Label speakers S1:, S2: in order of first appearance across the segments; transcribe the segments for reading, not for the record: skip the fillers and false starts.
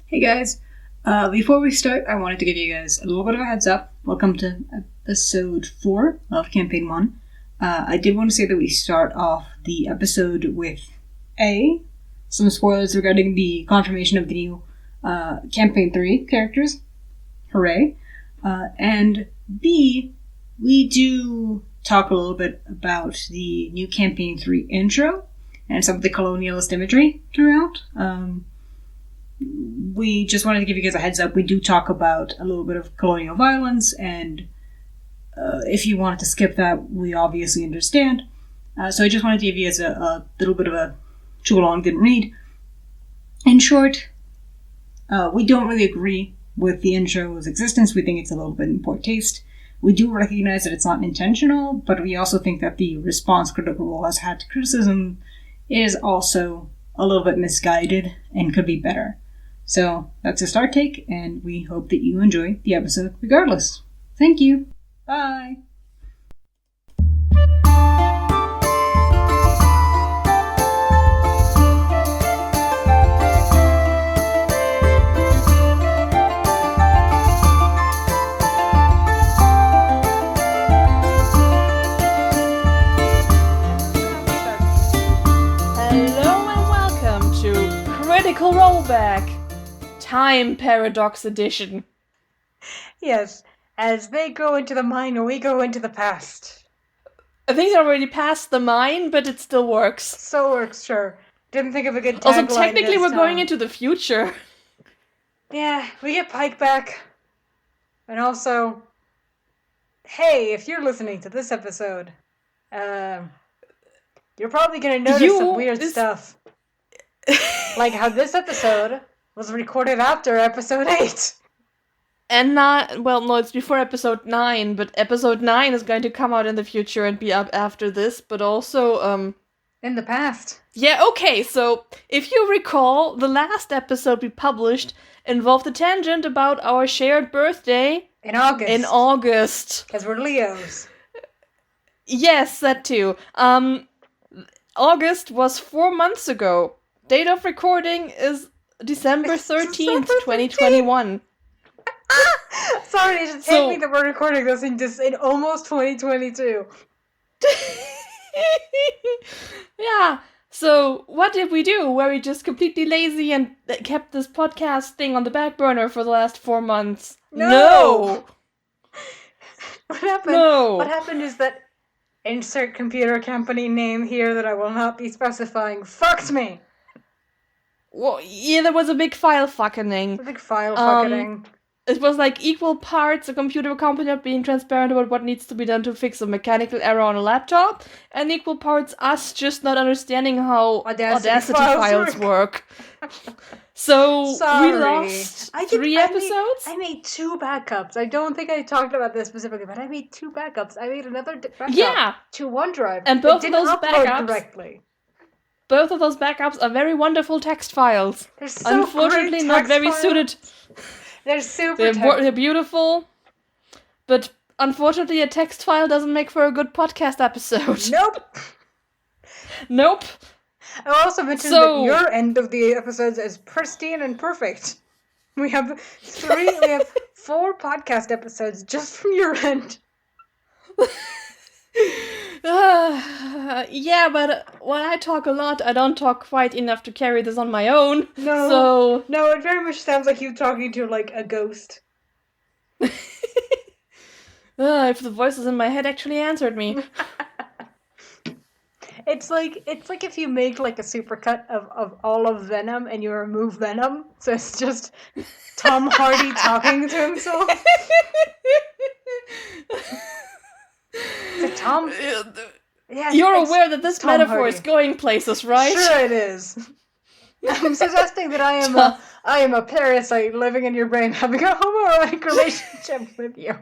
S1: Hey guys, before we start, I wanted to give you guys a little bit of a heads up. Welcome to episode 4 of Campaign 1. I did want to say that we start off the episode with some spoilers regarding the confirmation of the new Campaign 3 characters. Hooray. And B, we do talk a little bit about the new Campaign 3 intro and some of the colonialist imagery throughout. We just wanted to give you guys a heads up. We do talk about a little bit of colonial violence, and if you wanted to skip that, we obviously understand. So I just wanted to give you guys a little bit of a chew along, didn't read. In short, we don't really agree with the intro's existence. We think it's a little bit in poor taste. We do recognize that it's not intentional, but we also think that the response Critical Role has had to criticism is also a little bit misguided and could be better. So that's a start take, and we hope that you enjoy the episode regardless. Thank you. Bye.
S2: Hello and welcome to Critical Rollback Time Paradox Edition.
S3: Yes, as they go into the mine, we go into the past.
S2: I think they're already past the mine, but it still works.
S3: So works, sure. Didn't think of a good tagline.
S2: Also, technically, we're going into the future.
S3: Yeah, we get Pike back. And also, hey, if you're listening to this episode, you're probably gonna notice some weird stuff. Like how this episode was recorded after episode 8.
S2: And it's before episode 9, but episode 9 is going to come out in the future and be up after this, but also,
S3: in the past.
S2: Yeah, okay, so if you recall, the last episode we published involved a tangent about our shared birthday.
S3: In August. Because we're Leos.
S2: Yes, that too. August was 4 months ago. Date of recording is December 13th, 2021.
S3: Sorry, it just hit me that we're recording this in almost 2022.
S2: Yeah, so what did we do? Were we just completely lazy and kept this podcast thing on the back burner for the last 4 months? No!
S3: What happened?
S2: No!
S3: What happened is that insert computer company name here that I will not be specifying fucked me.
S2: Well, yeah, there was a big file fucking. It was like equal parts a computer company not being transparent about what needs to be done to fix a mechanical error on a laptop, and equal parts us just not understanding how Audacity files work. So
S3: Sorry.
S2: We lost 3 episodes?
S3: I made 2 backups. I don't think I talked about this specifically, but I made 2 backups. I made another backup to OneDrive.
S2: And both of those backups are very wonderful text files.
S3: They're so
S2: unfortunately not very suited. They're beautiful, but unfortunately a text file doesn't make for a good podcast episode. Nope.
S3: I also mentioned that your end of the episodes is pristine and perfect. We have 4 podcast episodes just from your end.
S2: Yeah, but when I talk a lot, I don't talk quite enough to carry this on my own.
S3: No, it very much sounds like you talking to, like, a ghost.
S2: If the voices in my head actually answered me.
S3: It's like if you make, like, a supercut of all of Venom and you remove Venom, so it's just Tom Hardy talking to himself.
S2: You're aware that this metaphor is going places, right?
S3: Sure it is. I'm suggesting that I am a parasite living in your brain, having a homoerotic relationship with you.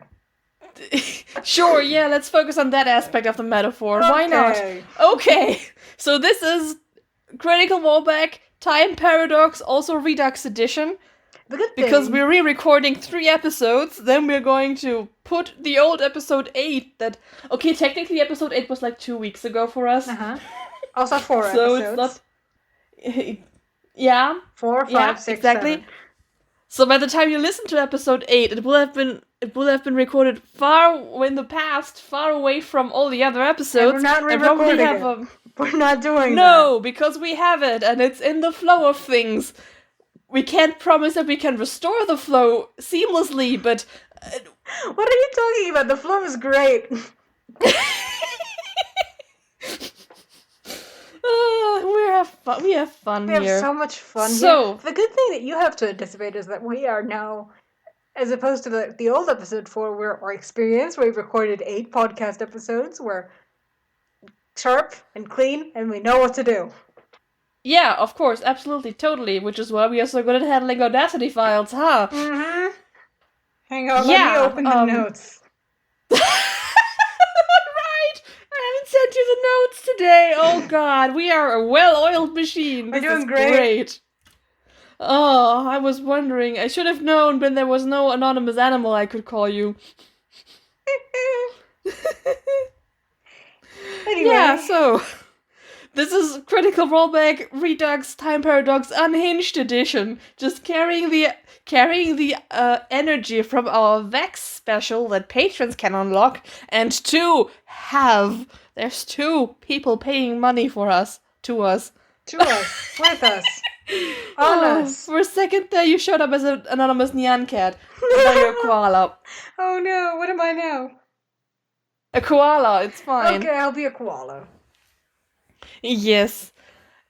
S2: Sure, yeah, let's focus on that aspect of the metaphor. Okay. Why not? Okay, so this is Critical Rollback Time Paradox, also Redux Edition. Because we're re-recording 3 episodes, then we're going to put the old episode 8 technically episode 8 was like 2 weeks ago for us.
S3: Also 4 episodes.
S2: So it's not... Yeah.
S3: 4, 5, 6,
S2: exactly.
S3: 7.
S2: So by the time you listen to episode 8, it will have been recorded far in the past, far away from all the other episodes.
S3: And we're not re-recording it. We're not doing that.
S2: No, because we have it, and it's in the flow of things. We can't promise that we can restore the flow seamlessly, but...
S3: What are you talking about? The flow is great.
S2: We have fun here.
S3: We have so much fun here. The good thing that you have to anticipate is that we are now, as opposed to the old episode 4, we're experienced. We've recorded 8 podcast episodes. We're sharp and clean, and we know what to do.
S2: Yeah, of course, absolutely, totally. Which is why we are so good at handling Audacity files, huh?
S3: Mm-hmm. Hang on, let me open the notes.
S2: I haven't sent you the notes today. Oh god, we are a well-oiled machine.
S3: We're doing great.
S2: Oh, I was wondering. I should have known when there was no anonymous animal I could call you.
S3: Anyway.
S2: Yeah, so this is Critical Rollback Redux Time Paradox Unhinged Edition. Just carrying the energy from our Vex special that patrons can unlock, and there's 2 people paying money to us.
S3: With us. On us.
S2: For a second there, you showed up as an anonymous Nyan cat. Now you're a koala.
S3: Oh no, what am I now?
S2: A koala, it's fine.
S3: Okay, I'll be a koala.
S2: Yes.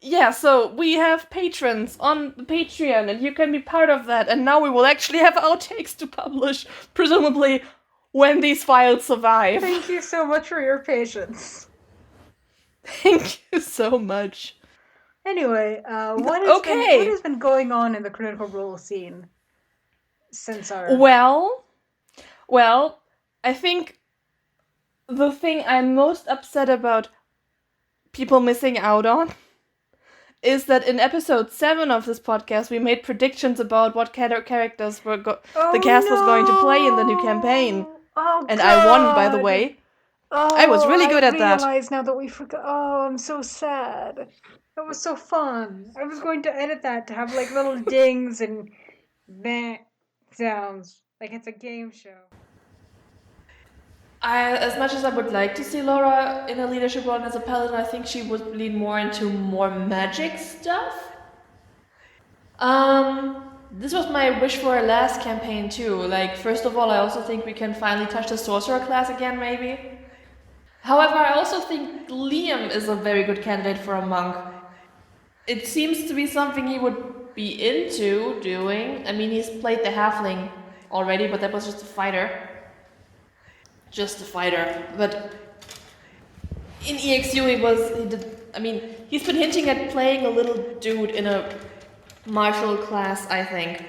S2: Yeah, so we have patrons on the Patreon, and you can be part of that. And now we will actually have outtakes to publish, presumably when these files survive.
S3: Thank you so much for your patience.
S2: Thank you so much.
S3: Anyway, what has been going on in the Critical Role scene since our...
S2: Well, I think the thing I'm most upset about people missing out on is that in episode 7 of this podcast, we made predictions about what characters the cast was going to play in the new campaign.
S3: Oh,
S2: and I won, by the way. I was really good at that.
S3: I realize now that we forgot. Oh, I'm so sad. That was so fun. I was going to edit that to have like little dings and meh sounds. Like it's a game show.
S2: As much as I would like to see Laura in a leadership role as a paladin, I think she would lean more into more magic stuff. This was my wish for her last campaign too. Like, first of all, I also think we can finally touch the sorcerer class again, maybe. However, I also think Liam is a very good candidate for a monk. It seems to be something he would be into doing. I mean, he's played the halfling already, but that was just a fighter. But in EXU he's been hinting at playing a little dude in a martial class, I think.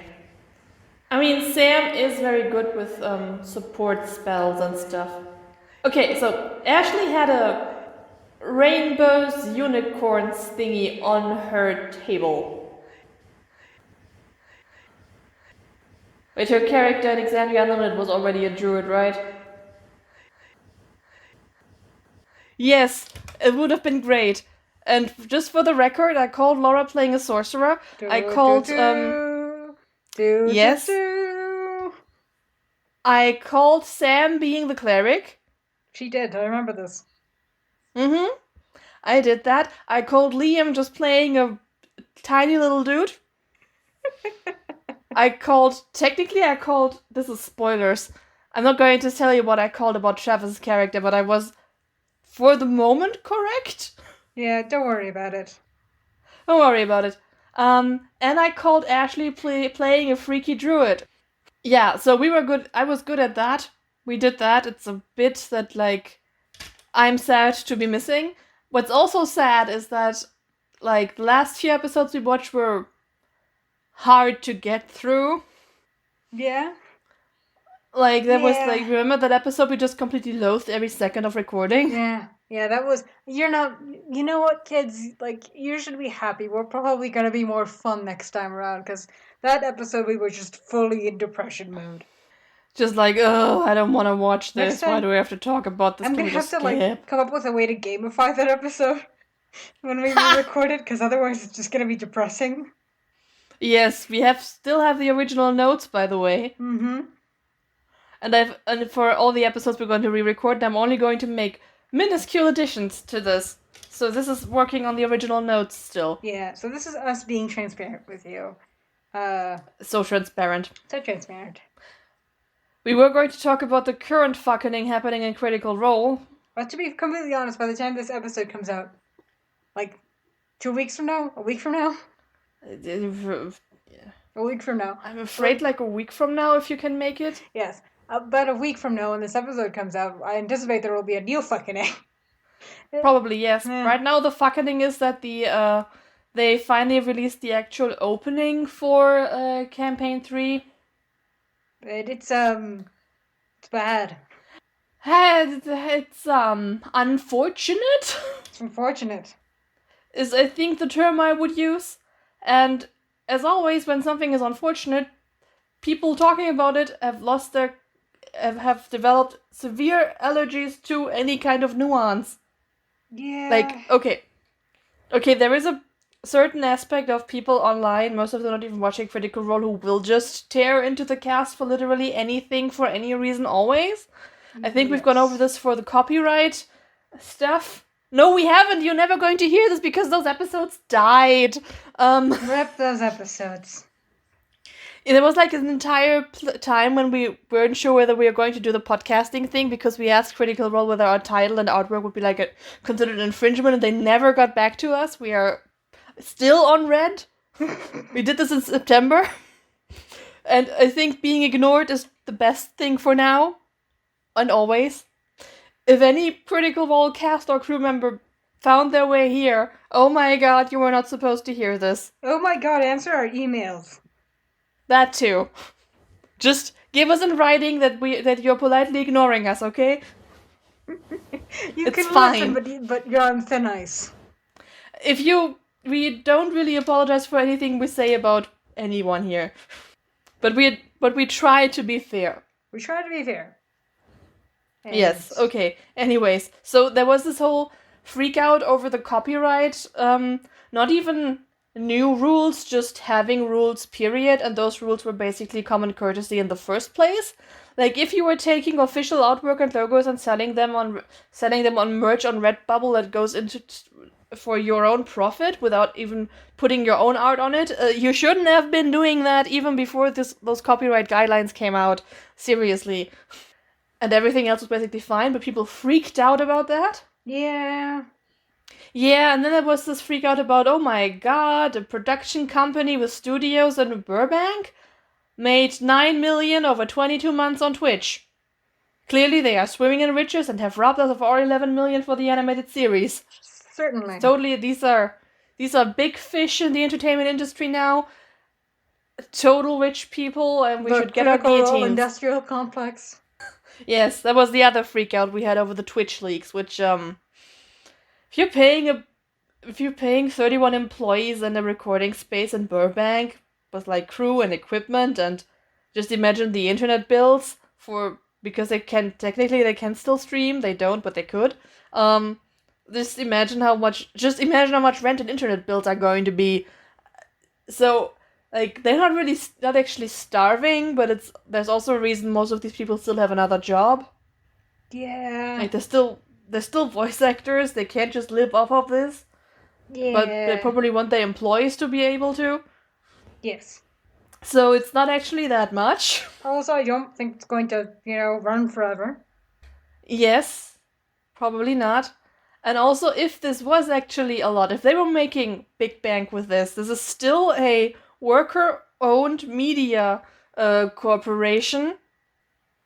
S2: I mean, Sam is very good with support spells and stuff. Okay, so Ashley had a rainbows unicorns thingy on her table. Wait, her character in Exandria Unlimited was already a druid, right? Yes, it would have been great. And just for the record, I called Laura playing a sorcerer. Yes. I called Sam being the cleric.
S3: She did, I remember this.
S2: Mm-hmm. I did that. I called Liam just playing a tiny little dude. This is spoilers. I'm not going to tell you what I called about Travis' character, but I was, for the moment, correct?
S3: Yeah, don't worry about it.
S2: Don't worry about it. And I called Ashley playing a freaky druid. Yeah, so we were good. I was good at that. We did that. It's a bit that, like, I'm sad to be missing. What's also sad is that, like, the last few episodes we watched were hard to get through.
S3: Yeah.
S2: Like, there was, like, remember that episode we just completely loathed every second of recording?
S3: Yeah, that was, you know what, kids, like, you should be happy. We're probably gonna be more fun next time around, because that episode we were just fully in depression mode.
S2: Just like, oh, I don't want to watch this. Why do we have to talk about this?
S3: I'm gonna have to, like, come up with a way to gamify that episode when we record it, because otherwise it's just gonna be depressing.
S2: Yes, we still have the original notes, by the way.
S3: Mm-hmm.
S2: And for all the episodes we're going to re-record, I'm only going to make minuscule additions to this. So this is working on the original notes still.
S3: Yeah, so this is us being transparent with you.
S2: So transparent.
S3: So transparent.
S2: We were going to talk about the current fucking happening in Critical Role.
S3: But to be completely honest, by the time this episode comes out, like 2 weeks from now, a week from now, a week from now.
S2: I'm afraid like a week from now, if you can make it.
S3: Yes, about a week from now when this episode comes out, I anticipate there will be a new fucking A.
S2: Probably, yes.
S3: Yeah.
S2: Right now, the fucking is that they finally released the actual opening for Campaign 3.
S3: But it's bad.
S2: It's unfortunate.
S3: It's unfortunate.
S2: Is I think the term I would use. And as always, when something is unfortunate, people talking about it have developed severe allergies to any kind of nuance.
S3: Yeah.
S2: Like, okay, there is a certain aspect of people online, most of them not even watching Critical Role, who will just tear into the cast for literally anything for any reason always. I think we've gone over this for the copyright stuff. No, we haven't. You're never going to hear this because those episodes died.
S3: Rip those episodes.
S2: There was like an entire time when we weren't sure whether we were going to do the podcasting thing because we asked Critical Role whether our title and artwork would be like considered infringement, and they never got back to us. We are still on red. We did this in September. And I think being ignored is the best thing for now. And always. If any Critical Role cast or crew member found their way here, oh my god, you were not supposed to hear this.
S3: Oh my god, answer our emails.
S2: That too. Just give us in writing that you're politely ignoring us, okay?
S3: It's
S2: can fine.
S3: Listen, but you're on thin ice.
S2: We don't really apologize for anything we say about anyone here. But we try to be fair.
S3: We try to be fair. And
S2: yes, okay. Anyways, so there was this whole freak out over the copyright, not even new rules, just having rules, period, and those rules were basically common courtesy in the first place. Like, if you were taking official artwork and logos and selling them on merch on Redbubble that goes into for your own profit without even putting your own art on it, you shouldn't have been doing that even before those copyright guidelines came out. Seriously. And everything else was basically fine, but people freaked out about that.
S3: Yeah.
S2: Yeah, and then there was this freak out about, oh my god, a production company with studios in Burbank made $9 million over 22 months on Twitch. Clearly they are swimming in riches and have robbed us of our $11 million for the animated series.
S3: Certainly.
S2: Totally, these are big fish in the entertainment industry now. Total rich people, and we should get our guillotines.
S3: Industrial complex.
S2: Yes, that was the other freak out we had over the Twitch leaks, which if you're paying 31 employees in a recording space in Burbank with like crew and equipment, and just imagine the internet bills because they can still stream. They don't, but they could. Just imagine how much rent and internet bills are going to be. So, like, they're not actually starving, but there's also a reason most of these people still have another job.
S3: Yeah.
S2: Like, they're still voice actors. They can't just live off of this.
S3: Yeah.
S2: But they probably want their employees to be able to.
S3: Yes.
S2: So it's not actually that much.
S3: Also, I don't think it's going to, run forever.
S2: Yes. Probably not. And also, if this was actually a lot, if they were making big bank with this is still a worker-owned media corporation.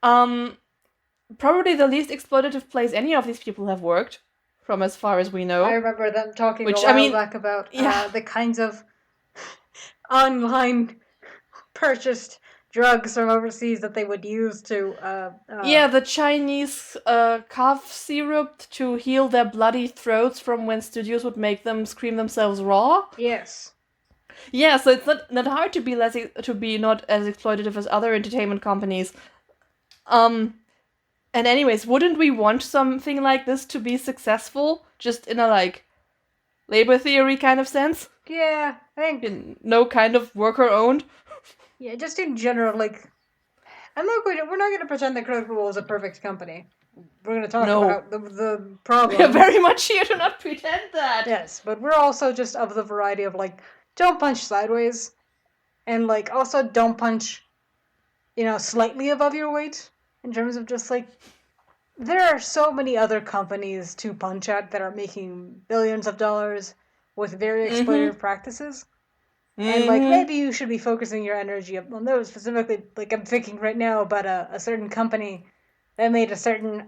S2: Probably the least exploitative place any of these people have worked, from as far as we know.
S3: I remember them talking a while back about the kinds of online purchased drugs from overseas that they would use to...
S2: the Chinese cough syrup to heal their bloody throats from when studios would make them scream themselves raw.
S3: Yes.
S2: Yeah, so it's not hard to be not as exploitative as other entertainment companies. And anyways, wouldn't we want something like this to be successful, just in a, like, labor theory kind of sense?
S3: Yeah, I think...
S2: No kind of worker-owned?
S3: Yeah, just in general, like... we're not going to pretend that Critical Role is a perfect company. We're going to talk about the problems.
S2: We're very much here to not pretend that.
S3: Yes, but we're also just of the variety of, like, don't punch sideways. And, like, also don't punch, slightly above your weight. In terms of just, like... There are so many other companies to punch at that are making billions of dollars with very exploitative practices. And, like, maybe you should be focusing your energy on those. Specifically, like, I'm thinking right now about a certain company that made a certain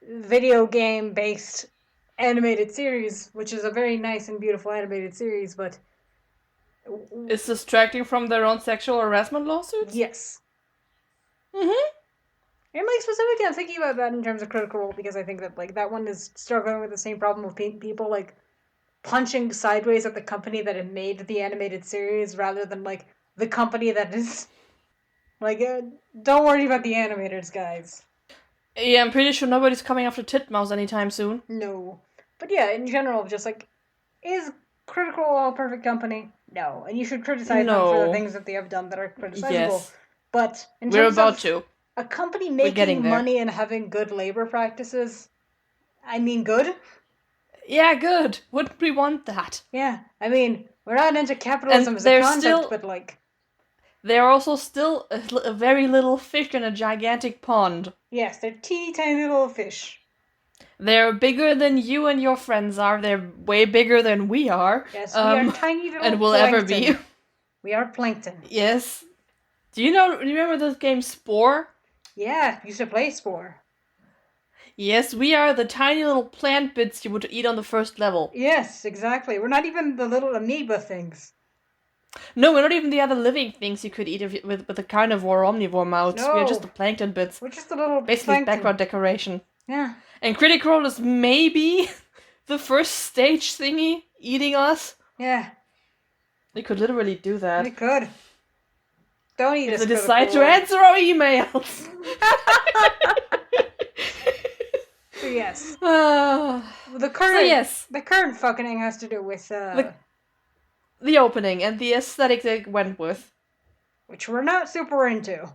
S3: video game-based animated series, which is a very nice and beautiful animated series, but...
S2: Is distracting from their own sexual harassment lawsuits?
S3: Yes.
S2: Mm-hmm.
S3: And, like, specifically, I'm thinking about that in terms of Critical Role, because I think that, like, that one is struggling with the same problem with people, like, punching sideways at the company that had made the animated series rather than, like, the company that is... Like, don't worry about the animators, guys.
S2: Yeah, I'm pretty sure nobody's coming after Titmouse anytime soon.
S3: No. But yeah, in general, just, like, is Critical Role a perfect company? No. And you should criticize them for the things that they have done that are criticizable.
S2: Yes.
S3: But in
S2: We're
S3: terms
S2: about
S3: of
S2: to.
S3: a company making money and having good labor practices, I mean, good?
S2: Yeah, good. Wouldn't we want that?
S3: Yeah. I mean, we're not into capitalism as a concept, but, like...
S2: They're also still a very little fish in a gigantic pond.
S3: Yes, they're teeny tiny little fish.
S2: They're bigger than you and your friends are. They're way bigger than we are.
S3: Yes, we are tiny little
S2: and will
S3: plankton.
S2: ever be.
S3: We are plankton.
S2: Yes. Do you remember this game Spore?
S3: Yeah, used to play Spore.
S2: Yes, we are the tiny little plant bits you would eat on the first level.
S3: Yes, exactly. We're not even the little amoeba things.
S2: No, we're not even the other living things you could eat with the carnivore or omnivore mouths. No. We're just the plankton bits.
S3: We're just the little
S2: basically
S3: plankton.
S2: Background decoration.
S3: Yeah.
S2: And Critical Role is maybe the first stage thingy eating us.
S3: Yeah.
S2: They could literally do that.
S3: They could. Don't eat us.
S2: If they decide to answer our emails.
S3: So yes.
S2: The
S3: current fucking has to do with
S2: the opening and the aesthetic they went with.
S3: Which we're not super into.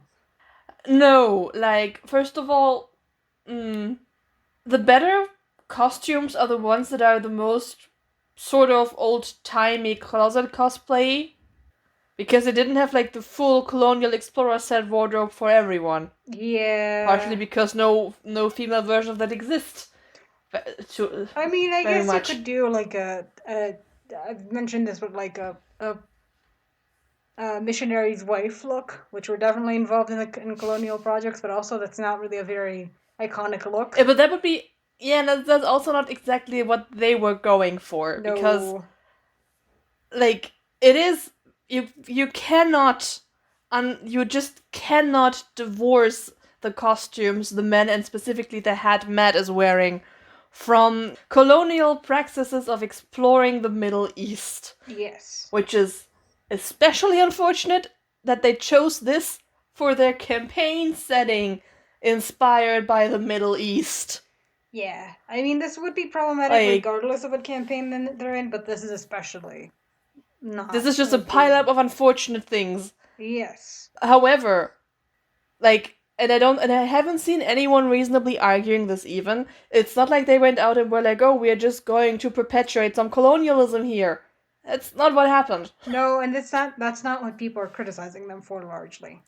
S2: No, like, first of all, the better costumes are the ones that are the most sort of old-timey closet cosplay. Because they didn't have, like, the full Colonial Explorer set wardrobe for everyone.
S3: Yeah.
S2: Partially because no female version of that exists.
S3: I mean, I guess you could do, like, I've mentioned this with, like, a missionary's wife look, which were definitely involved in colonial projects, but also that's not really a very iconic look.
S2: Yeah, but that would be... Yeah, that's also not exactly what they were going for.
S3: No.
S2: Because, like, it is... You cannot... you just cannot divorce the costumes the men, and specifically the hat Matt is wearing, from colonial practices of exploring the Middle East.
S3: Yes.
S2: Which is especially unfortunate that they chose this for their campaign setting, inspired by the Middle East.
S3: Yeah. I mean, this would be problematic regardless of what campaign they're in, but this is especially not.
S2: This is just a pile-up of unfortunate things.
S3: Yes.
S2: However, like... And I haven't seen anyone reasonably arguing this even. It's not like they went out and were like, oh, we are just going to perpetuate some colonialism here. That's not what happened.
S3: No, and that's not what people are criticizing them for, largely.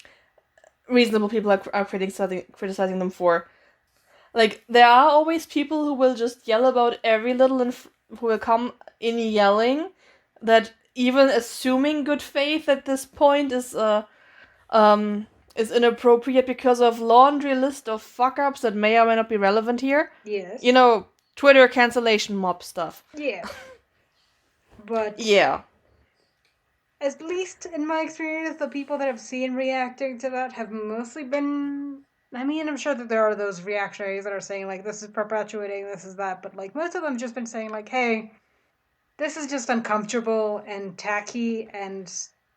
S2: Reasonable people are criticizing them for. Like, there are always people who will just yell about every little who will come in yelling that even assuming good faith at this point is inappropriate because of laundry list of fuck-ups that may or may not be relevant here.
S3: Yes.
S2: You know, Twitter cancellation mob stuff.
S3: Yeah. But...
S2: Yeah.
S3: At least in my experience, the people that I've seen reacting to that have mostly been... I mean, I'm sure that there are those reactionaries that are saying, like, this is perpetuating, this is that, but, like, most of them just been saying, like, hey, this is just uncomfortable and tacky, and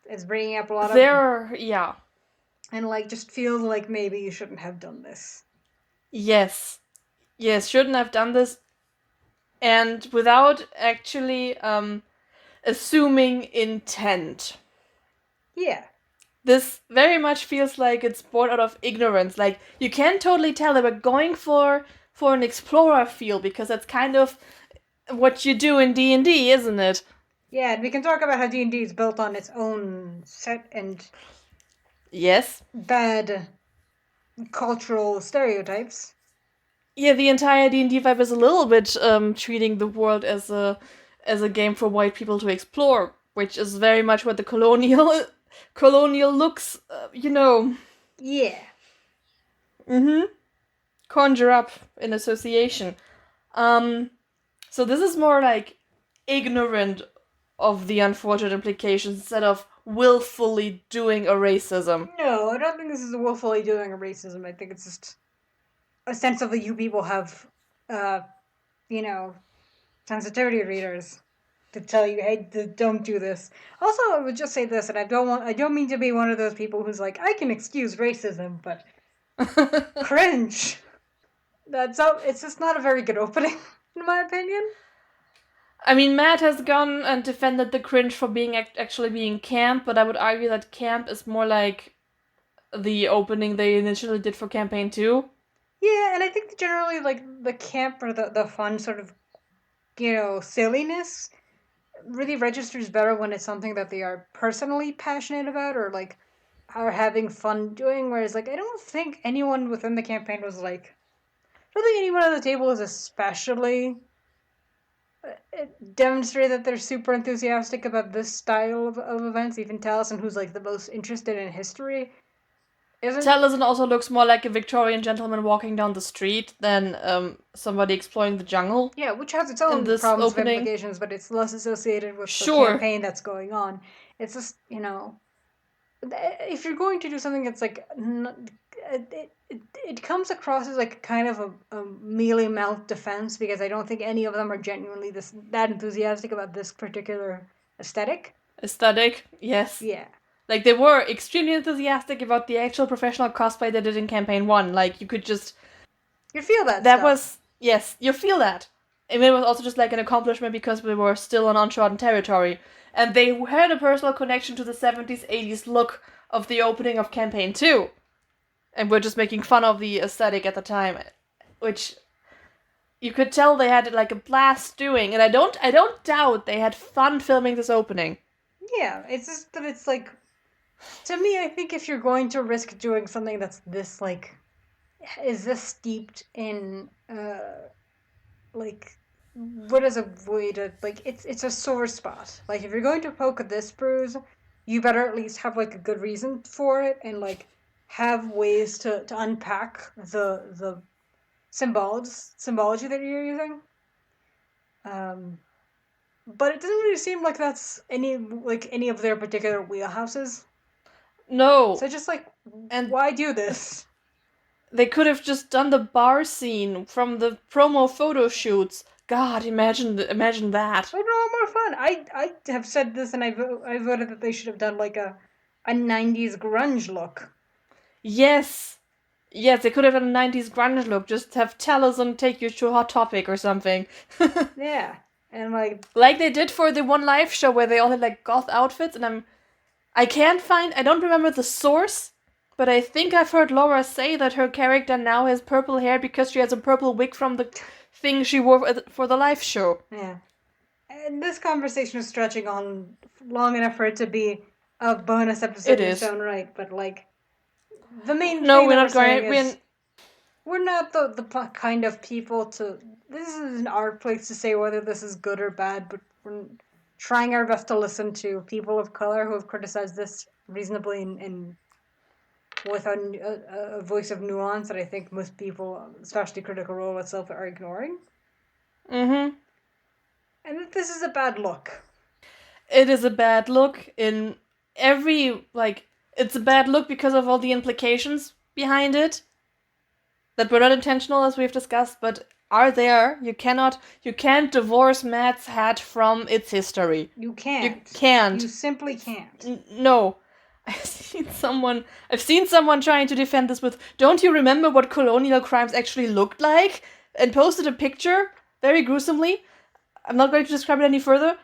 S3: it's bringing up a lot of...
S2: Yeah.
S3: And, like, just feels like maybe you shouldn't have done this.
S2: Yes. Yes, shouldn't have done this. And without actually, assuming intent.
S3: Yeah.
S2: This very much feels like it's born out of ignorance. Like, you can totally tell they were going for an explorer feel, because that's kind of what you do in D&D, isn't it?
S3: Yeah, and we can talk about how D&D is built on its own set and
S2: Yes.
S3: bad cultural stereotypes.
S2: Yeah, the entire D&D vibe is a little bit treating the world as a game for white people to explore, which is very much what the colonial looks,
S3: Yeah.
S2: conjure up in association. So this is more like ignorant of the unfortunate implications instead of willfully doing a racism.
S3: No, I don't think this is willfully doing a racism. I think it's just ostensibly you people have, sensitivity readers to tell you, hey, don't do this. Also, I would just say this, and I don't mean to be one of those people who's like, I can excuse racism, but cringe. It's just not a very good opening, in my opinion.
S2: I mean, Matt has gone and defended the cringe for being actually being camp, but I would argue that camp is more like the opening they initially did for campaign 2.
S3: Yeah, and I think generally, like, the camp or the fun sort of, silliness really registers better when it's something that they are personally passionate about or, like, are having fun doing, whereas, like, I don't think anyone within the campaign was, like, I don't think anyone at the table is especially demonstrate that they're super enthusiastic about this style of events. Even Taliesin, who's like the most interested in history, isn't.
S2: Taliesin also looks more like a Victorian gentleman walking down the street than somebody exploring the jungle.
S3: Yeah, which has its own problems and implications, but it's less associated with the campaign that's going on. It's just, if you're going to do something that's like, it comes across as like kind of a mealy mouth defense, because I don't think any of them are genuinely that enthusiastic about this particular aesthetic.
S2: Aesthetic, yes.
S3: Yeah.
S2: Like, they were extremely enthusiastic about the actual professional cosplay they did in campaign 1. Like, you could just...
S3: You feel that
S2: That
S3: stuff.
S2: was... Yes, you feel that. I mean, it was also just like an accomplishment because we were still on untrodden territory. And they had a personal connection to the 70s, 80s look of the opening of campaign 2. And we're just making fun of the aesthetic at the time, which you could tell they had like a blast doing, and I don't doubt they had fun filming this opening.
S3: Yeah, it's just that it's like, to me, I think if you're going to risk doing something that's this like, is this steeped in like, what is a way to like, it's a sore spot. Like, if you're going to poke at this bruise, you better at least have like a good reason for it, and like have ways to unpack the symbology that you're using. But it doesn't really seem like that's any of their particular wheelhouses.
S2: No.
S3: So just like, and why do this?
S2: They could have just done the bar scene from the promo photo shoots. God, imagine that.
S3: Oh no, more fun. I have said this, and I voted that they should have done like a 90s grunge look.
S2: Yes, they could have done a 90s grunge look. Just have Taliesin take you to Hot Topic or something.
S3: Yeah, and like
S2: they did for the one live show where they all had like goth outfits, and I don't remember the source, but I think I've heard Laura say that her character now has purple hair because she has a purple wig from the thing she wore for the live show.
S3: Yeah, and this conversation is stretching on long enough for it to be a bonus episode in its own right, but like. The main thing we're not going. We're not the kind of people to. This isn't our place to say whether this is good or bad, but we're trying our best to listen to people of color who have criticized this reasonably and with a voice of nuance that I think most people, especially Critical Role itself, are ignoring.
S2: Mm-hmm.
S3: And that this is a bad look.
S2: It is a bad look in every It's a bad look because of all the implications behind it that were not intentional, as we've discussed, but are there. You can't divorce Matt's hat from its history.
S3: You can't.
S2: You can't.
S3: You simply can't.
S2: No. I've seen someone trying to defend this with, don't you remember what colonial crimes actually looked like? And posted a picture, very gruesomely. I'm not going to describe it any further.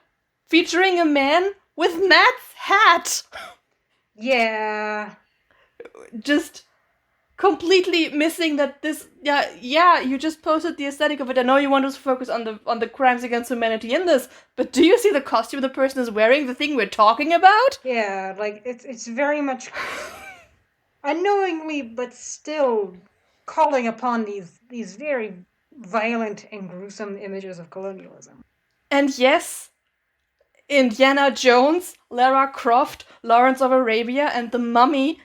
S2: featuring a man with Matt's hat.
S3: Yeah.
S2: Just completely missing that this. Yeah. You just posted the aesthetic of it. I know you want to focus on the crimes against humanity in this, but do you see the costume the person is wearing? The thing we're talking about?
S3: Yeah, like it's very much unknowingly, but still calling upon these very violent and gruesome images of colonialism.
S2: And yes, Indiana Jones, Lara Croft, Lawrence of Arabia, and The Mummy,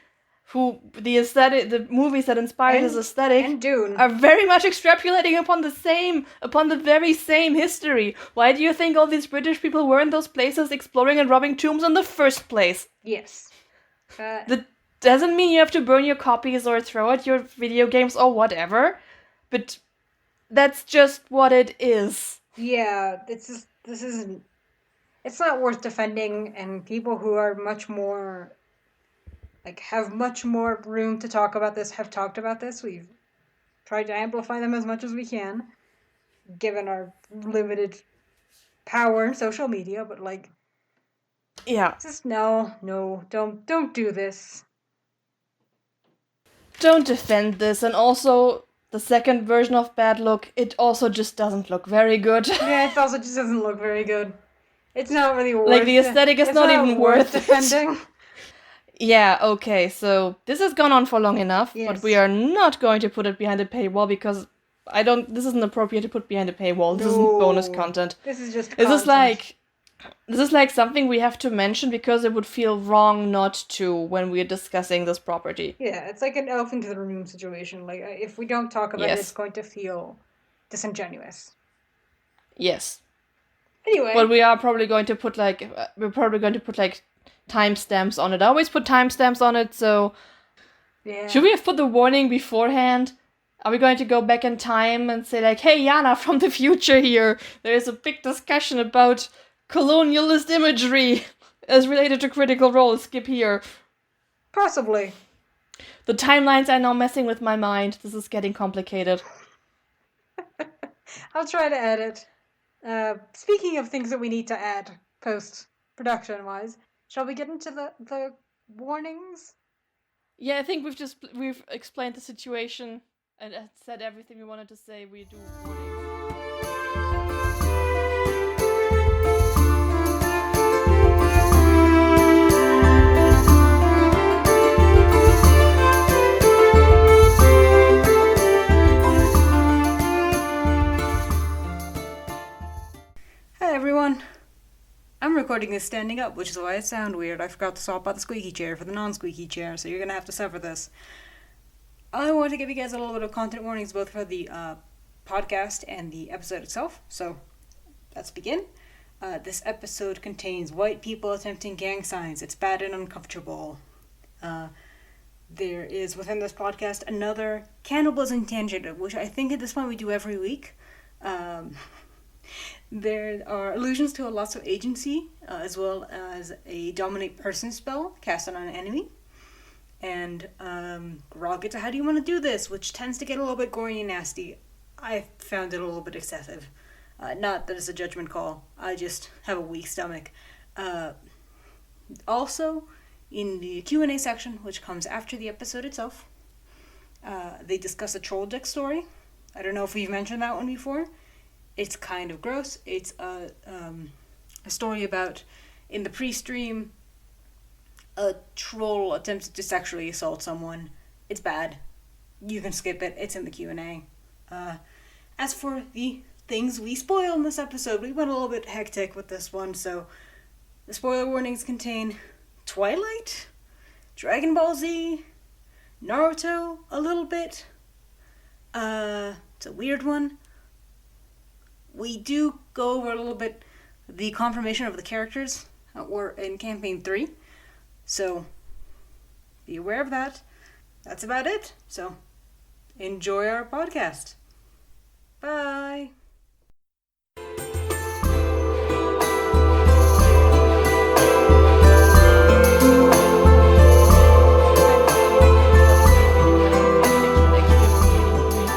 S2: the movies that inspired his aesthetic,
S3: and Dune
S2: are very much extrapolating upon the very same history. Why do you think all these British people were in those places exploring and robbing tombs in the first place?
S3: Yes.
S2: That doesn't mean you have to burn your copies or throw out your video games or whatever, but that's just what it is.
S3: Yeah, this isn't. It's not worth defending, and people who are much more, have much more room to talk about this have talked about this. We've tried to amplify them as much as we can, given our limited power in social media, but
S2: yeah.
S3: Just no, don't do this.
S2: Don't defend this, and also the second version of Bad Look, it also just doesn't look very good.
S3: Yeah, it also just doesn't look very good. It's not really worth
S2: the aesthetic is not even worth
S3: defending.
S2: Yeah, okay, so this has gone on for long enough,
S3: yes.
S2: But we are not going to put it behind a paywall because this isn't appropriate to put behind a paywall. This isn't bonus content.
S3: This is just content.
S2: This is like something we have to mention because it would feel wrong not to when we're discussing this property.
S3: Yeah, it's like an elephant in the room situation. If we don't talk about it, it's going to feel disingenuous.
S2: Yes.
S3: Anyway.
S2: But we are probably going to put timestamps on it. I always put timestamps on it, so
S3: yeah.
S2: Should we have put the warning beforehand? Are we going to go back in time and say hey, Yana from the future here, there is a big discussion about colonialist imagery as related to Critical Role, skip here.
S3: Possibly.
S2: The timelines are now messing with my mind. This is getting complicated.
S3: I'll try to edit. Speaking of things that we need to add post-production-wise, shall we get into the warnings?
S2: Yeah, I think we've explained the situation and said everything we wanted to say. We do warnings.
S1: Hi everyone. I'm recording this standing up, which is why it sounds weird. I forgot to swap out the squeaky chair for the non-squeaky chair, so you're gonna have to suffer this. I want to give you guys a little bit of content warnings both for the podcast and the episode itself, so let's begin. This episode contains white people attempting gang signs. It's bad and uncomfortable. There is, within this podcast, another cannibalism tangent, which I think at this point we do every week. There are allusions to lots of agency, as well as a dominate person spell cast on an enemy. And Raw gets a how do you want to do this, which tends to get a little bit gory and nasty. I found it a little bit excessive. Not that it's a judgment call, I just have a weak stomach. Also, in the Q&A section, which comes after the episode itself, they discuss a troll deck story. I don't know if we've mentioned that one before. It's kind of gross. It's a story about, in the pre-stream, a troll attempted to sexually assault someone. It's bad. You can skip it. It's in the Q&A. As for the things we spoil in this episode, we went a little bit hectic with this one, so the spoiler warnings contain Twilight, Dragon Ball Z, Naruto a little bit. It's a weird one. We do go over a little bit the confirmation of the characters that were in Campaign 3. So, be aware of that. That's about it. So, enjoy our podcast. Bye!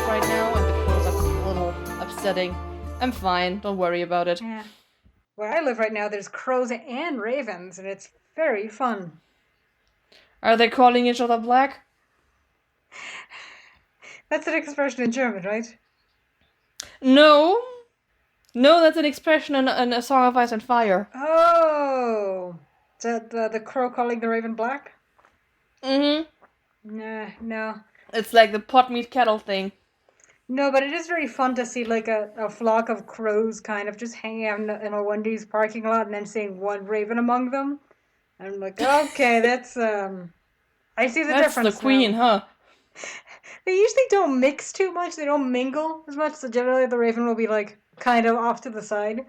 S2: Right now, and the close-up is a little upsetting. I'm fine, don't worry about it.
S3: Yeah. where I live right now, there's crows and ravens, and it's very fun.
S2: Are they calling each other black?
S3: That's an expression in German, right?
S2: No. No, that's an expression in A Song of Ice and Fire.
S3: Oh, the crow calling the raven black?
S2: Mm-hmm.
S3: Nah, no.
S2: It's like the pot meat kettle thing.
S3: No, but it is very fun to see like a flock of crows kind of just hanging out in a Wendy's parking lot and then seeing one raven among them. And I'm like, okay, that's I see the difference.
S2: That's the queen,
S3: now.
S2: huh?
S3: They usually don't mix too much. They don't mingle as much. So generally, the raven will be like kind of off to the side.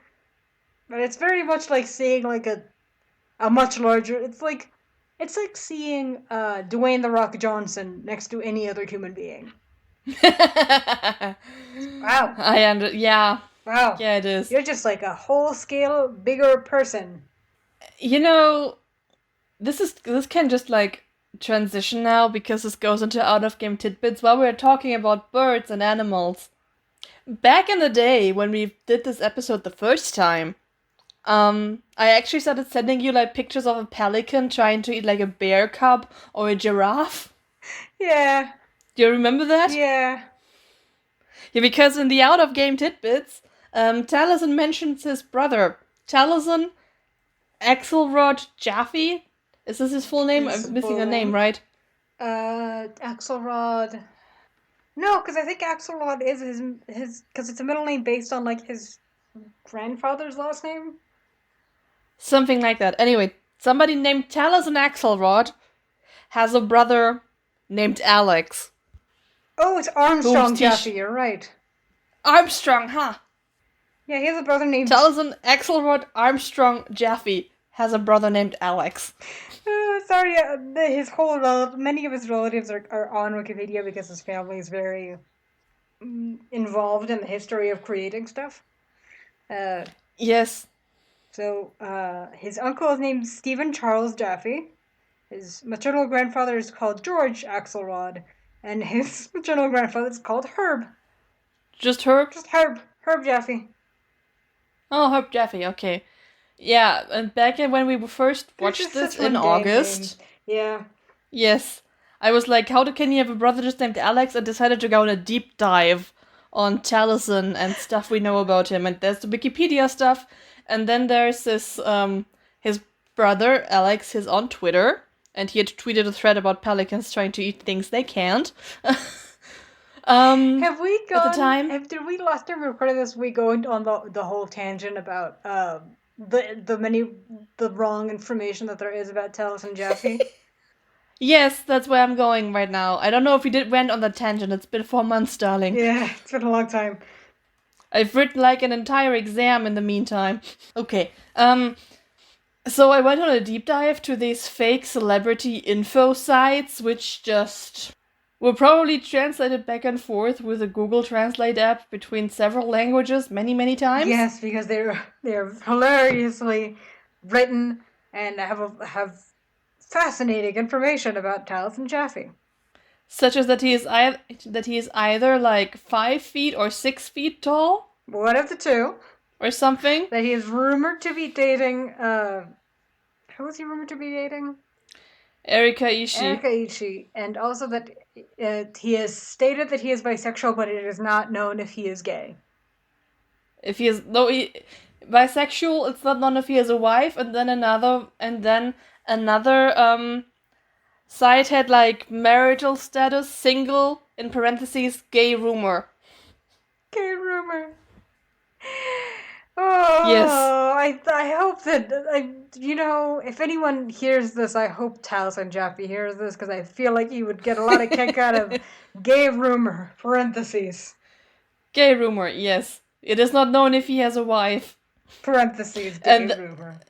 S3: But it's very much like seeing like a much larger. It's like seeing Dwayne the Rock Johnson next to any other human being. Wow.
S2: Yeah.
S3: Wow.
S2: Yeah, it is.
S3: You're just like a whole scale bigger person.
S2: You know, this can just like transition now because this goes into out of game tidbits while we're talking about birds and animals. Back in the day when we did this episode the first time, I actually started sending you like pictures of a pelican trying to eat like a bear cub or a giraffe.
S3: Yeah.
S2: Do you remember that?
S3: Yeah.
S2: Yeah, because in the out of game tidbits, Taliesin mentions his brother, Taliesin Axelrod Jaffe. Is this his full name? I'm missing a name, right?
S3: Axelrod. No, because I think Axelrod is his because it's a middle name based on like his grandfather's last name.
S2: Something like that. Anyway, somebody named Taliesin Axelrod has a brother named Alex.
S3: Oh, it's Armstrong Jaffe, you're right.
S2: Armstrong, huh?
S3: Yeah, he has a brother named...
S2: Taliesin Axelrod Armstrong Jaffe has a brother named Alex.
S3: Sorry, many of his relatives are on Wikipedia because his family is very involved in the history of creating stuff.
S2: Yes.
S3: So, his uncle is named Stephen Charles Jaffe. His maternal grandfather is called George Axelrod. And his maternal grandfather is called Herb.
S2: Just Herb?
S3: Just Herb. Herb Jaffe.
S2: Oh, Herb Jaffe, okay. Yeah, and back when we first watched this in August.
S3: Yeah.
S2: Yes. I was like, how can you have a brother just named Alex? And decided to go on a deep dive on Taliesin and stuff we know about him. And there's the Wikipedia stuff. And then there's this, his brother, Alex, is on Twitter. And he had tweeted a thread about pelicans trying to eat things they can't.
S3: Have we gone...
S2: At the time?
S3: Did we last time we recorded this, we go on the whole tangent about the wrong information that there is about Taliesin Jaffe?
S2: Yes, that's where I'm going right now. I don't know if we went on the tangent. It's been 4 months, darling.
S3: Yeah, it's been a long time.
S2: I've written like an entire exam in the meantime. Okay. So I went on a deep dive to these fake celebrity info sites, which just were probably translated back and forth with a Google Translate app between several languages many, many times.
S3: Yes, because they're hilariously written and have fascinating information about Taliesin Jaffe.
S2: Such as that he is either like 5 feet or 6 feet tall.
S3: One of the two.
S2: Or something.
S3: That he is rumored to be dating, who was he rumored to be dating?
S2: Erika Ishii.
S3: And also that he has stated that he is bisexual, but it is not known if he is gay.
S2: If he is, bisexual, it's not known if he has a wife, and then another site had like marital status, single, in parentheses, gay rumor.
S3: Gay rumor. Oh,
S2: yes.
S3: I hope that, if anyone hears this, I hope Taliesin Jaffe hears this, because I feel like he would get a lot of kick out of gay rumor, parentheses.
S2: Gay rumor, yes. It is not known if he has a wife.
S3: Parentheses, gay rumor.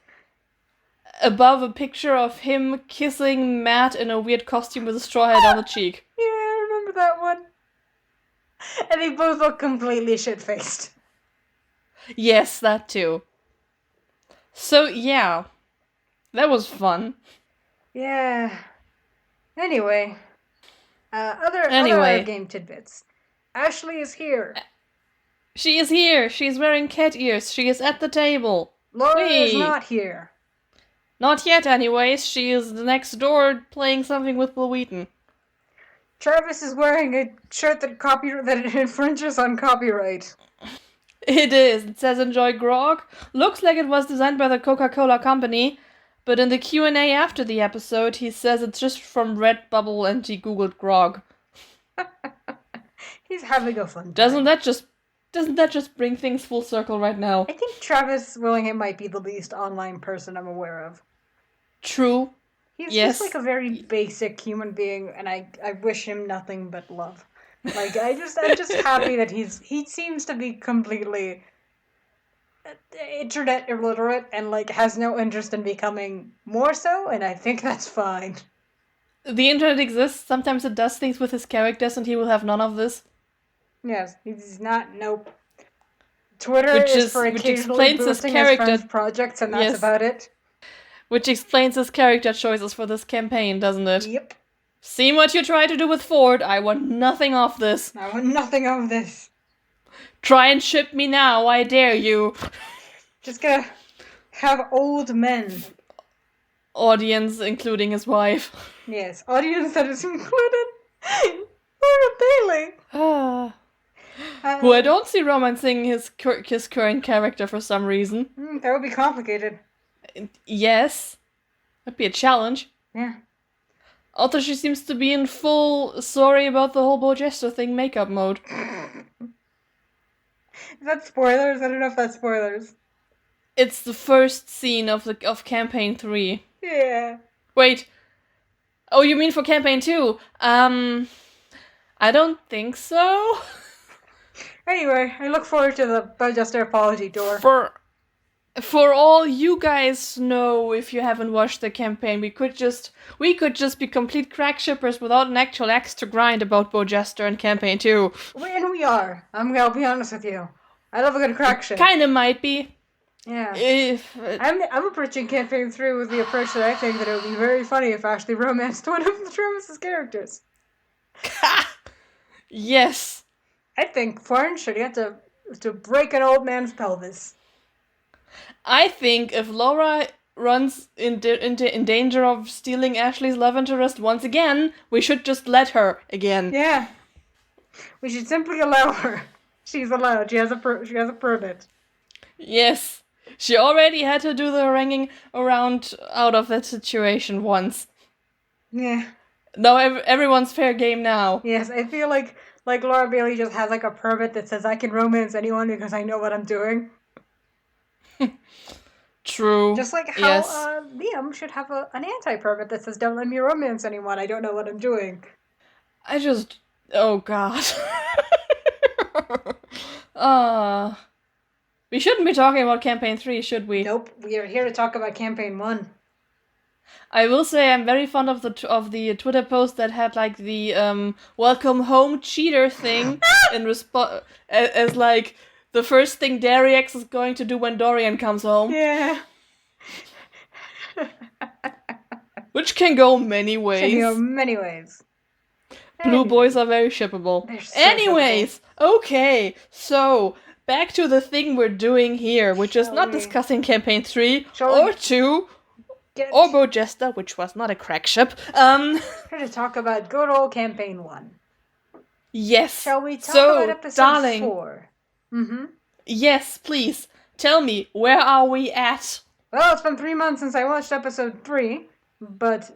S2: Above a picture of him kissing Matt in a weird costume with a straw hat on the cheek.
S3: Yeah, I remember that one. And they both look completely shit-faced.
S2: Yes, that too. So, yeah. That was fun.
S3: Yeah. Anyway. Other game tidbits. Ashley is here.
S2: She is here. She's wearing cat ears. She is at the table.
S3: Laura is
S2: Wait.
S3: not here.
S2: Not yet, anyways. She is next door playing something with Will Wheaton.
S3: Travis is wearing a shirt that infringes on copyright.
S2: It is. It says enjoy grog. Looks like it was designed by the Coca-Cola company, but in the Q&A after the episode, he says it's just from Redbubble and he googled grog.
S3: He's having a fun time.
S2: Doesn't that just bring things full circle right now?
S3: I think Travis Willingham might be the least online person I'm aware of.
S2: True.
S3: He's
S2: Yes.
S3: just like a very basic human being, and I wish him nothing but love. Like I'm just happy that he seems to be completely internet illiterate and like has no interest in becoming more so, and I think that's fine.
S2: The internet exists. Sometimes it does things with his characters, and he will have none of this.
S3: Yes, he's not. Nope. Twitter
S2: Which
S3: is for occasionally
S2: explains his
S3: boosting
S2: character-
S3: his friends' projects, and that's
S2: Yes.
S3: about it.
S2: Which explains his character choices for this campaign, doesn't it?
S3: Yep.
S2: See what you try to do with Ford. I want nothing of this.
S3: I want nothing of this.
S2: Try and ship me now, I dare you.
S3: Just gonna have old men.
S2: Audience, including his wife.
S3: Yes, audience that is included. Laura Bailey.
S2: Who I don't see romancing his current character for some reason.
S3: That would be complicated.
S2: Yes. That'd be a challenge.
S3: Yeah.
S2: Also, she seems to be in full sorry about the whole Bojester thing makeup mode.
S3: Is that spoilers? I don't know if that's spoilers.
S2: It's the first scene of campaign 3.
S3: Yeah.
S2: Wait. Oh, you mean for campaign 2? I don't think so.
S3: Anyway, I look forward to the Bojester apology tour.
S2: For all you guys know, if you haven't watched the campaign, we could just be complete crack shippers without an actual axe to grind about Bojester in campaign 2.
S3: And we are. I'll be honest with you. I love a good crack ship.
S2: Kinda might be.
S3: Yeah.
S2: If
S3: I'm approaching campaign 3 with the approach that I think that it would be very funny if Ashley romanced one of Travis's characters.
S2: Yes.
S3: I think Florn should get to break an old man's pelvis.
S2: I think if Laura runs in danger of stealing Ashley's love interest once again, we should just let her again.
S3: Yeah. We should simply allow her. She's allowed. She has a permit.
S2: Yes. She already had to do the haranguing around out of that situation once.
S3: Yeah.
S2: Now everyone's fair game now.
S3: Yes, I feel like Laura Bailey just has like a permit that says I can romance anyone because I know what I'm doing.
S2: True.
S3: Just like how
S2: yes.
S3: Liam should have an anti-permit that says don't let me romance anyone. I don't know what I'm doing.
S2: Oh god. We shouldn't be talking about campaign 3, should we?
S3: Nope, we are here to talk about campaign 1.
S2: I will say I'm very fond of the Twitter post that had like the welcome home cheater thing in response as like the first thing Dariex is going to do when Dorian comes home.
S3: Yeah.
S2: Which can go many ways.
S3: Can go many ways.
S2: Blue boys are very shippable.
S3: So
S2: Anyways, okay, so back to the thing we're doing here, which is not discussing campaign 3 or 2 or Bojester, which was not a crack ship.
S3: Here to talk about good old campaign 1.
S2: Yes.
S3: Shall we talk about episode 4? Mm-hmm.
S2: Yes, please. Tell me, where are we at?
S3: Well, it's been 3 months since I watched episode 3, but...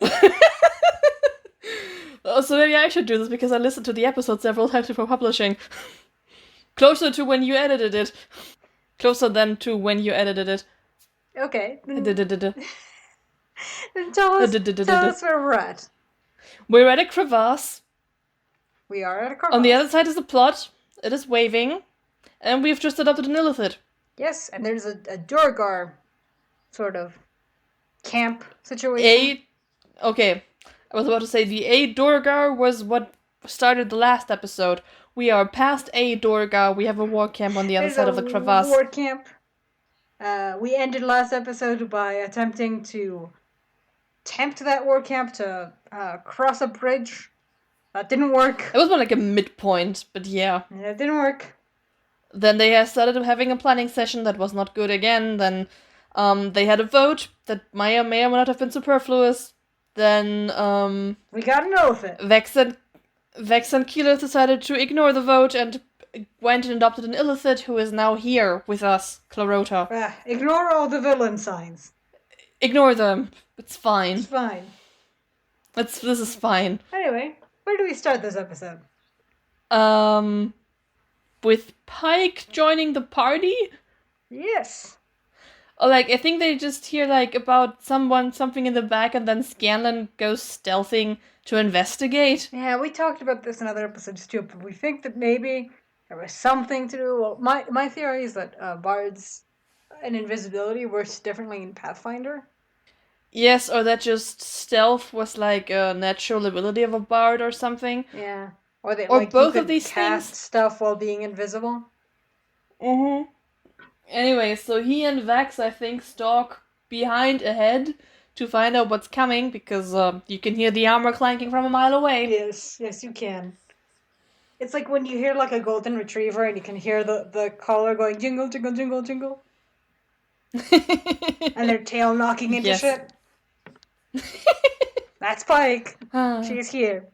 S2: So maybe I should do this because I listened to the episode several times before publishing. Closer to when you edited it. Closer than to when you edited it.
S3: Okay. Then tell us where we're at.
S2: We're at a crevasse.
S3: We are at a crevasse.
S2: On the other side is the plot. It is waving. And we've just adopted an illithid.
S3: Yes, and there's a Duergar sort of camp situation.
S2: Okay. I was about to say the A Duergar was what started the last episode. We are past A Duergar. We have a war camp on the other side of the crevasse.
S3: War camp. We ended last episode by attempting to tempt that war camp to cross a bridge. That didn't work.
S2: It was more like a midpoint, but yeah.
S3: It didn't work.
S2: Then they started having a planning session that was not good again. Then They had a vote that may or not have been superfluous. Then,
S3: we got an elephant.
S2: Vex and Keyleth decided to ignore the vote and went and adopted an illithid who is now here with us, Clarota.
S3: Ignore all the villain signs.
S2: Ignore them. It's fine.
S3: It's fine.
S2: This is fine.
S3: Anyway, where do we start this episode?
S2: With Pike joining the party?
S3: Yes.
S2: Or, like, I think they just hear, like, about something in the back, and then Scanlan goes stealthing to investigate.
S3: Yeah, we talked about this in other episodes too, but we think that maybe there was something to do. Well, my theory is that bards and invisibility works differently in Pathfinder.
S2: Yes, or that just stealth was like a natural ability of a bard or something.
S3: Yeah. Or
S2: both
S3: you could
S2: of these
S3: cast
S2: things.
S3: stuff while being invisible.
S2: Mm-hmm. Anyway, so he and Vex, I think, stalk behind ahead to find out what's coming, because you can hear the armor clanking from a mile away.
S3: Yes, you can. It's like when you hear like a golden retriever and you can hear the collar going jingle, jingle, jingle, jingle. And their tail knocking into shit. That's Pike. She is here.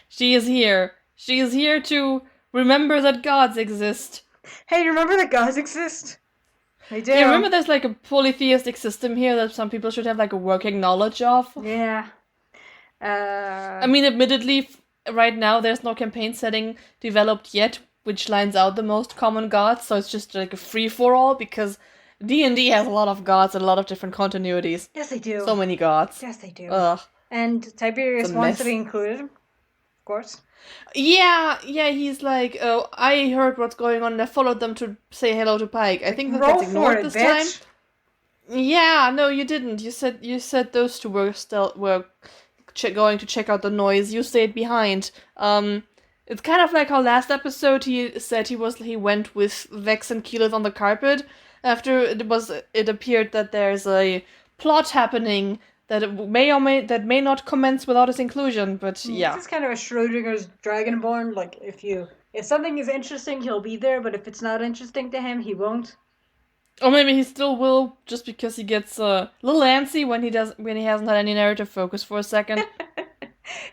S2: She is here. She is here to remember that gods exist.
S3: Hey, remember that gods exist? They do.
S2: Yeah, remember there's like a polytheistic system here that some people should have like a working knowledge of?
S3: Yeah.
S2: I mean, admittedly, right now there's no campaign setting developed yet which lines out the most common gods, so it's just like a free-for-all, because D&D has a lot of gods and a lot of different continuities.
S3: Yes, they do.
S2: So many gods.
S3: Yes, they do.
S2: Ugh.
S3: And Tiberius wants to be included, of course.
S2: Yeah, he's like, oh, I heard what's going on and I followed them to say hello to Pike. I think that
S3: Roll
S2: gets ignored
S3: for it,
S2: this
S3: bitch.
S2: time. Yeah, no, you didn't. You said those two were going to check out the noise. You stayed behind. It's kind of like how last episode he said he went with Vex and Keyleth on the carpet after it appeared that there's a plot happening that may not commence without his inclusion, but yeah.
S3: This is kind of a Schrodinger's Dragonborn. Like, if something is interesting, he'll be there, but if it's not interesting to him, he won't.
S2: Or maybe he still will, just because he gets a little antsy when he hasn't had any narrative focus for a second.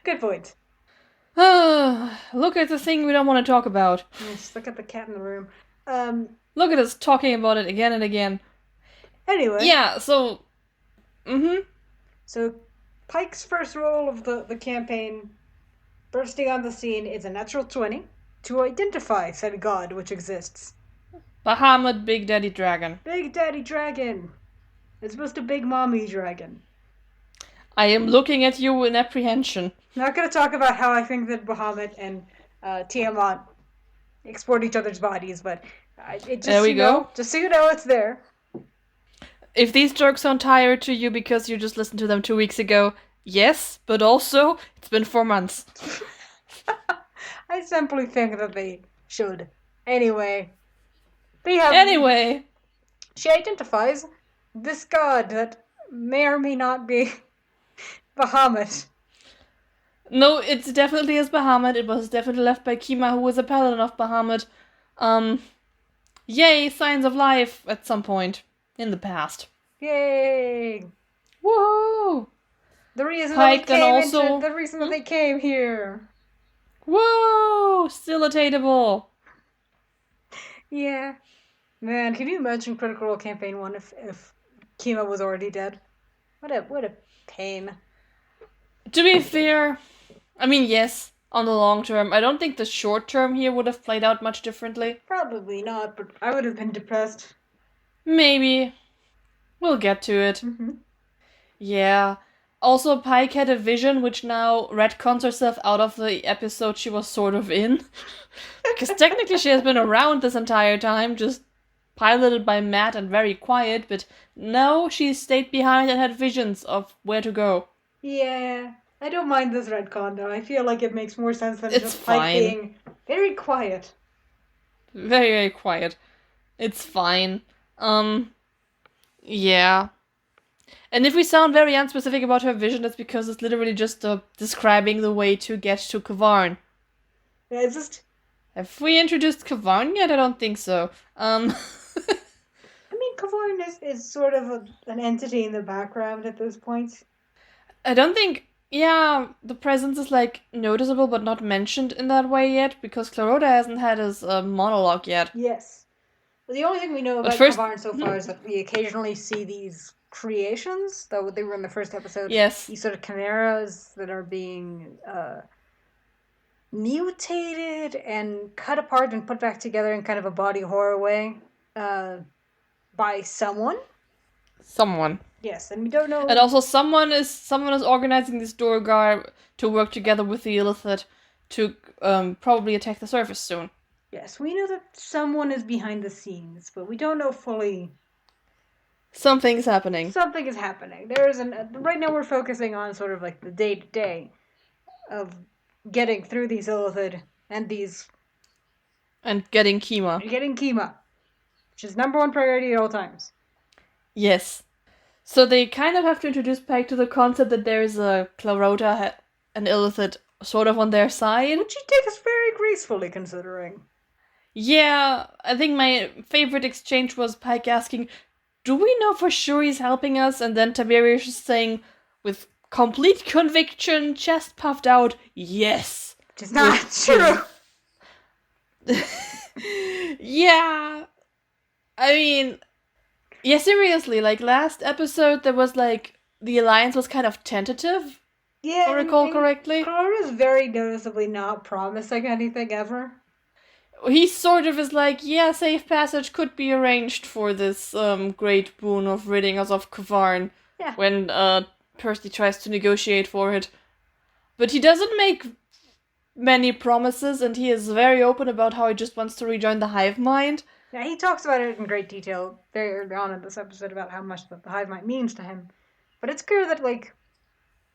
S3: Good point.
S2: Look at the thing we don't want to talk about.
S3: Yes, look at the cat in the room.
S2: Look at us talking about it again and again.
S3: Anyway.
S2: Yeah, so... Mm-hmm.
S3: So, Pike's first role of the campaign, bursting on the scene, is a natural 20 to identify said god which exists.
S2: Bahamut Big Daddy Dragon.
S3: Big Daddy Dragon! It's supposed to Big Mommy Dragon.
S2: I am looking at you in apprehension.
S3: Not gonna talk about how I think that Bahamut and Tiamat export each other's bodies, but
S2: there we go.
S3: Just so you know, it's there.
S2: If these jokes sound tired to you because you just listened to them 2 weeks ago, yes, but also, it's been 4 months.
S3: I simply think that they should. Anyway. She identifies this god that may or may not be Bahamut.
S2: No, it definitely is Bahamut. It was definitely left by Kima, who was a paladin of Bahamut. Yay, signs of life at some point in the past.
S3: Yay!
S2: Woohoo!
S3: The reason
S2: Pike
S3: that they came here.
S2: Whoa! Still attainable.
S3: Yeah. Man, can you imagine Critical Role Campaign 1 if Kima was already dead? What a pain.
S2: To be fair, I mean, yes, on the long term. I don't think the short term here would have played out much differently.
S3: Probably not, but I would have been depressed.
S2: Maybe. We'll get to it.
S3: Mm-hmm.
S2: Yeah. Also, Pike had a vision which now retcons herself out of the episode she was sort of in. Because technically she has been around this entire time, just piloted by Matt and very quiet, but no, she stayed behind and had visions of where to go.
S3: Yeah, I don't mind this retcon though. I feel like it makes more sense than
S2: It's
S3: just Pike
S2: fine.
S3: being very quiet.
S2: Very, very quiet. It's fine. Yeah. And if we sound very unspecific about her vision, that's because it's literally just describing the way to get to Kavarn.
S3: Yeah, it's just...
S2: Have we introduced Kavarn yet? I don't think so.
S3: I mean, think Kavarn is sort of an entity in the background at this point?
S2: I don't think... Yeah, the presence is, like, noticeable but not mentioned in that way yet, because Clarota hasn't had his monologue yet.
S3: Yes. Well, the only thing we know
S2: But
S3: about
S2: first-
S3: Kavarn so far is that we occasionally see these creations, though they were in the first episode.
S2: Yes.
S3: These sort of chimeras that are being mutated and cut apart and put back together in kind of a body horror way by someone.
S2: Someone.
S3: Yes, and we don't know.
S2: And also someone is organizing this Duergar to work together with the Illithid to probably attack the surface soon.
S3: Yes, we know that someone is behind the scenes, but we don't know fully.
S2: Something's happening.
S3: Something is happening. There is right now we're focusing on sort of like the day-to-day of getting through these Illithid and these...
S2: And getting Kima.
S3: Getting Kima, which is number one priority at all times.
S2: Yes. So they kind of have to introduce Pike to the concept that there is a Clarota and Illithid sort of on their side.
S3: Which he takes very gracefully, considering.
S2: Yeah, I think my favorite exchange was Pike asking, do we know for sure he's helping us? And then Tiberius just saying, with complete conviction, chest puffed out, yes.
S3: Which is not true.
S2: Yeah. I mean... Yeah, seriously, like, last episode, there was, like, the alliance was kind of tentative,
S3: Yeah,
S2: if I recall correctly.
S3: Colorado's very noticeably not promising anything ever.
S2: He sort of is like, yeah, safe passage could be arranged for this great boon of ridding us of Kavarn.
S3: Yeah.
S2: When Percy tries to negotiate for it. But he doesn't make many promises, and he is very open about how he just wants to rejoin the hive mind.
S3: Yeah, he talks about it in great detail very early on in this episode about how much the hive mind means to him. But it's clear that, like,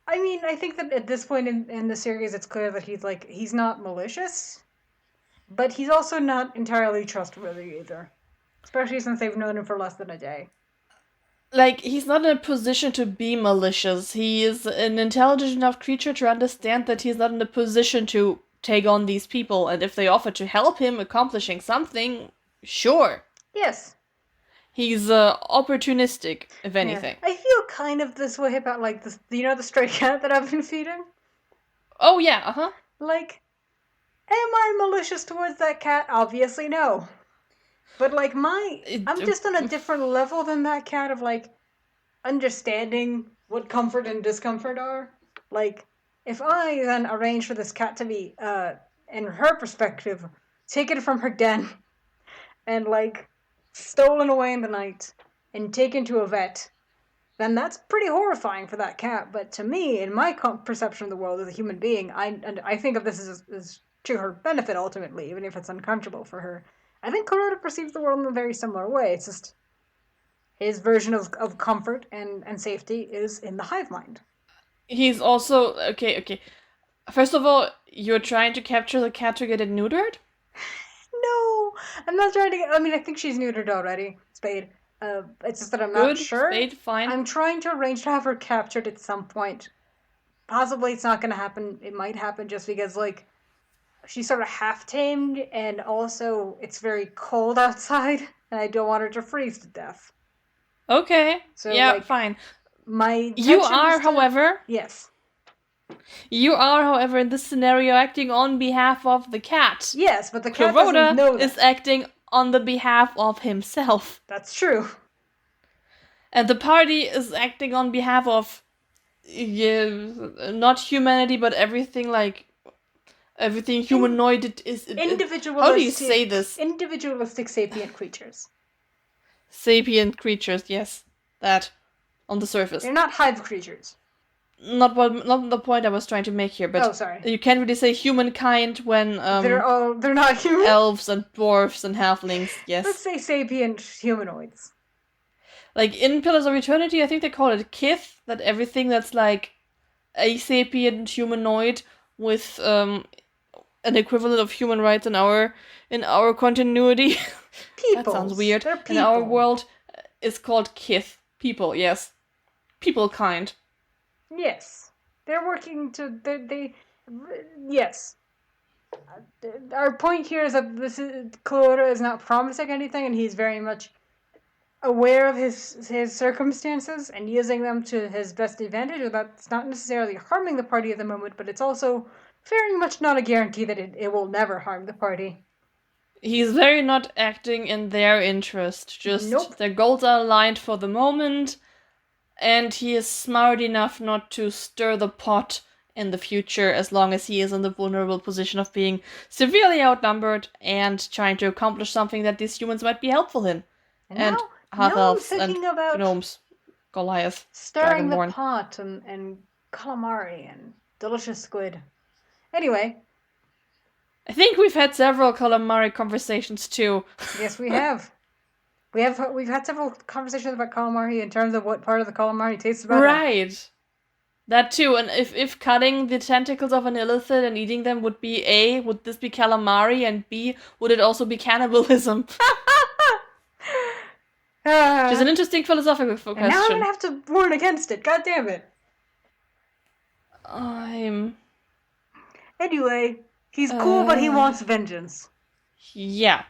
S3: I mean, I think that at this point in the series, it's clear that he's not malicious, but he's also not entirely trustworthy either. Especially since they've known him for less than a day.
S2: Like, he's not in a position to be malicious. He is an intelligent enough creature to understand that he's not in a position to take on these people, and if they offer to help him accomplishing something, sure.
S3: Yes.
S2: He's opportunistic, if anything.
S3: Yeah. I feel kind of this way about, like, the stray cat that I've been feeding.
S2: Oh, yeah, uh-huh.
S3: Like, am I malicious towards that cat? Obviously no. But, like, I'm just on a different level than that cat of, like, understanding what comfort and discomfort are. Like, if I then arrange for this cat to be, in her perspective, taken from her den and, like, stolen away in the night and taken to a vet, then that's pretty horrifying for that cat. But to me, in my perception of the world as a human being, I think of this as to her benefit ultimately, even if it's uncomfortable for her. I think Colonial perceives the world in a very similar way. It's just his version of comfort and safety is in the hive mind.
S2: He's also... Okay. First of all, you're trying to capture the cat to get it neutered?
S3: No, I'm not trying to get... I mean, I think she's neutered already, Spade. It's just that I'm not sure.
S2: Spade, fine.
S3: I'm trying to arrange to have her captured at some point. Possibly it's not going to happen. It might happen just because, like, she's sort of half-tamed, and also it's very cold outside, and I don't want her to freeze to death.
S2: Okay,
S3: So,
S2: yeah,
S3: like,
S2: fine.
S3: You are,
S2: however...
S3: Yes.
S2: You are, however, in this scenario acting on behalf of the cat.
S3: Yes, but the cat doesn't know that.
S2: Is acting on the behalf of himself.
S3: That's true.
S2: And the party is acting on behalf of... not humanity, but everything, like... Everything humanoid is...
S3: Individualistic...
S2: How do you say this?
S3: Individualistic sapient creatures.
S2: Sapient creatures, yes. That. On the surface.
S3: They're not hive creatures.
S2: Not the point I was trying to make here, but
S3: sorry.
S2: You can't really say humankind when
S3: they're not human.
S2: Elves and dwarves and halflings, yes.
S3: Let's say sapient humanoids.
S2: Like in Pillars of Eternity, I think they call it kith, that everything that's like a sapient humanoid with an equivalent of human rights in our continuity. That sounds weird.
S3: They're people.
S2: In our world is called kith. People, yes. People kind.
S3: Yes. They're working to... Yes. Our point here is that Clarota is not promising anything, and he's very much aware of his circumstances and using them to his best advantage, that's not necessarily harming the party at the moment, but it's also very much not a guarantee that it will never harm the party.
S2: He's very not acting in their interest. Just their goals are aligned for the moment, and he is smart enough not to stir the pot in the future as long as he is in the vulnerable position of being severely outnumbered and trying to accomplish something that these humans might be helpful in.
S3: And
S2: half elves
S3: I'm thinking about
S2: gnomes, Goliath,
S3: stirring
S2: Dragonborn.
S3: the pot and calamari and delicious squid. Anyway,
S2: I think we've had several calamari conversations too.
S3: Yes, we have. We've had several conversations about calamari in terms of what part of the calamari tastes better.
S2: Right. That too. And if cutting the tentacles of an illithid and eating them would be A, would this be calamari? And B, would it also be cannibalism? Which is an interesting philosophical question.
S3: And now I'm gonna have to warn against it. God damn it. Anyway, he's cool, but he wants vengeance.
S2: Yeah.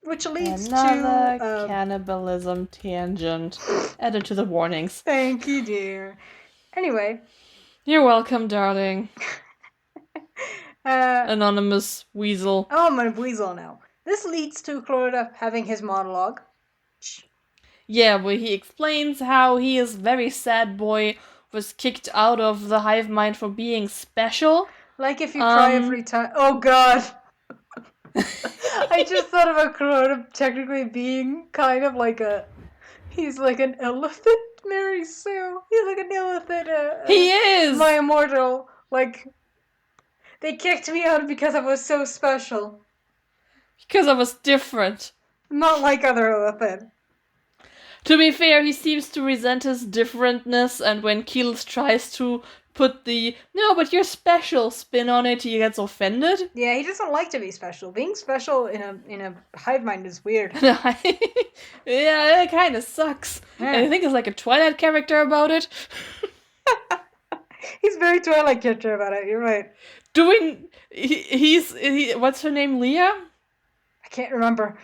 S3: Which leads
S2: Another
S3: to
S2: cannibalism tangent added to the warnings.
S3: Thank you, dear. Anyway.
S2: You're welcome, darling. Anonymous weasel.
S3: Oh, I'm a weasel now. This leads to Clarota having his monologue.
S2: Yeah, where he explains how he is very sad boy, was kicked out of the hive mind for being special.
S3: Like if you cry every time. Oh god. I just thought about Clarota technically being kind of like he's like an elephant, Mary Sue. He's like an elephant.
S2: He is!
S3: My immortal. Like, they kicked me out because I was so special.
S2: Because I was different.
S3: Not like other elephants.
S2: To be fair, he seems to resent his differentness, and when Keels tries to put the "no, but you're special" spin on it, he gets offended.
S3: Yeah, he doesn't like to be special. Being special in a hive mind is weird.
S2: Yeah, it kind of sucks. Yeah. And I think it's like a Twilight character about it.
S3: He's very Twilight character about it. You're right.
S2: He's what's her name? Leah?
S3: I can't remember.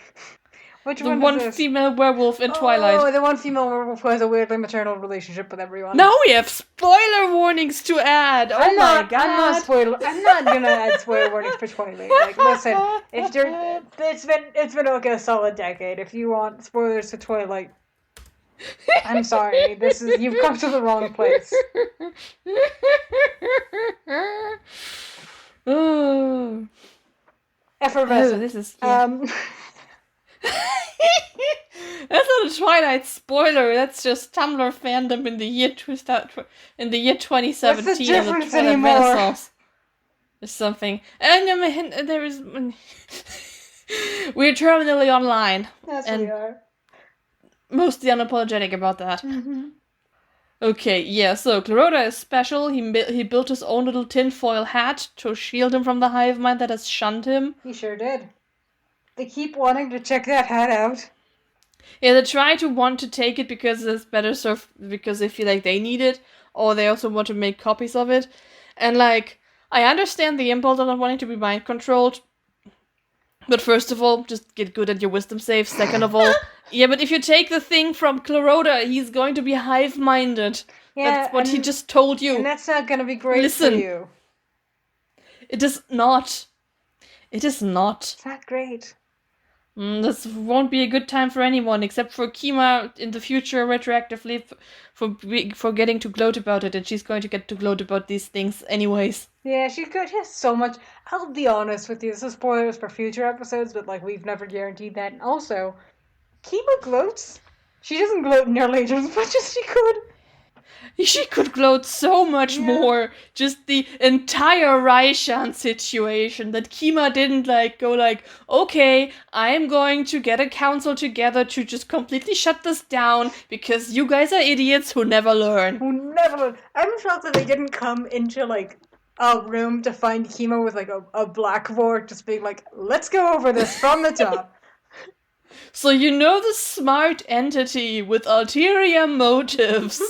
S3: Which
S2: the one female werewolf in Twilight.
S3: Oh, the one female werewolf who has a weirdly maternal relationship with everyone.
S2: Now we have spoiler warnings to add. Oh my god!
S3: I'm not gonna add spoiler warnings for Twilight. Like, listen, if you're, it's been like a solid decade. If you want spoilers to Twilight, I'm sorry. You've come to the wrong place. Effervescent.
S2: Oh, this is That's not a Twilight spoiler. That's just Tumblr fandom in the year 2017.
S3: What's the difference anymore?
S2: Renaissance. Or something. And there is. We're terminally online.
S3: Yes, we are.
S2: Mostly unapologetic about that.
S3: Mm-hmm.
S2: Okay, yeah. So Clarota is special. He built his own little tinfoil hat to shield him from the hive mind that has shunned him.
S3: He sure did. They keep wanting to check that hat out.
S2: Yeah, they try to want to take it because it's better served, because they feel like they need it, or they also want to make copies of it. And like, I understand the impulse of not wanting to be mind controlled, but first of all, just get good at your wisdom saves. Second of all, yeah, but if you take the thing from Clarota, he's going to be hive-minded. Yeah, that's what he just told you.
S3: And that's not going to be great for you.
S2: It is not. It is not.
S3: It's not great.
S2: This won't be a good time for anyone, except for Kima in the future, retroactively, for getting to gloat about it, and she's going to get to gloat about these things anyways.
S3: Yeah, she has so much. I'll be honest with you, this is spoilers for future episodes, but like, we've never guaranteed that. And also, Kima gloats. She doesn't gloat nearly as much as she could.
S2: She could gloat so much more. Just the entire Raishan situation that Kima didn't go okay, I'm going to get a council together to just completely shut this down because you guys are idiots who never learn.
S3: I'm shocked that they didn't come into a room to find Kima with a blackboard just being like, let's go over this from the top.
S2: So you know the smart entity with ulterior motives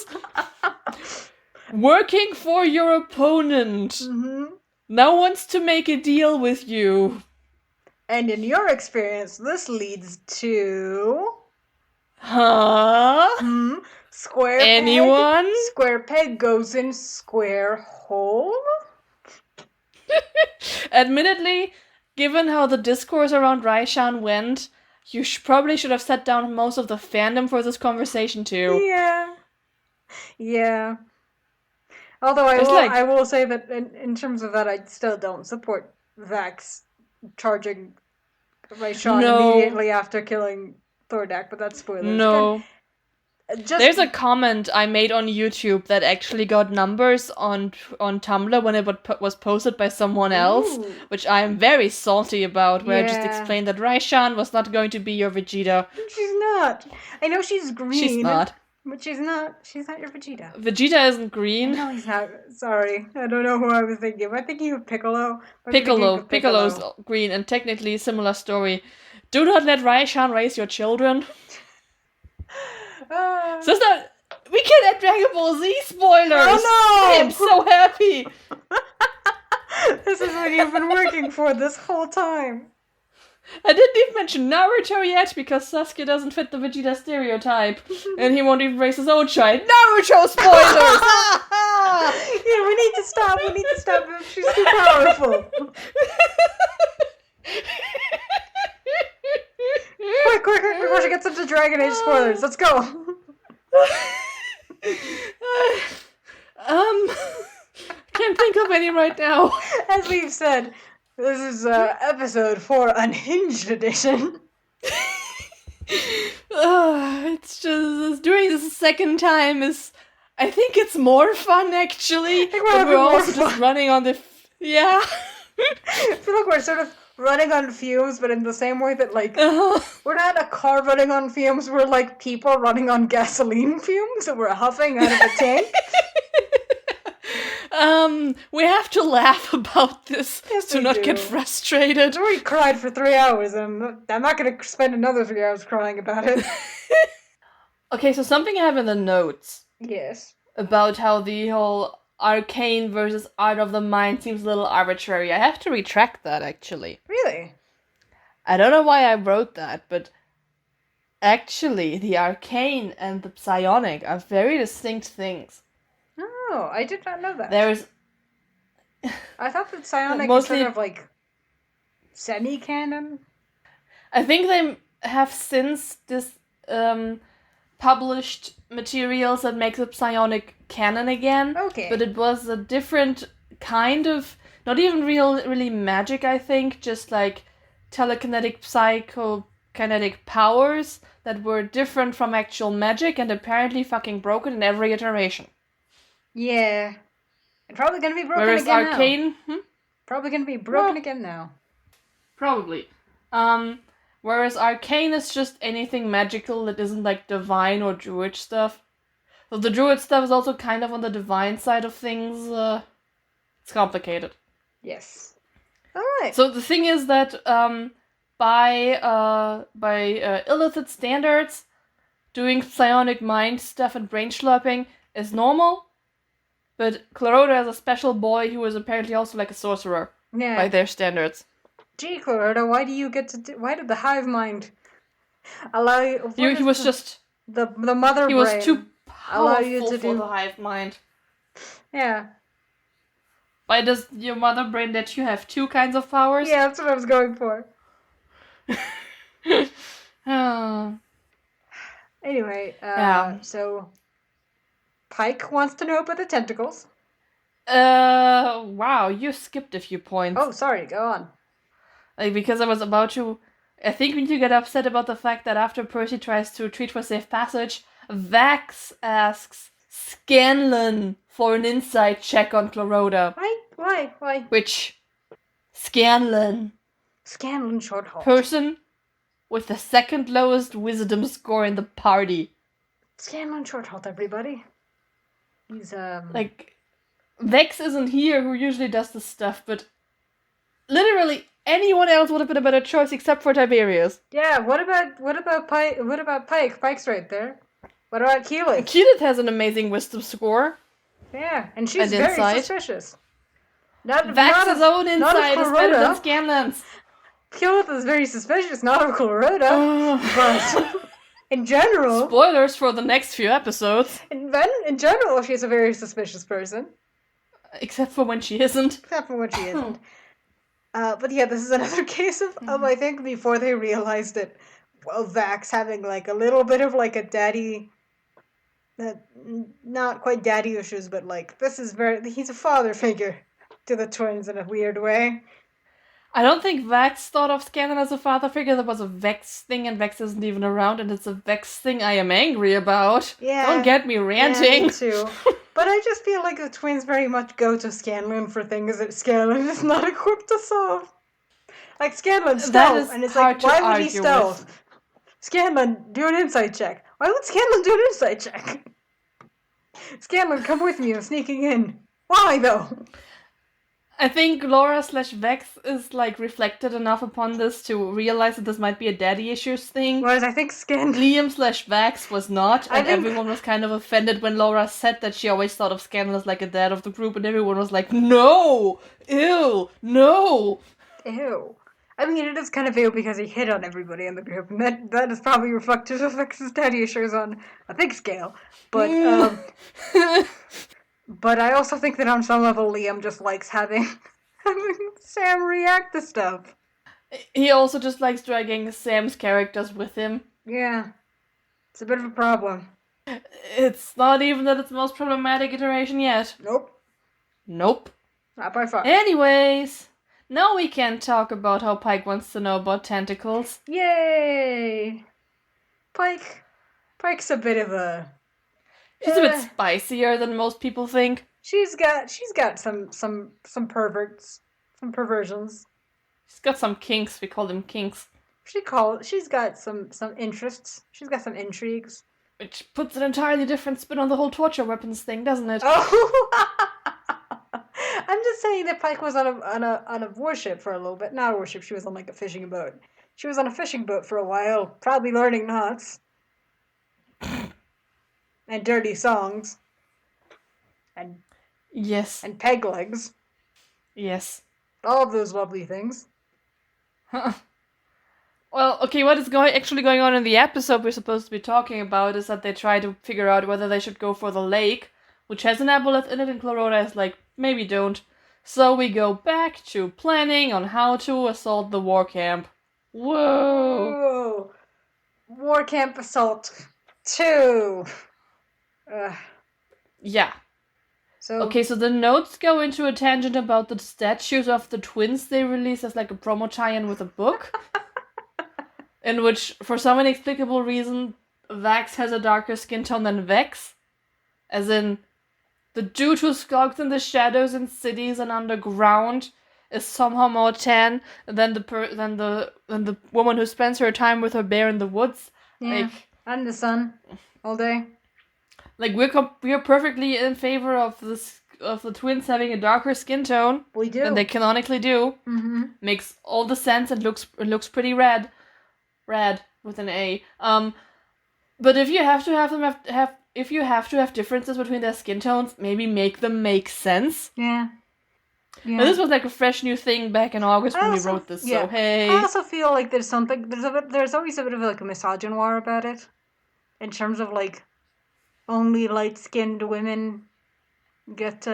S2: working for your opponent now wants to make a deal with you.
S3: And in your experience, this leads to...
S2: Huh?
S3: Square
S2: Anyone?
S3: peg? Square peg goes in square hole?
S2: Admittedly, given how the discourse around Raishan went, you probably should have set down most of the fandom for this conversation too.
S3: Yeah. Although I will say that in terms of that, I still don't support Vax charging Raishan immediately after killing Thordak, but that's spoilers.
S2: No.
S3: Again,
S2: There's a comment I made on YouTube that actually got numbers on Tumblr when it was posted by someone else, which I'm very salty about, where I just explained that Raishan was not going to be your Vegeta.
S3: She's not. I know she's green.
S2: She's not.
S3: But she's not your Vegeta.
S2: Vegeta isn't green.
S3: No, he's not. Sorry. I don't know who I was thinking. Am I thinking of Piccolo?
S2: Piccolo's green, and technically similar story. Do not let Raishan raise your children. So it's not. We can add Dragon Ball Z spoilers!
S3: Oh no!
S2: I am so happy!
S3: This is what you've been working for this whole time.
S2: I didn't even mention Naruto yet because Sasuke doesn't fit the Vegeta stereotype. And he won't even raise his own child. Naruto spoilers!
S3: Yeah, we need to stop. She's too powerful. Quick, we should get some to Dragon Age spoilers. Let's go.
S2: Can't think of any right now.
S3: As we've said, this is episode 4 Unhinged edition.
S2: It's just doing this a second time is. I think it's more fun actually. But we're also just running on the. Yeah.
S3: I feel like we're sort of running on fumes, but in the same way that, like, we're not a car running on fumes, we're like people running on gasoline fumes that we're huffing out of a tank.
S2: We have to laugh about this to not get frustrated.
S3: I already cried for 3 hours, and I'm not going to spend another 3 hours crying about it.
S2: Okay, so something I have in the notes.
S3: Yes.
S2: About how the whole arcane versus art of the mind seems a little arbitrary. I have to retract that, actually.
S3: Really?
S2: I don't know why I wrote that, but actually, the arcane and the psionic are very distinct things.
S3: Oh, I did not know that.
S2: There's...
S3: I thought that psionic was sort of like semi-canon.
S2: I think they have since published materials that make the psionic canon again.
S3: Okay.
S2: But it was a different kind of, not even really magic, I think, just like telekinetic psychokinetic powers that were different from actual magic and apparently fucking broken in every iteration.
S3: Yeah. And probably gonna be broken
S2: Whereas
S3: again
S2: arcane,
S3: now. Probably gonna be broken again now.
S2: Probably. Whereas arcane is just anything magical that isn't like divine or druid stuff. So the druid stuff is also kind of on the divine side of things. It's complicated.
S3: Yes. Alright.
S2: So the thing is that by illicit standards, doing psionic mind stuff and brain slurping is normal. But Clarota is a special boy who is apparently also like a sorcerer.
S3: Yeah.
S2: By their standards.
S3: Gee, Clarota, why did the hive mind allow you...
S2: He was just...
S3: The mother
S2: brain. He was too powerful for the hive mind.
S3: Yeah.
S2: Why does your mother brain let you have two kinds of powers?
S3: Yeah, that's what I was going for. Anyway, so... Pike wants to know about the tentacles.
S2: Wow, you skipped a few points.
S3: Oh, sorry, go on.
S2: Like, because I was about to... I think we need to get upset about the fact that after Percy tries to treat for safe passage, Vax asks Scanlan for an insight check on Clarota.
S3: Why?
S2: Which... Scanlan
S3: short halt.
S2: Person with the second lowest wisdom score in the party.
S3: Scanlan short halt, everybody. He's,
S2: Like, Vex isn't here, who usually does this stuff, but literally anyone else would have been a better choice except for Tiberius.
S3: Yeah, what about Pike? What about Pike? Pike's right there. What about Keyleth?
S2: Keyleth has an amazing wisdom score.
S3: Yeah, and she's very suspicious.
S2: Vax's own insight is better than Scanlan's.
S3: Keyleth is very suspicious, not of Clarota, but... in general...
S2: Spoilers for the next few episodes.
S3: In general, she's a very suspicious person.
S2: Except for when she isn't.
S3: Except for when she isn't. But yeah, this is another case of I think, before they realized it, well, Vax having, like, a little bit of, like, a daddy... not quite daddy issues, but, like, he's a father figure to the twins in a weird way.
S2: I don't think Vax thought of Scanlan as a father figure. That was a Vex thing, and Vex isn't even around, and it's a Vex thing I am angry about.
S3: Yeah.
S2: Don't get me ranting.
S3: Yeah, me too. But I just feel like the twins very much go to Scanlan for things that Scanlan is not equipped to solve. Like, Scanlan stealth, and it's like, why would he stealth? Scanlan, do an insight check. Why would Scanlan do an insight check? Scanlan, come with me, I'm sneaking in. Why, though?
S2: I think Laura/Vex is, like, reflected enough upon this to realize that this might be a daddy issues thing.
S3: Whereas I think
S2: Liam/Vax was not, and everyone was kind of offended when Laura said that she always thought of Scanlan as, like, a dad of the group, and everyone was like, no! Ew! No!
S3: Ew. I mean, it is kind of ew because he hit on everybody in the group, and that is probably reflective of Vex's daddy issues on a big scale. But, but I also think that on some level, Liam just likes having Sam react to stuff.
S2: He also just likes dragging Sam's characters with him.
S3: Yeah. It's a bit of a problem.
S2: It's not even that it's the most problematic iteration yet. Nope.
S3: Not by far.
S2: Anyways, now we can talk about how Pike wants to know about tentacles.
S3: Yay! Pike's a bit of a...
S2: She's a bit spicier than most people think.
S3: She's got some perverts, some perversions.
S2: She's got some kinks. We call them kinks.
S3: She's got some interests. She's got some intrigues.
S2: Which puts an entirely different spin on the whole torture weapons thing, doesn't it?
S3: Oh, I'm just saying that Pike was on a warship for a little bit. Not a warship. She was on like a fishing boat. She was on a fishing boat for a while, probably learning knots. And dirty songs. And
S2: yes.
S3: And peg legs.
S2: Yes.
S3: All of those lovely things.
S2: Well, okay, what is actually going on in the episode we're supposed to be talking about is that they try to figure out whether they should go for the lake, which has an aboleth in it, and Clarota is like, maybe don't. So we go back to planning on how to assault the war camp. Whoa!
S3: War camp assault 2.
S2: Yeah.
S3: So
S2: the notes go into a tangent about the statues of the twins they released as like a promo tie-in with a book. In which, for some inexplicable reason, Vax has a darker skin tone than Vex. As in, the dude who skulks in the shadows in cities and underground is somehow more tan than the woman who spends her time with her bear in the woods.
S3: Yeah,
S2: like,
S3: and the sun all day.
S2: Like, we're perfectly in favor of the twins having a darker skin tone.
S3: We do.
S2: Than they canonically do.
S3: Mm-hmm.
S2: Makes all the sense and looks pretty rad. Rad with an A. But if you have to have differences between their skin tones, maybe make them make sense.
S3: Yeah.
S2: But this was like a fresh new thing back in August when we wrote this.
S3: Yeah.
S2: So hey.
S3: I also feel like there's always a bit of like a misogynoir about it, in terms of like only light-skinned women get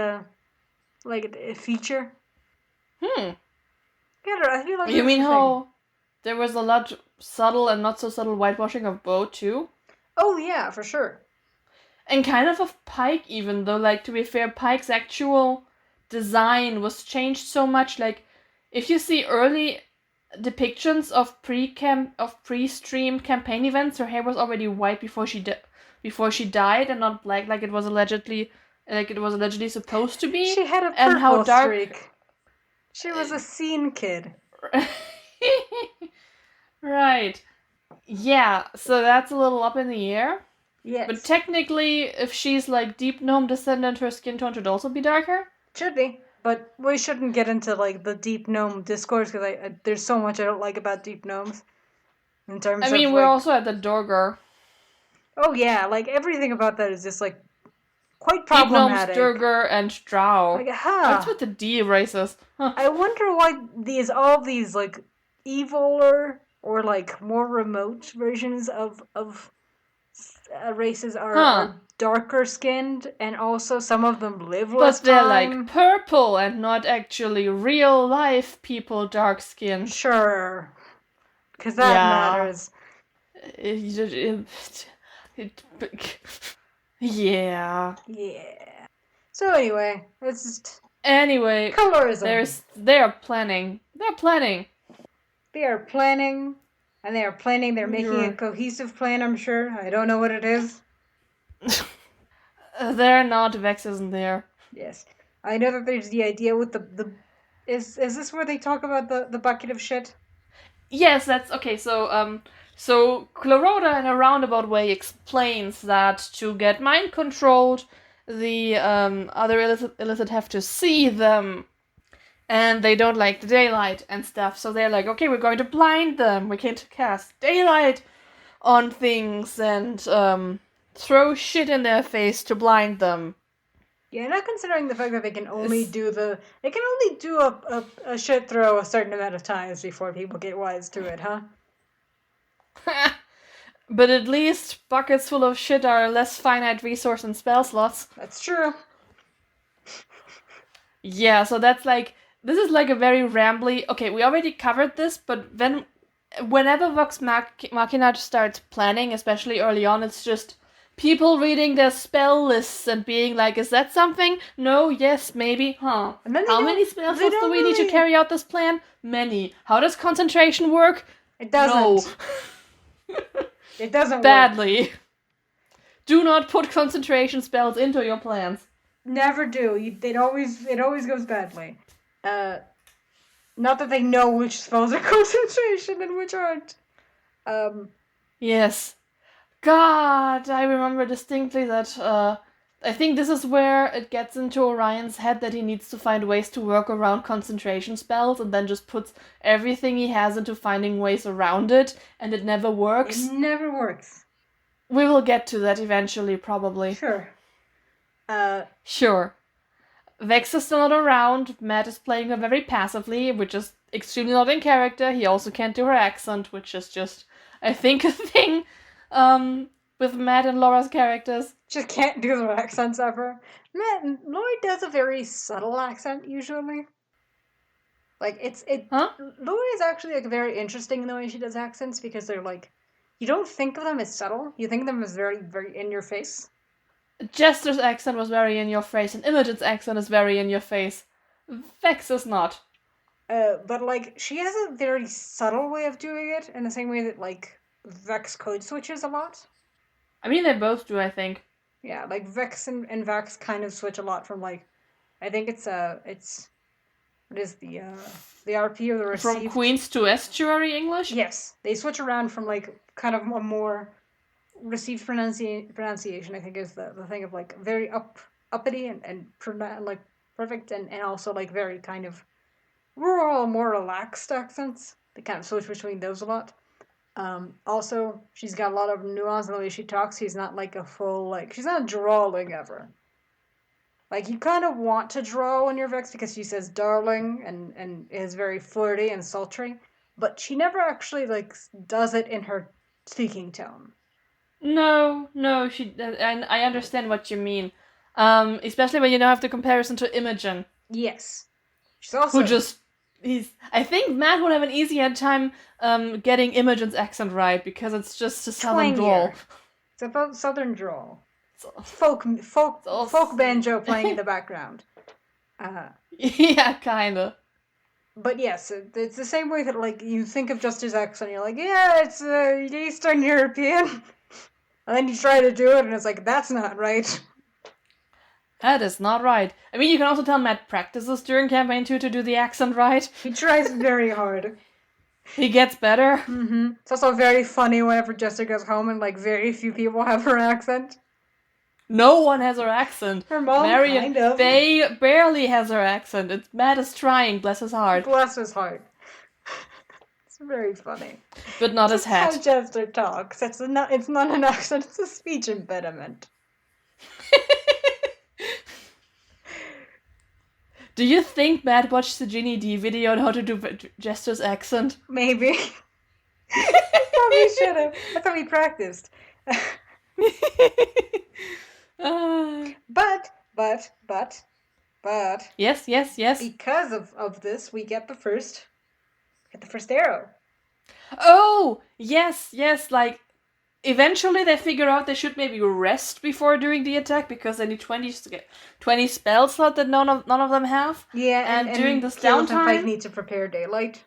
S3: like a feature.
S2: Yeah,
S3: I feel like
S2: you mean how there was a lot subtle and not so subtle whitewashing of Bo too?
S3: Oh yeah, for sure.
S2: And kind of Pike even, though, like, to be fair, Pike's actual design was changed so much. Like, if you see early depictions of pre-stream campaign events, her hair was already white before she died, and not black like it was allegedly supposed to be.
S3: She had a purple streak. She was a scene kid.
S2: Right. Yeah, so that's a little up in the air.
S3: Yes.
S2: But technically, if she's like deep gnome descendant, her skin tone should also be darker?
S3: Should be. But we shouldn't get into like the deep gnome discourse, because there's so much I don't like about deep gnomes. In terms of,
S2: we're also at the Duergar.
S3: Oh yeah, like everything about that is just like quite problematic.
S2: Deep gnomes, Duergar, and Drow.
S3: Like,
S2: What's with the D races? Huh.
S3: I wonder why all these like eviler or like more remote versions of races are darker skinned, and also some of them live less
S2: But they're
S3: time.
S2: like purple and not actually real life people dark skinned.
S3: Sure. Because that matters.
S2: Yeah.
S3: Yeah. So anyway, it's just...
S2: Anyway,
S3: colorism.
S2: they are planning. They're planning.
S3: They are planning, and they are planning. They're making a cohesive plan, I'm sure. I don't know what it is.
S2: They're not. Vex isn't there.
S3: Yes. I know that there's the idea with the is this where they talk about the bucket of shit?
S2: Yes, that's okay. So Clarota in a roundabout way explains that to get mind controlled, the other illicit have to see them, and they don't like the daylight and stuff. So they're like, okay, we're going to blind them. We can cast daylight on things and throw shit in their face to blind them.
S3: Yeah, not considering the fact that they can only do a shit throw a certain amount of times before people get wise to it, huh?
S2: But at least buckets full of shit are a less finite resource than spell slots.
S3: That's true.
S2: Yeah, so this is like a very rambly... Okay, we already covered this, but whenever Vox Machina starts planning, especially early on, it's just people reading their spell lists and being like, is that something? No, yes, maybe, huh?
S3: And then
S2: How many spell slots do we need to carry out this plan? Many. How does concentration work?
S3: It doesn't.
S2: No.
S3: It doesn't
S2: Badly.
S3: work.
S2: Do not put concentration spells into your plans.
S3: Never do. It always goes badly. Not that they know which spells are concentration and which aren't.
S2: Yes. God, I remember distinctly that, I think this is where it gets into Orion's head that he needs to find ways to work around concentration spells and then just puts everything he has into finding ways around it, and it never works.
S3: It never works.
S2: We will get to that eventually, probably.
S3: Sure.
S2: Sure. Vex is still not around. Matt is playing her very passively, which is extremely not in character. He also can't do her accent, which is just, I think, a thing with Matt and Laura's characters.
S3: Just can't do their accents ever. Laura does a very subtle accent usually. Like Laura is actually like very interesting in the way she does accents because they're like, you don't think of them as subtle. You think of them as very, very in your face.
S2: Jester's accent was very in your face, and Imogen's accent is very in your face. Vex is not.
S3: But like she has a very subtle way of doing it in the same way that like Vex code switches a lot.
S2: I mean, they both do, I think.
S3: Yeah, like Vex and Vex kind of switch a lot from like, I think it's what is the RP or the received?
S2: From Queens to Estuary English?
S3: Yes, they switch around from like kind of a more received pronunciation. I think is the thing of like very uppity and like perfect and also like very kind of rural, more relaxed accents. They kind of switch between those a lot. Also, she's got a lot of nuance in the way she talks. She's not like a full, like, she's not drawling ever. Like, you kind of want to draw when you're Vex because she says darling and is very flirty and sultry, but she never actually, like, does it in her speaking tone.
S2: No, and I understand what you mean. Especially when you now have the comparison to Imogen.
S3: Yes. She's also...
S2: I think Matt would have an easier time getting Imogen's accent right because it's just a southern drawl.
S3: It's a southern drawl. Folk banjo playing in the background.
S2: Yeah, kinda.
S3: But yes, it's the same way that like you think of Jester's accent, you're like, yeah, it's Eastern European, and then you try to do it, and it's like that's not right.
S2: That is not right. I mean, you can also tell Matt practices during campaign 2 to do the accent right.
S3: He tries very hard.
S2: He gets better.
S3: Mm-hmm. It's also very funny whenever Jester goes home and like very few people have her accent.
S2: No one has her accent.
S3: Her mom
S2: Marion
S3: kind of.
S2: barely has her accent. Matt is trying, bless his heart.
S3: Bless his heart. It's very funny.
S2: But not his head.
S3: How Jester talks. It's not an accent, it's a speech impediment.
S2: Do you think Matt watched the Ginny D video on how to do Jester's accent?
S3: Maybe. Probably should have. I thought we practiced. But
S2: Yes.
S3: because of this, we get the first arrow.
S2: Oh, yes, like, eventually they figure out they should maybe rest before doing the attack because they need 20 spell slot that none of them have.
S3: Yeah,
S2: and during this
S3: Caleb and Pike
S2: downtime...
S3: need to prepare daylight.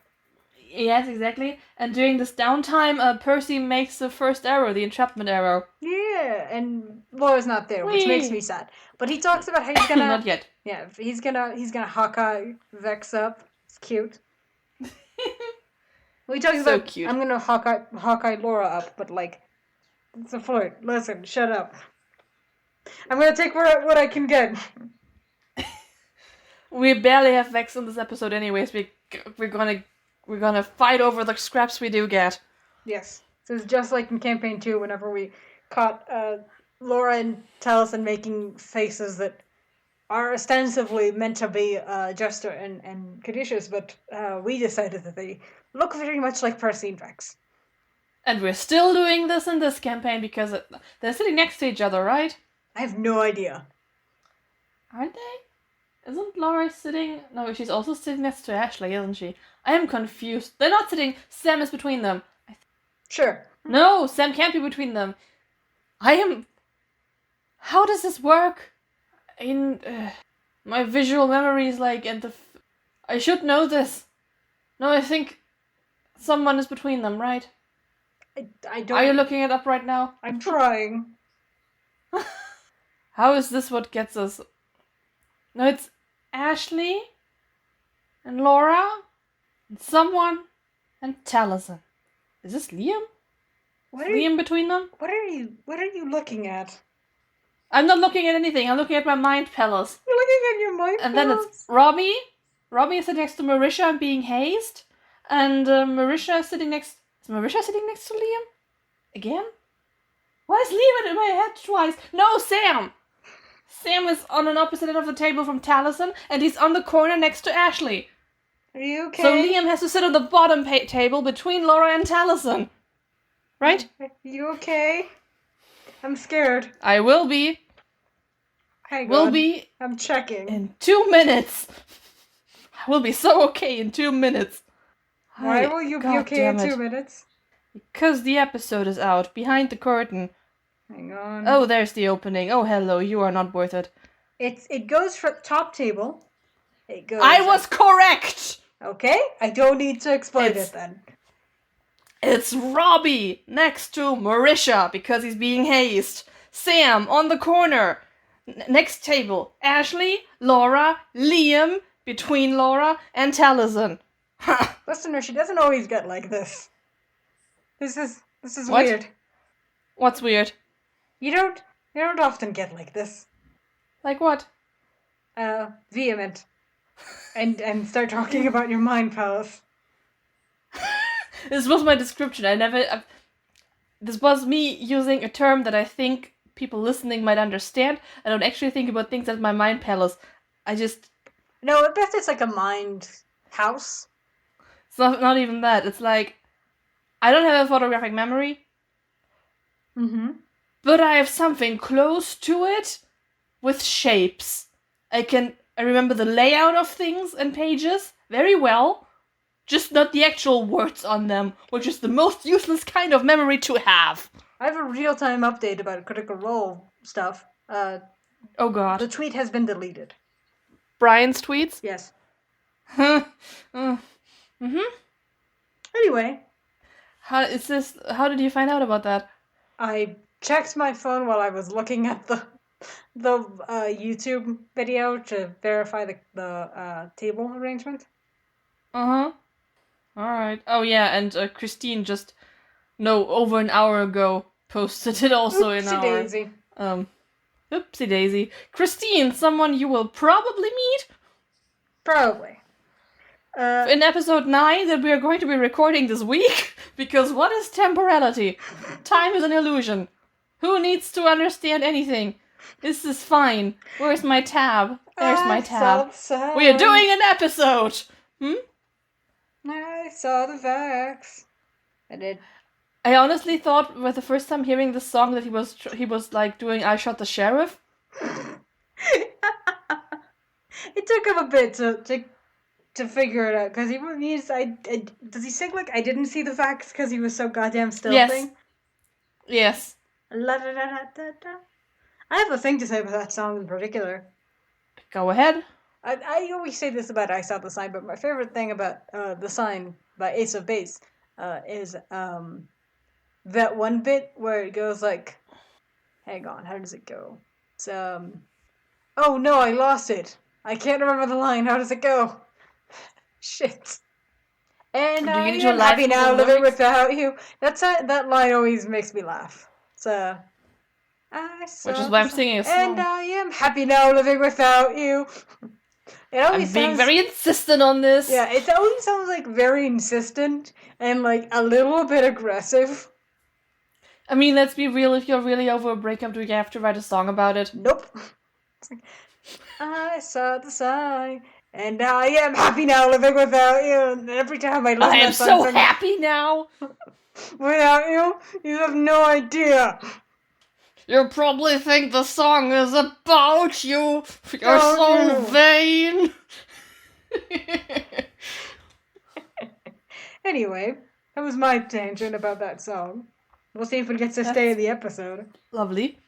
S2: Yes, exactly. And during this downtime, Percy makes the first arrow, the entrapment arrow.
S3: Yeah, and Laura's not there, which makes me sad. But he talks about how he's gonna...
S2: Not yet.
S3: Yeah, he's gonna Hawkeye Vex up. It's cute. Well, he talks
S2: So
S3: about,
S2: cute.
S3: I'm gonna Hawkeye Laura up, but like, it's a flirt. Listen, shut up. I'm gonna take what I can get.
S2: We barely have Vex in this episode anyways. We're gonna fight over the scraps we do get.
S3: Yes. So it's just like in campaign 2 whenever we caught Laura and Taliesin making faces that are ostensibly meant to be Jester and Caduceus, but we decided that they look very much like Percy and Vex.
S2: And we're still doing this in this campaign because they're sitting next to each other, right?
S3: I have no idea.
S2: Aren't they? Isn't Laura sitting... No, she's also sitting next to Ashley, isn't she? I am confused. They're not sitting... Sam is between them.
S3: Sure.
S2: No, Sam can't be between them. I am... How does this work? My visual memory is like... I should know this. No, I think someone is between them, right?
S3: I don't...
S2: Are you looking it up right now?
S3: I'm trying.
S2: How is this what gets us? No, it's Ashley and Laura and someone and Taliesin. Is this Liam? Liam between them?
S3: What are you looking at?
S2: I'm not looking at anything. I'm looking at my mind palace.
S3: You're looking at your mind
S2: And
S3: palace?
S2: then it's Robbie. Robbie is sitting next to Marisha and being hazed. And Marisha is sitting next... Is Marisha sitting next to Liam? Again? Why is Liam in my head twice? No, Sam! Sam is on an opposite end of the table from Taliesin, and he's on the corner next to Ashley.
S3: Are you okay?
S2: So Liam has to sit on the bottom table between Laura and Taliesin. Right?
S3: Are you okay? I'm scared.
S2: I will be.
S3: Hang
S2: Will
S3: on.
S2: be
S3: I'm checking.
S2: in 2 minutes. I will be so okay in 2 minutes.
S3: Why will you be
S2: God
S3: okay in
S2: damn
S3: 2
S2: it.
S3: minutes?
S2: Because the episode is out, behind the curtain.
S3: Hang on.
S2: Oh, there's the opening. Oh, hello, you are not worth it.
S3: It goes from top table. It goes.
S2: I was correct!
S3: Okay, I don't need to explain
S2: It's-
S3: it then.
S2: It's Robbie next to Marisha because he's being hazed. Sam on the corner. Next table. Ashley, Laura, Liam between Laura and Taliesin.
S3: Listener, she doesn't always get like this. This is
S2: What?
S3: weird.
S2: What's weird?
S3: You don't often get like this.
S2: Like what?
S3: Vehement. And start talking about your mind palace.
S2: This was my description. This was me using a term that I think people listening might understand. I don't actually think about things as my mind palace.
S3: No, at best it's like a mind house.
S2: It's not even that. It's like, I don't have a photographic memory,
S3: Mm-hmm.
S2: but I have something close to it with shapes. I remember the layout of things and pages very well. Just not the actual words on them, which is the most useless kind of memory to have.
S3: I have a real-time update about Critical Role stuff.
S2: Oh god.
S3: The tweet has been deleted.
S2: Brian's tweets?
S3: Yes.
S2: Mm-hmm.
S3: Anyway,
S2: How did you find out about that?
S3: I checked my phone while I was looking at the YouTube video to verify the table arrangement.
S2: Uh-huh. Alright. Oh yeah, and Christine just over an hour ago posted it also in our
S3: Daisy.
S2: Oopsie daisy. Christine, someone you will probably meet
S3: Probably.
S2: in episode 9 that we are going to be recording this week. Because what is temporality? Time is an illusion. Who needs to understand anything? This is fine. Where's my tab? There's my tab. We are doing an episode!
S3: I saw the Vex. And it
S2: I honestly thought with the first time hearing this song that he was like doing "I Shot the Sheriff."
S3: It took him a bit to figure it out because does he sing like I didn't see the facts because he was so goddamn stealthy?
S2: Yes.
S3: La da da da da da. I have a thing to say about that song in particular.
S2: Go ahead.
S3: I always say this about I Saw the Sign, but my favorite thing about The Sign by Ace of Base is that one bit where it goes like, hang on, how does it go? It's oh no, I lost it. I can't remember the line. How does it go? Shit. And I am happy now living without you. That line always makes me laugh. So,
S2: which is why I'm singing a song.
S3: And I am happy now living without you. It always
S2: being very insistent on this.
S3: Yeah, it always sounds like very insistent and like a little bit aggressive.
S2: I mean, let's be real. If you're really over a breakup, do you have to write a song about it?
S3: Nope. I saw the sign, and I am happy now living without you. And every time I listen to that song,
S2: I am so happy now.
S3: Without you, you have no idea.
S2: You probably think the song is about you. You're so vain.
S3: Anyway, that was my tangent about that song. We'll see if it gets to stay in the episode.
S2: Lovely.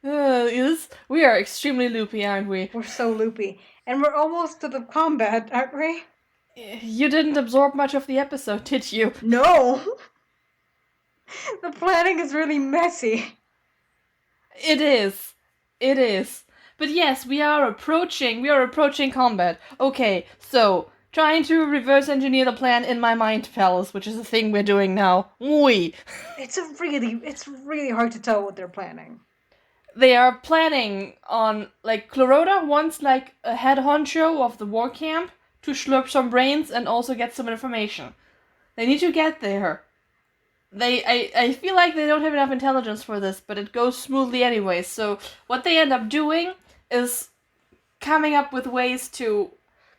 S2: We are extremely loopy, aren't we?
S3: We're so loopy. And we're almost to the combat, aren't we?
S2: You didn't absorb much of the episode, did you?
S3: No. The planning is really messy.
S2: It is. But yes, we are approaching combat. Okay, so trying to reverse engineer the plan in my mind palace, which is the thing we're doing now.
S3: It's really hard to tell what they're planning.
S2: They are planning on, like, Clarota wants, like, a head honcho of the war camp to slurp some brains and also get some information. They need to get there. I feel like they don't have enough intelligence for this, but it goes smoothly anyway. So what they end up doing is coming up with ways to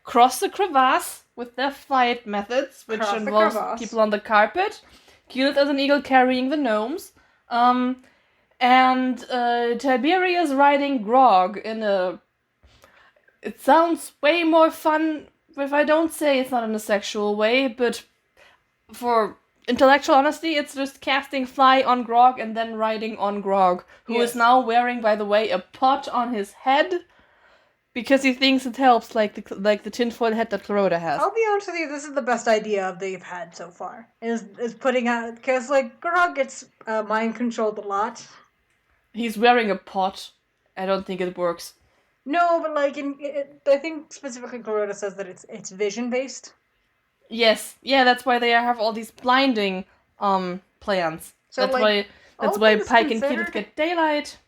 S2: cross the crevasse with their fight methods, which involves people on the carpet. Keyleth as an eagle carrying the gnomes. And Tiberius riding Grog in a... It sounds way more fun if I don't say it's not in a sexual way, but for intellectual honesty, it's just casting fly on Grog and then riding on Grog, who is now wearing, by the way, a pot on his head because he thinks it helps, like the tinfoil head that Clarota has.
S3: I'll be honest with you, this is the best idea they've had so far. Is putting out, because like Grog gets mind controlled a lot.
S2: He's wearing a pot. I don't think it works.
S3: No, but like I think specifically Colonial says that it's vision based.
S2: Yes, yeah, that's why they have all these blinding plans. So that's why Pike and Keyleth get daylight.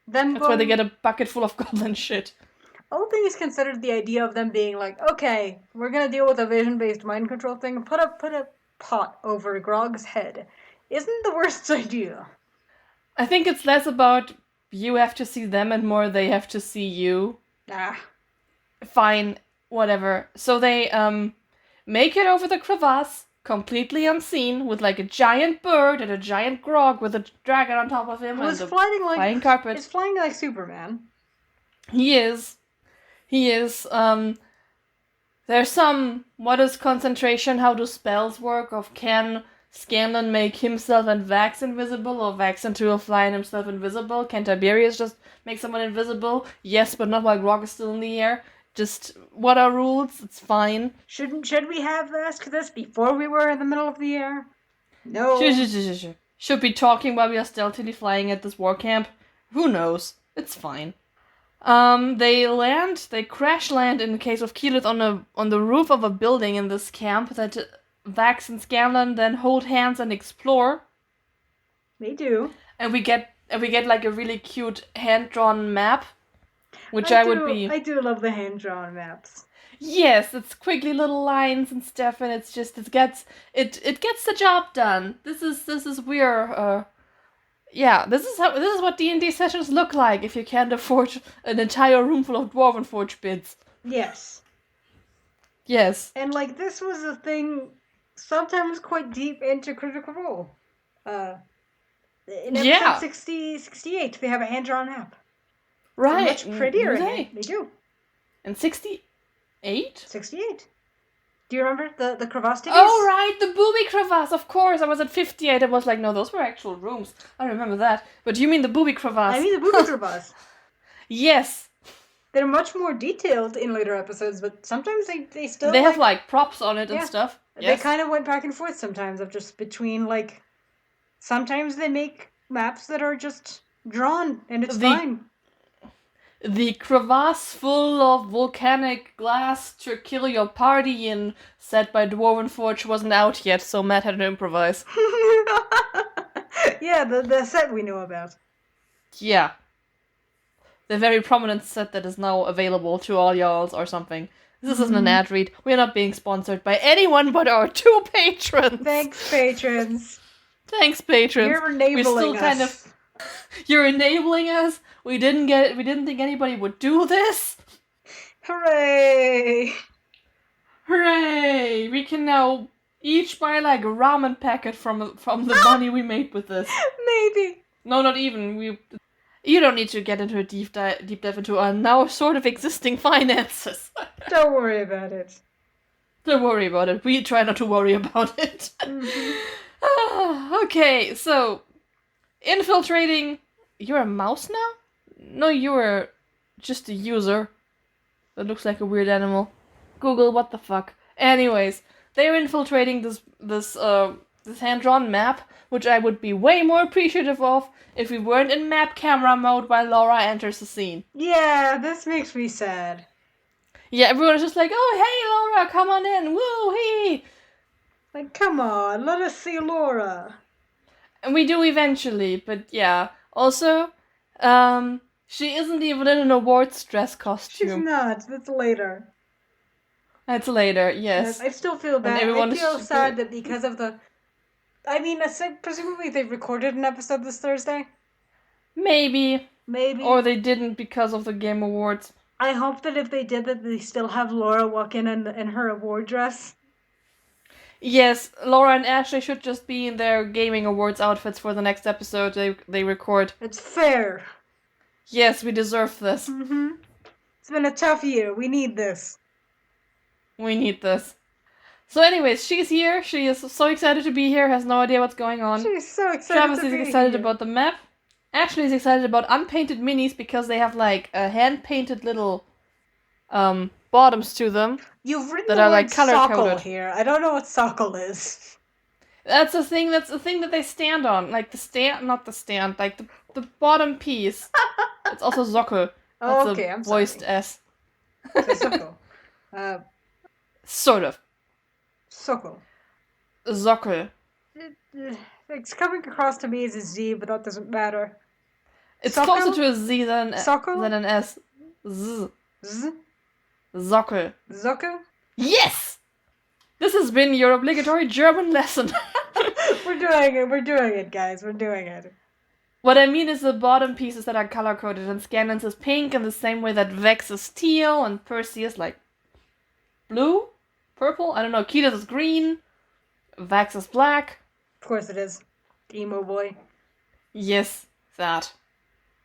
S2: That's why they get a bucket full of goblin shit.
S3: All things considered, the idea of them being like, okay, we're gonna deal with a vision based mind control thing and put a pot over Grog's head isn't the worst idea.
S2: I think it's less about you have to see them and more they have to see you. Fine, whatever. So they make it over the crevasse, completely unseen, with like a giant bird and a giant Grog with a dragon on top of him.
S3: Who's flying
S2: carpet.
S3: He's flying like Superman.
S2: He is. There's some, what is concentration, how do spells work, of can Scanlan make himself and Vax invisible, or Vax and Tuel fly and himself invisible? Can Tiberius just make someone invisible? Yes, but not while Grog is still in the air. Just, what are rules? It's fine.
S3: Should we have asked this before we were in the middle of the air? No.
S2: Sure. Should be talking while we are stealthily flying at this war camp? Who knows? It's fine. They crash land in the case of Keyleth on the roof of a building in this camp that Vax and Scanlan then hold hands and explore.
S3: They do.
S2: And we get like a really cute hand-drawn map, which I
S3: do love the hand-drawn maps.
S2: Yes, it's quickly little lines and stuff, and it's just it gets the job done. This is what D&D sessions look like if you can't afford an entire room full of Dwarven Forge bids.
S3: Yes.
S2: Yes.
S3: And like this was a thing sometimes quite deep into Critical Role. In episode 68, they have a hand-drawn map.
S2: Right.
S3: They're much prettier in it. They do.
S2: And 68?
S3: 68. Do you remember the crevasse tickets?
S2: Oh, right, the booby crevasse, of course. I was at 58. I was like, no, those were actual rooms. I remember that. But you mean the booby crevasse?
S3: I mean the booby crevasse.
S2: Yes.
S3: They're much more detailed in later episodes, but sometimes they still...
S2: They have, like, props on it and stuff.
S3: Yes. They kind of went back and forth sometimes of just between, like... Sometimes they make maps that are just drawn, and it's fine.
S2: The crevasse full of volcanic glass to kill your party in, set by Dwarven Forge, wasn't out yet, so Matt had to improvise.
S3: Yeah, the set we know about.
S2: Yeah. The very prominent set that is now available to all y'alls or something. This isn't an ad read. We're not being sponsored by anyone but our 2 patrons.
S3: Thanks, patrons.
S2: Thanks, patrons.
S3: You're enabling us.
S2: You're enabling us. We didn't think anybody would do this.
S3: Hooray!
S2: Hooray! We can now each buy like a ramen packet from the money we made with this.
S3: Maybe.
S2: No, not even. You don't need to get into a deep dive into our now sort of existing finances.
S3: Don't worry about it.
S2: Don't worry about it. We try not to worry about it. Okay, so infiltrating. You're a mouse now? No, you're just a user. That looks like a weird animal. Google, what the fuck? Anyways, they're infiltrating this hand-drawn map, which I would be way more appreciative of if we weren't in map camera mode while Laura enters the scene.
S3: Yeah, this makes me sad.
S2: Yeah, everyone is just like, oh, hey, Laura, come on in, woo-hee!
S3: Like, come on, let us see Laura.
S2: And we do eventually, but yeah. Also, she isn't even in an awards dress costume.
S3: She's not, that's later.
S2: That's later, yes.
S3: I still feel bad. I feel sad that because of the... I mean, presumably they recorded an episode this Thursday?
S2: Maybe.
S3: Or
S2: they didn't because of the Game Awards.
S3: I hope that if they did that, they still have Laura walk in her award dress.
S2: Yes, Laura and Ashley should just be in their gaming awards outfits for the next episode they record.
S3: It's fair.
S2: Yes, we deserve this.
S3: It's been a tough year. We need this.
S2: We need this. So anyways, she's here. She is so excited to be here, has no idea what's going on.
S3: She's so excited
S2: Travis is excited about the map. Ashley is excited about unpainted minis because they have like a hand-painted little bottoms to them.
S3: You've written
S2: that
S3: the
S2: are
S3: word
S2: like color-coded
S3: here. I don't know what sockle is.
S2: That's a thing that they stand on. Like like the bottom piece. It's also Sockel.
S3: Oh,
S2: That's
S3: okay,
S2: a
S3: I'm
S2: voiced
S3: sorry.
S2: S.
S3: So Sockel.
S2: Sort of.
S3: Sockel.
S2: Sockel.
S3: It's coming across to me as a Z, but that doesn't matter.
S2: It's
S3: Sockel?
S2: closer to a Z than an S. Z.
S3: Z?
S2: Sockel.
S3: Sockel?
S2: Yes! This has been your obligatory German lesson.
S3: We're doing it, guys. We're doing it.
S2: What I mean is the bottom pieces that are color-coded, and Scannons is pink in the same way that Vex is teal, and Percy is like blue? Purple? I don't know. Ketos is green. Vex is black.
S3: Of course it is. Emo boy.
S2: Yes, that.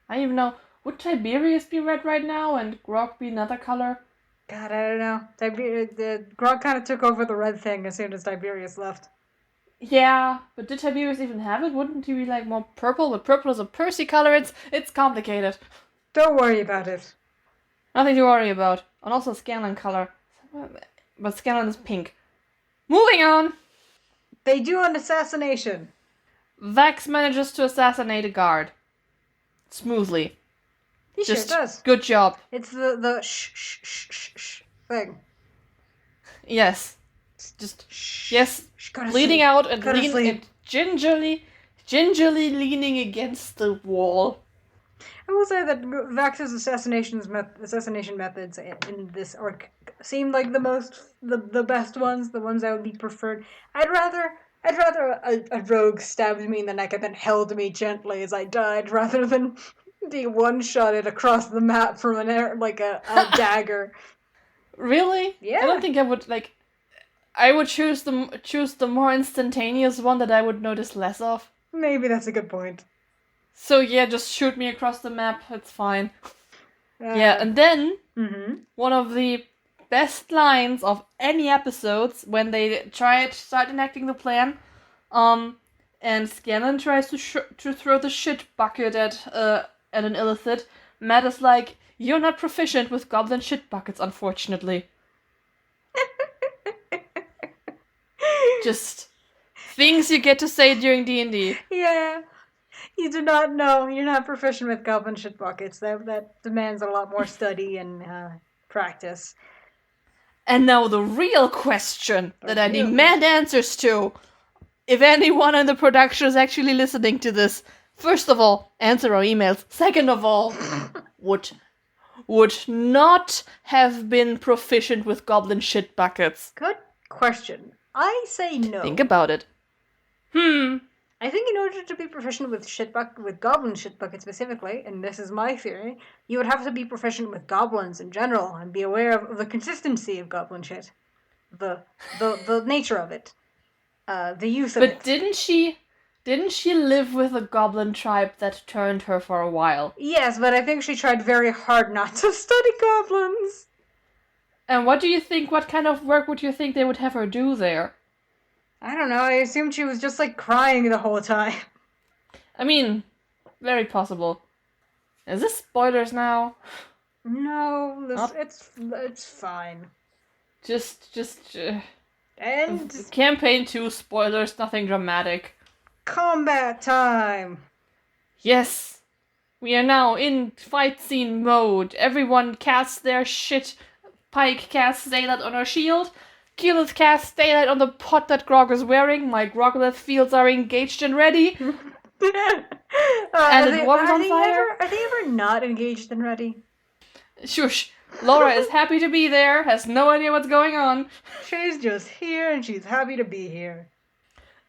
S2: I don't even know. Would Tiberius be red right now and Grog be another color?
S3: God, I don't know. Grog kind of took over the red thing as soon as Tiberius left.
S2: Yeah, but did Tiberius even have it? Wouldn't he be like more purple? But purple is a Percy color. It's complicated.
S3: Don't worry about it.
S2: Nothing to worry about. And also Scanlan color. But Scanlan is pink. Moving on!
S3: They do an assassination.
S2: Vex manages to assassinate a guard. Smoothly.
S3: He sure does.
S2: Good job.
S3: It's the shh thing.
S2: Yes. Just yes. Leaning out and gingerly leaning against the wall.
S3: I will say that Vax's assassination methods in this arc seem like the best ones, the ones I would be preferred. I'd rather a rogue stabbed me in the neck and then held me gently as I died, rather than be one-shotted across the map from a dagger.
S2: Really?
S3: Yeah.
S2: I don't think I would like. I would choose the more instantaneous one that I would notice less of.
S3: Maybe that's a good point.
S2: So yeah, just shoot me across the map. It's fine. Yeah, and then one of the best lines of any episodes when they start enacting the plan, and Scanlan tries to throw the shit bucket at an illithid. Matt is like, "You're not proficient with goblin shit buckets, unfortunately." Just things you get to say during D&D.
S3: Yeah. You do not know. You're not proficient with goblin shit buckets. That demands a lot more study and practice.
S2: And now the real question that I demand answers to. If anyone in the production is actually listening to this, first of all, answer our emails. Second of all, would not have been proficient with goblin shit buckets.
S3: Good question. I say no.
S2: Think about it.
S3: I think in order to be proficient with goblin shit buckets specifically, and this is my theory, you would have to be proficient with goblins in general and be aware of the consistency of goblin shit, the nature of it, the use of it.
S2: But didn't she live with a goblin tribe that turned her for a while?
S3: Yes, but I think she tried very hard not to study goblins.
S2: And what do you think? What kind of work would you think they would have her do there?
S3: I don't know. I assumed she was just like crying the whole time.
S2: I mean, very possible. Is this spoilers now?
S3: No, it's fine.
S2: Just
S3: And
S2: campaign 2 spoilers, nothing dramatic.
S3: Combat time.
S2: Yes, we are now in fight scene mode. Everyone casts their shit. Pike casts daylight on her shield. Keyleth casts daylight on the pot that Grog is wearing. My Groglith fields are engaged and ready. And the dwarf is on fire.
S3: Are they ever not engaged and ready?
S2: Shush. Laura is happy to be there, has no idea what's going on.
S3: She's just here and she's happy to be here.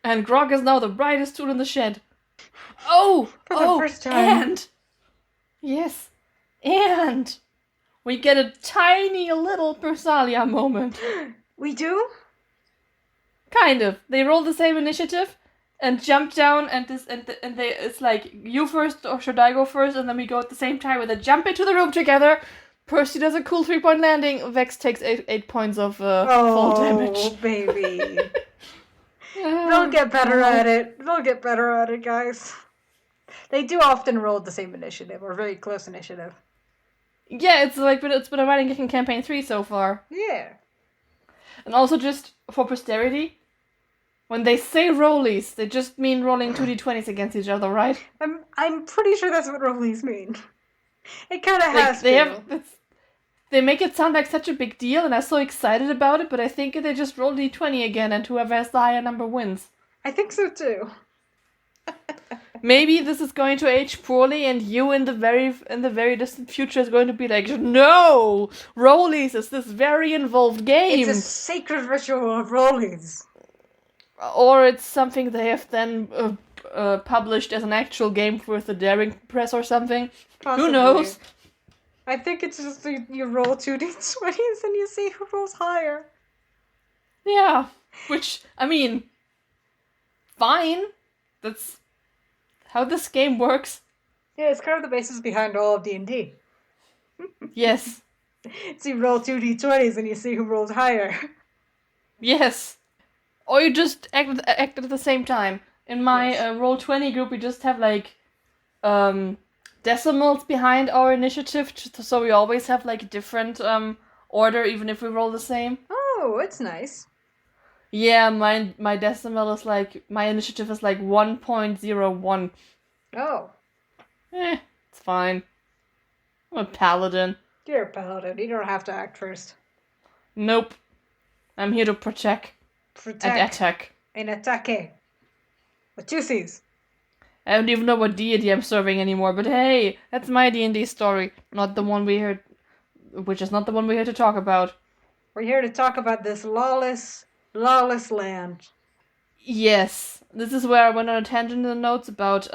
S2: And Grog is now the brightest tool in the shed. For the
S3: first time.
S2: And... Yes. And... we get a tiny little Persalia moment.
S3: We do?
S2: Kind of. They roll the same initiative and jump down, and it's like, you first or should I go first? And then we go at the same time with a jump into the room together. Percy does a cool 3-point landing. Vex takes 8 points of fall damage.
S3: Oh, baby. They'll get better at it. They'll get better at it, guys. They do often roll the same initiative, or very close initiative.
S2: Yeah, it's been a running gig in campaign 3 so far.
S3: Yeah.
S2: And also, just for posterity, when they say rollies, they just mean rolling 2d20s against each other, right?
S3: I'm pretty sure that's what rollies mean. It kind of has to.
S2: They make it sound like such a big deal, and I'm so excited about it, but I think they just roll d20 again, and whoever has the higher number wins.
S3: I think so too.
S2: Maybe this is going to age poorly, and you in the very distant future is going to be like, no, rollies is this very involved game.
S3: It's a sacred ritual of rollies.
S2: Or it's something they have then published as an actual game with the Daring Press or something.
S3: Possibly.
S2: Who knows?
S3: I think it's just you roll 2d20s and you see who rolls higher.
S2: Yeah, which, I mean, fine. That's how this game works.
S3: Yeah, it's kind of the basis behind all of D&D.
S2: Yes.
S3: So you roll 2d20s and you see who rolls higher.
S2: Yes. Or you just act at the same time. In my Roll20 group, we just have, like, decimals behind our initiative, so we always have, like, different order, even if we roll the same.
S3: Oh, it's nice.
S2: Yeah, my decimal is, like, my initiative is, like, 1.01.
S3: Oh.
S2: It's fine. I'm a paladin.
S3: You're a paladin. You don't have to act first.
S2: Nope. I'm here to protect. And attack.
S3: And attack. With two C's.
S2: I don't even know what deity I'm serving anymore, but hey, that's my D&D story, not the one we heard, which is not the one we're here to talk about.
S3: We're here to talk about this lawless land.
S2: Yes, this is where I went on a tangent in the notes about,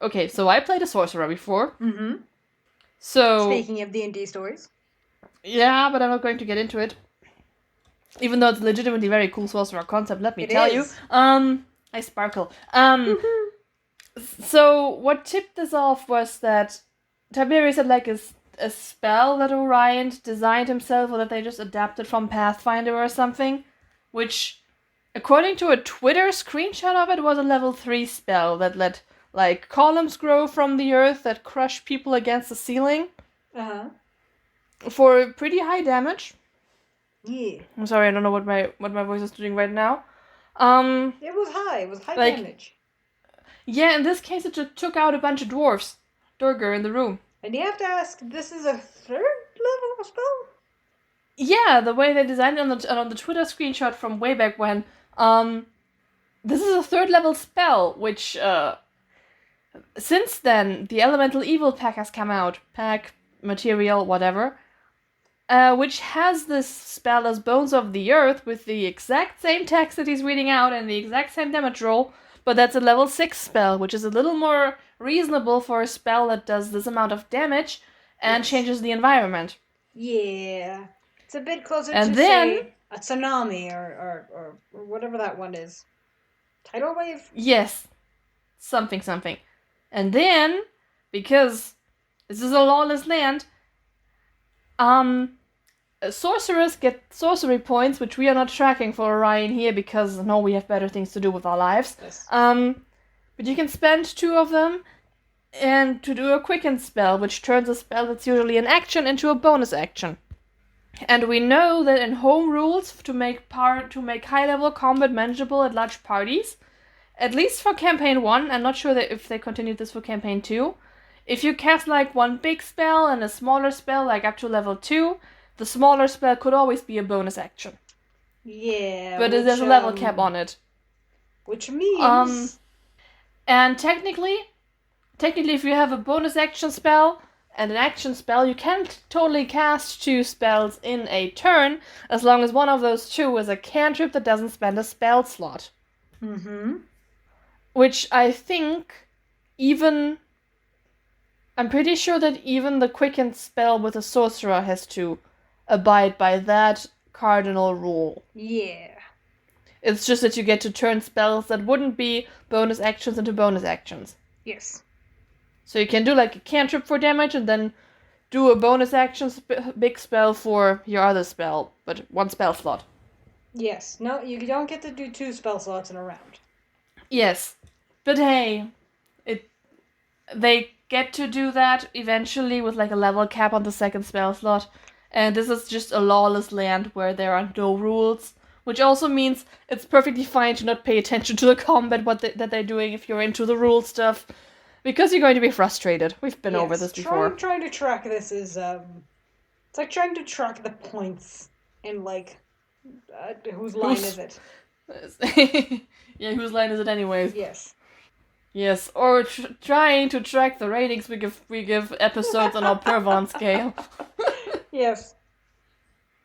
S2: okay, so I played a sorcerer before.
S3: Mm-hmm.
S2: So...
S3: Speaking of D&D stories.
S2: Yeah, but I'm not going to get into it. Even though it's legitimately very cool sorcerer concept, let me tell you. I sparkle. So what tipped this off was that Tiberius had like a spell that Orion designed himself, or that they just adapted from Pathfinder or something, which, according to a Twitter screenshot of it, was a level 3 spell that let like columns grow from the earth that crush people against the ceiling. For pretty high damage.
S3: Yeah.
S2: I'm sorry, I don't know what my voice is doing right now.
S3: It was high. It was high damage.
S2: Yeah, in this case, it just took out a bunch of dwarves. Duergar in the room.
S3: And you have to ask, this is a 3rd level spell?
S2: Yeah, the way they designed it on the Twitter screenshot from way back when. This is a 3rd level spell, which since then the Elemental Evil pack has come out. Pack, material, whatever. Which has this spell as Bones of the Earth with the exact same text that he's reading out and the exact same damage roll, but that's a level 6 spell, which is a little more reasonable for a spell that does this amount of damage and changes the environment.
S3: Yeah. It's a bit closer to, say, a tsunami or whatever that one is. Tidal wave?
S2: Yes. Something. And then, because this is a lawless land, sorcerers get sorcery points, which we are not tracking for Orion here because, no, we have better things to do with our lives.
S3: Yes.
S2: But you can spend 2 of them and to do a quicken spell, which turns a spell that's usually an action into a bonus action. And we know that in home rules to make high-level combat manageable at large parties, at least for campaign 1, I'm not sure if they continued this for campaign 2, if you cast like one big spell and a smaller spell, like up to level 2, the smaller spell could always be a bonus action.
S3: Yeah.
S2: But there's a level cap on it.
S3: Which means...
S2: And technically, if you have a bonus action spell and an action spell, you can totally cast 2 spells in a turn, as long as one of those 2 is a cantrip that doesn't spend a spell slot.
S3: Mm-hmm.
S2: Which I think I'm pretty sure that even the quicken spell with a sorcerer has to abide by that cardinal rule.
S3: Yeah.
S2: It's just that you get to turn spells that wouldn't be bonus actions into bonus actions.
S3: Yes.
S2: So you can do like a cantrip for damage and then do a bonus action big spell for your other spell, but 1 spell slot.
S3: Yes. No, you don't get to do 2 spell slots in a round.
S2: Yes. But hey, they get to do that eventually with like a level cap on the 2nd spell slot. And this is just a lawless land where there are no rules. Which also means it's perfectly fine to not pay attention to the combat that they're doing if you're into the rule stuff. Because you're going to be frustrated. We've been over this before.
S3: Trying to track this is, it's like trying to track the points in, like, whose line is it?
S2: Yeah, whose line is it anyways?
S3: Yes.
S2: Yes, or trying to track the ratings we give episodes on our Purvan Scale.
S3: Yes.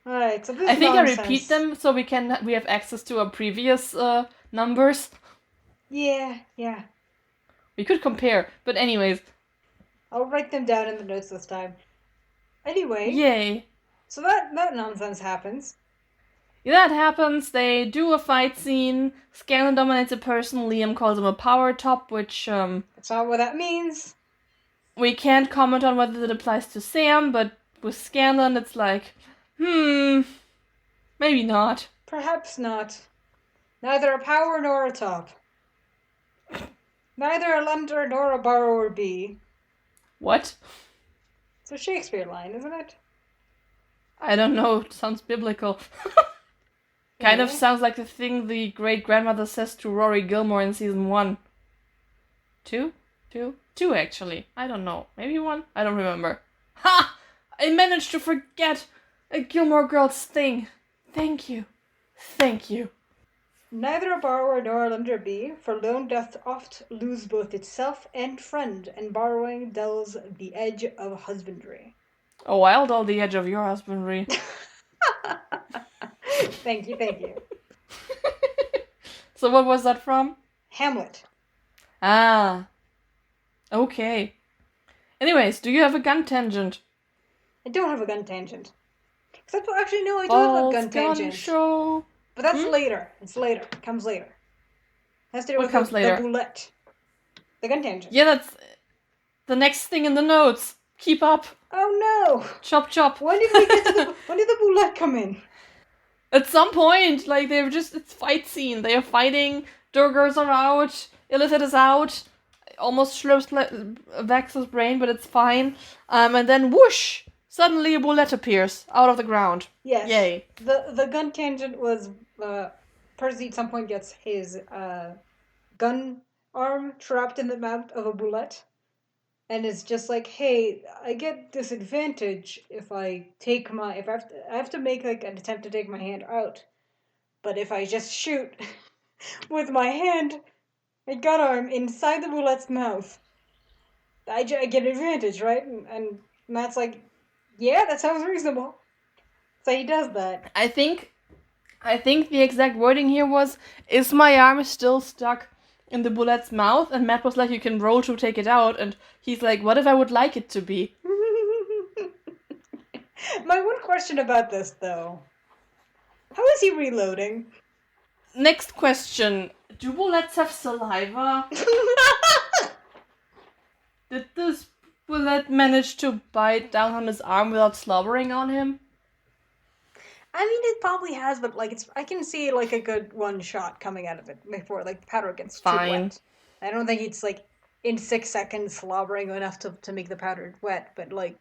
S3: Alright, so this
S2: I think
S3: nonsense.
S2: I repeat them so we have access to our previous numbers.
S3: Yeah.
S2: We could compare, but anyways.
S3: I'll write them down in the notes this time. Anyway.
S2: Yay.
S3: So that nonsense happens.
S2: Yeah, that happens. They do a fight scene. Scanlan dominates a person. Liam calls him a power top, which,
S3: That's not what that means.
S2: we can't comment on whether that applies to Sam, but with Scanlan, it's like, maybe not.
S3: Perhaps not. Neither a power nor a top. Neither a lender nor a borrower be.
S2: What?
S3: It's a Shakespeare line, isn't it?
S2: I don't know. It sounds biblical. Kind of sounds like the thing the great-grandmother says to Rory Gilmore in season 1. 2? 2? 2, actually. I don't know. Maybe 1? I don't remember. Ha! I managed to forget a Gilmore Girls thing. Thank you.
S3: Neither a borrower nor a lender be, for loan doth oft lose both itself and friend, and borrowing dulls the edge of husbandry.
S2: Oh, I'll dull the edge of your husbandry.
S3: Thank you.
S2: So what was that from?
S3: Hamlet.
S2: Ah. Okay. Anyways, do you have a gun tangent?
S3: I don't have a gun tangent. Actually, no, I do have a
S2: False
S3: gun tangent.
S2: show.
S3: But that's later. It's later. It comes later. Has to do
S2: What
S3: with
S2: comes later?
S3: the boulette. The gun tangent.
S2: Yeah, that's the next thing in the notes. Keep up.
S3: Oh no!
S2: Chop chop.
S3: When did the boulette come in?
S2: At some point, like it's fight scene. They are fighting. Duergars are out. Illithid is out. Almost slurps Vex's brain, but it's fine. And then whoosh! Suddenly a bullet appears out of the ground.
S3: Yes.
S2: Yay.
S3: The gun tangent was Percy at some point gets his gun arm trapped in the mouth of a bullet. And it's just like, hey, I get disadvantage if I have to make like an attempt to take my hand out. But if I just shoot with my hand, my gun arm inside the bullet's mouth, I get advantage, right? And Matt's like, yeah, that sounds reasonable. So he does that.
S2: I think the exact wording here was, is my arm still stuck in the bullet's mouth? And Matt was like, you can roll to take it out. And he's like, what if I would like it to be?
S3: My one question about this, though. How is he reloading?
S2: Next question. Do bullets have saliva? Did this bullet manage to bite down on his arm without slobbering on him?
S3: I mean, it probably has, but like I can see like a good one shot coming out of it before like the powder gets too wet. I don't think it's like in 6 seconds slobbering enough to make the powder wet, but like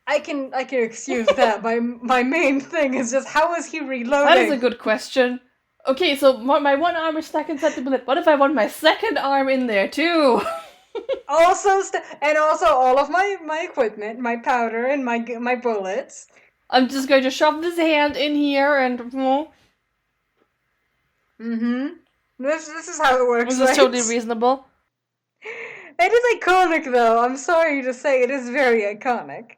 S3: I can excuse that. My main thing is just how is he reloading?
S2: That is a good question. Okay, so my one arm is stuck inside the bullet. What if I want my second arm in there too?
S3: Also all of my equipment, my powder and my bullets.
S2: I'm just going to shove this hand in here and...
S3: This is how it works,
S2: This is totally reasonable.
S3: It is iconic, though. I'm sorry to say, it is very iconic.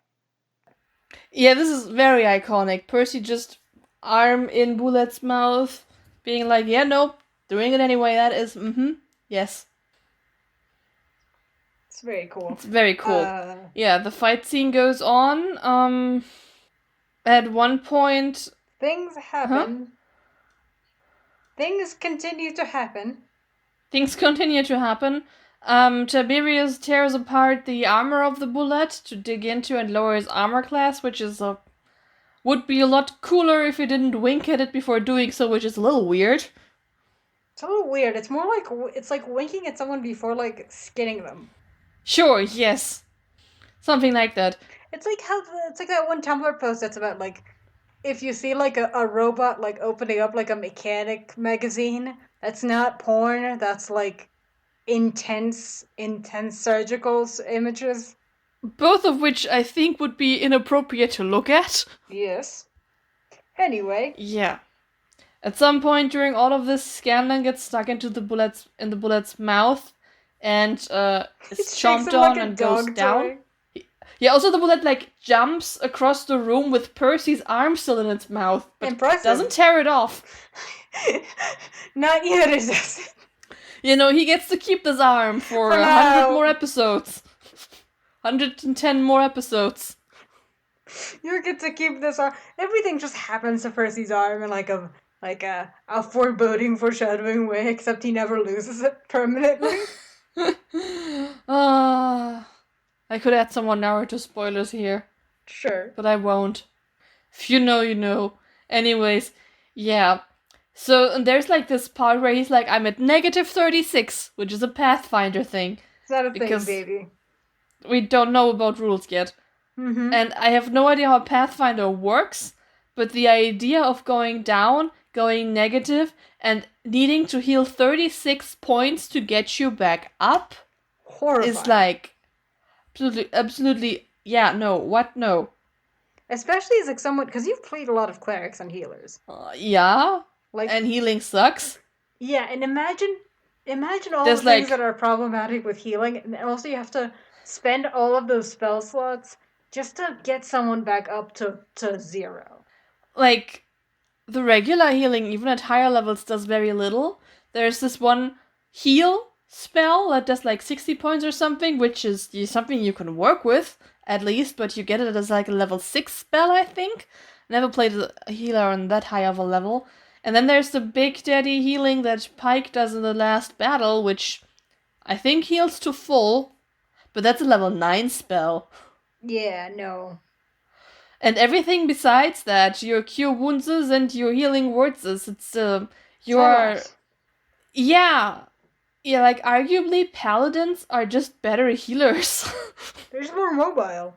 S2: Yeah, this is very iconic. Percy just arm in Bullet's mouth, being like, yeah, nope, doing it anyway. That is, yes.
S3: It's very cool.
S2: It's very cool. Yeah, the fight scene goes on. At one point...
S3: Things happen. Huh? Things continue to happen. Tiberius tears apart the armor of the bullet to dig into and lower his armor class, which is would be a lot cooler if he didn't wink at it before doing so, which is a little weird. It's a little weird. It's more like it's like winking at someone before like skinning them.
S2: Sure, yes. Something like that.
S3: It's like that one Tumblr post that's about like if you see like a robot like opening up like a mechanic magazine, that's not porn, that's like intense surgical images.
S2: Both of which I think would be inappropriate to look at.
S3: Yes. Anyway.
S2: Yeah. At some point during all of this, Scanlan gets stuck into the bullet's mouth and is chomped on and goes down. Yeah, also the bullet like jumps across the room with Percy's arm still in its mouth, but
S3: impressive.
S2: Doesn't tear it off.
S3: Not yet, it doesn't.
S2: You know, he gets to keep this arm for 100 more episodes. 110 more episodes.
S3: You get to keep this arm. Everything just happens to Percy's arm in like a foreboding, foreshadowing way, except he never loses it permanently.
S2: I could add some more Naruto spoilers here.
S3: Sure.
S2: But I won't. If you know, you know. Anyways, yeah. So and there's like this part where he's like, I'm at negative 36, which is a Pathfinder thing.
S3: Is that a thing, baby?
S2: We don't know about rules yet.
S3: Mm-hmm.
S2: And I have no idea how Pathfinder works, but the idea of going down, going negative, and needing to heal 36 points to get you back up
S3: horrifying.
S2: Is like... Absolutely, yeah, no, what, no.
S3: Especially as like someone, because you've played a lot of clerics and healers.
S2: Yeah, and healing sucks.
S3: Yeah, and imagine all the things that are problematic with healing, and also you have to spend all of those spell slots just to get someone back up to 0.
S2: Like, the regular healing, even at higher levels, does very little. There's this one heal spell that does like 60 points or something, which is something you can work with at least, but you get it as like a level 6 spell, I think. never played a healer on that high of a level. And then there's the Big Daddy healing that Pike does in the last battle, which I think heals to full, but that's a level 9 spell.
S3: Yeah, no.
S2: And everything besides that, your cure wounds and your healing words, it's your yeah, like arguably paladins are just better healers.
S3: They're just more mobile.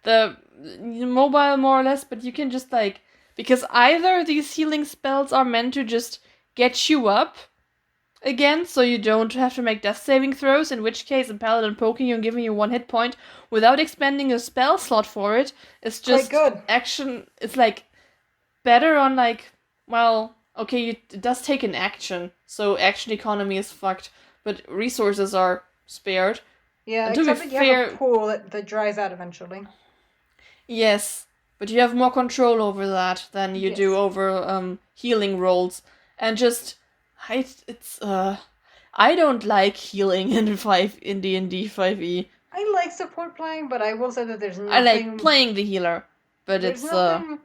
S2: The mobile more or less, but you can just like, because either these healing spells are meant to just get you up again, so you don't have to make death saving throws, in which case a paladin poking you and giving you 1 hit point without expending a spell slot for it is just
S3: quite good.
S2: action. It's like better on like, well, okay, it does take an action, so action economy is fucked, but resources are spared.
S3: Yeah,
S2: and
S3: except that you have a pool that dries out eventually.
S2: Yes, but you have more control over that than you do over healing rolls, and just I don't like healing in D&D 5e.
S3: I like support playing, but I will say that there's nothing.
S2: I like playing the healer, but
S3: there's nothing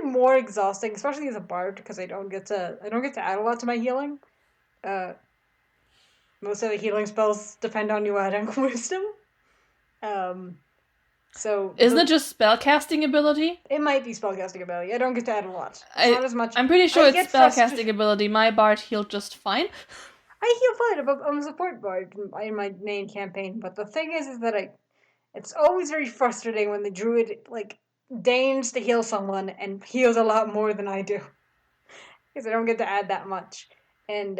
S3: more exhausting, especially as a bard, because I don't get to add a lot to my healing. Most of the healing spells depend on you adding wisdom. So
S2: isn't it just spellcasting ability?
S3: It might be spellcasting ability. I don't get to add a lot. Not as much.
S2: I'm pretty sure it's spellcasting ability. My bard healed just fine.
S3: I heal fine. I'm a support bard in my main campaign, but the thing is that it's always very frustrating when the druid deigns to heal someone and heals a lot more than I do, because I don't get to add that much. And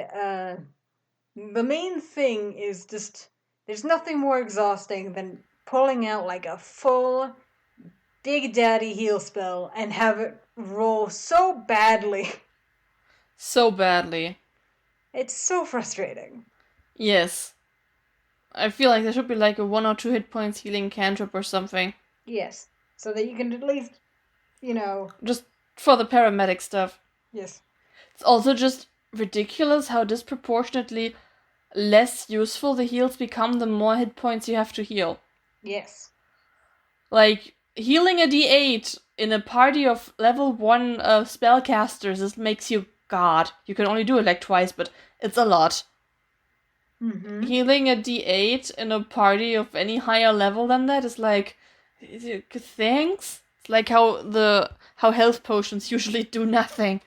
S3: the main thing is just there's nothing more exhausting than pulling out like a full Big Daddy heal spell and have it roll so badly.
S2: So badly.
S3: It's so frustrating.
S2: Yes. I feel like there should be like a 1 or 2 hit points healing cantrip or something.
S3: Yes. So that you can at least,
S2: just for the paramedic stuff.
S3: Yes.
S2: It's also just ridiculous how disproportionately less useful the heals become the more hit points you have to heal.
S3: Yes.
S2: Like, healing a d8 in a party of level 1 spellcasters makes you god. You can only do it like twice, but it's a lot.
S3: Mm-hmm.
S2: Healing a d8 in a party of any higher level than that is like, thanks? It's like how health potions usually do nothing.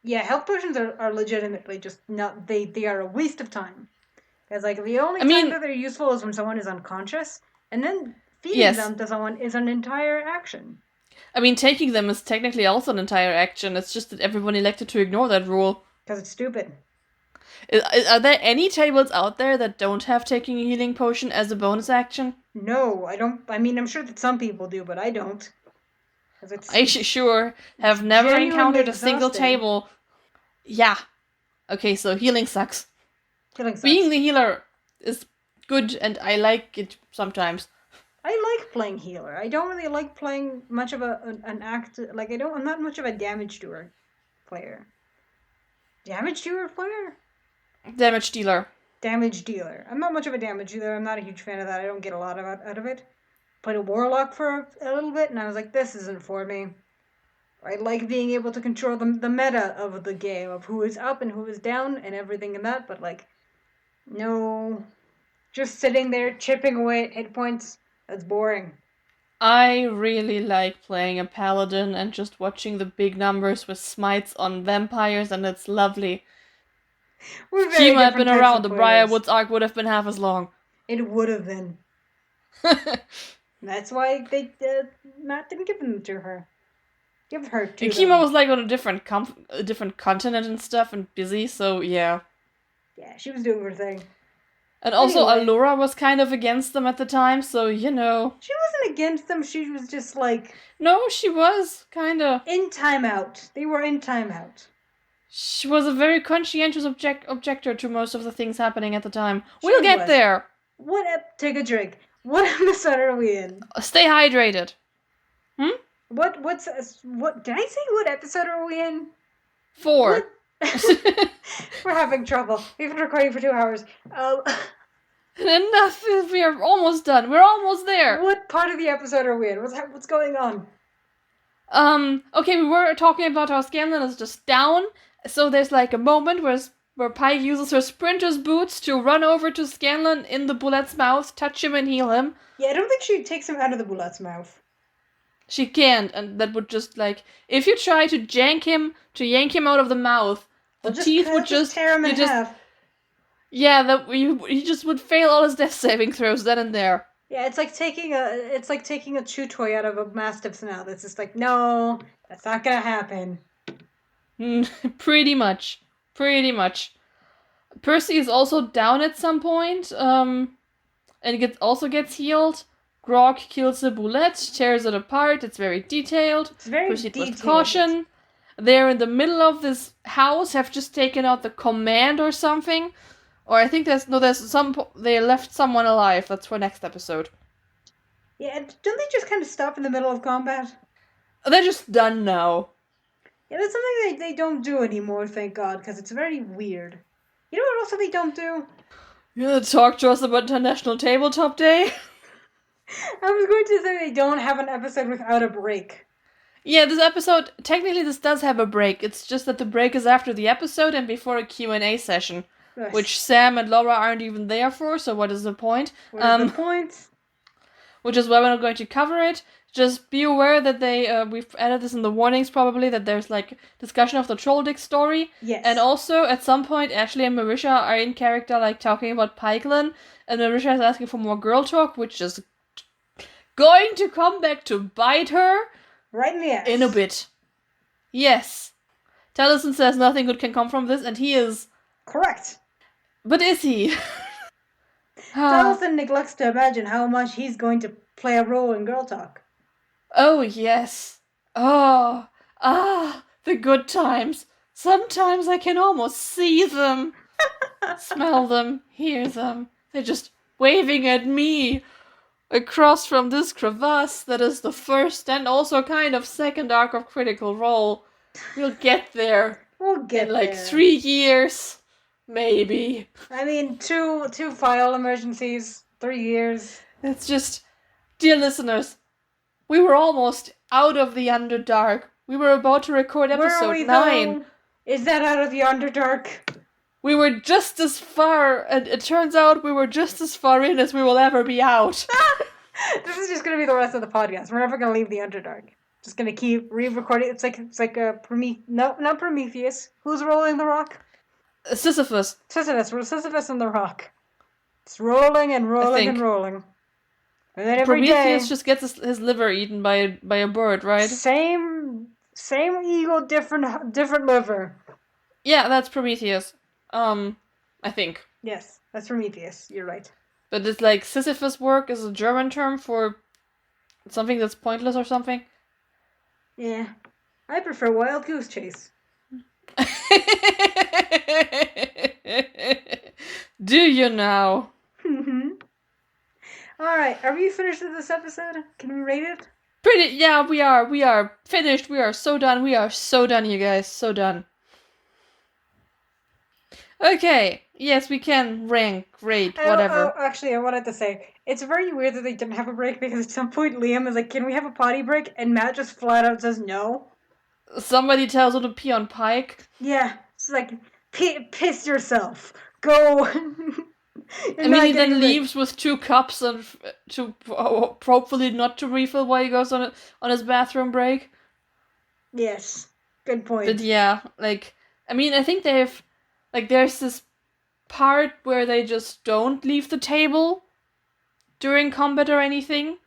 S3: Yeah, health potions are legitimately just not, they are a waste of time. Because the only time that they're useful is when someone is unconscious, and then feeding them to someone is an entire action.
S2: I mean, taking them is technically also an entire action. It's just that everyone elected to ignore that rule.
S3: Because it's stupid.
S2: Are there any tables out there that don't have taking a healing potion as a bonus action?
S3: No, I don't. I mean, I'm sure that some people do, but I don't.
S2: I sure have never encountered a single table. Yeah. Okay, so healing sucks. Being the healer is good, and I like it sometimes.
S3: I like playing healer. I don't really like playing much of an act. I'm not much of a damage doer player. Damage doer player?
S2: Damage dealer.
S3: Damage dealer. I'm not much of a damage dealer. I'm not a huge fan of that. I don't get a lot out of it. Played a warlock for a little bit, and I was like, this isn't for me. I like being able to control the meta of the game, of who is up and who is down and everything in that, but no. Just sitting there chipping away at hit points, that's boring.
S2: I really like playing a paladin and just watching the big numbers with smites on vampires, and it's lovely. Kima had been around, the Briarwoods arc would have been half as long.
S3: It would have been. That's why Matt didn't give them to her. Give her to
S2: Kima
S3: them.
S2: was on a different continent and stuff and busy, so yeah.
S3: Yeah, she was doing her thing.
S2: And also, Allura was kind of against them at the time, so,
S3: She wasn't against them, she was just
S2: No, she was, kinda.
S3: In timeout. They were in timeout.
S2: She was a very conscientious objector to most of the things happening at the time. We'll get there!
S3: Take a drink. What episode are we in?
S2: Stay hydrated.
S3: What did I say? What episode are we in?
S2: 4.
S3: We're having trouble. We've been recording for 2 hours.
S2: Enough. We are almost done. We're almost there.
S3: What part of the episode are we in? What's going on?
S2: Okay, we were talking about how Scanlan is just down, so there's like a moment where Pike uses her sprinter's boots to run over to Scanlan in the bullet's mouth, touch him and heal him.
S3: Yeah, I don't think she takes him out of the bullet's mouth.
S2: She can't, and that would just like if you try to yank him out of the mouth, the teeth would just
S3: tear him in half.
S2: Yeah, that you just would fail all his death saving throws then and there.
S3: Yeah, it's like taking a chew toy out of a mastiff's mouth. It's just like, no, that's not gonna happen.
S2: Pretty much. Percy is also down at some point, and also gets healed. Grog kills the boulette, tears it apart. It's very detailed.
S3: It's very
S2: Proceed
S3: detailed.
S2: with caution. They're in the middle of this house, have just taken out the command or something. Or I think they left someone alive. That's for next episode.
S3: Yeah, don't they just kind of stop in the middle of combat?
S2: They're just done now.
S3: Yeah, that's something they don't do anymore, thank God, because it's very weird. You know what also they don't do?
S2: You gonna talk to us about International Tabletop Day?
S3: I was going to say they don't have an episode without a break.
S2: Yeah, this episode, technically this does have a break. It's just that the break is after the episode and before a Q&A session.
S3: Yes.
S2: Which Sam and Laura aren't even there for, so what is the point?
S3: What is the point?
S2: Which is why we're not going to cover it. Just be aware that we've added this in the warnings probably, that there's like discussion of the Troll Dick story.
S3: Yes.
S2: And also, at some point, Ashley and Marisha are in character like talking about Pikeland, and Marisha is asking for more girl talk, which is going to come back to bite her.
S3: Right in the ass.
S2: In a bit. Yes. Taliesin says nothing good can come from this, and he is...
S3: Correct.
S2: But is he?
S3: Taliesin neglects to imagine how much he's going to play a role in girl talk.
S2: Oh, yes. Oh, the good times. Sometimes I can almost see them. Smell them, hear them. They're just waving at me across from this crevasse that is the first and also kind of second arc of Critical Role. We'll get there.
S3: We'll get
S2: in like
S3: there.
S2: 3 years. Maybe.
S3: I mean, two file emergencies, 3 years.
S2: It's just, dear listeners, we were almost out of the Underdark. We were about to record episode 9.
S3: Though? Is that out of the Underdark?
S2: We were just as far, and it turns out we were just as far in as we will ever be out.
S3: This is just going to be the rest of the podcast. We're never going to leave the Underdark. Just going to keep re-recording. It's like a not Prometheus. Who's rolling the rock?
S2: Sisyphus.
S3: We're Sisyphus and the rock. It's rolling and rolling and rolling. And then every
S2: Prometheus
S3: day,
S2: just gets his liver eaten by a bird, right?
S3: Same eagle, different liver.
S2: Yeah, that's Prometheus. I think.
S3: Yes, that's Prometheus. You're right.
S2: But it's like Sisyphus work is a German term for something that's pointless or something.
S3: Yeah. I prefer Wild Goose Chase.
S2: Do you now?
S3: Alright, are we finished with this episode? Can we rate it?
S2: Yeah, we are. We are finished. We are so done. We are so done, you guys. So done. Okay. Yes, we can rank, rate, whatever.
S3: Actually, I wanted to say, it's very weird that they didn't have a break because at some point Liam is like, can we have a potty break? And Matt just flat out says no.
S2: Somebody tells him to pee on Pike.
S3: Yeah, it's like, piss yourself. Go.
S2: I mean, he then leaves with 2 cups and to hopefully not to refill while he goes on his bathroom break.
S3: Yes, good point.
S2: But yeah, like, I mean, I think they've, like, there's this part where they just don't leave the table during combat or anything,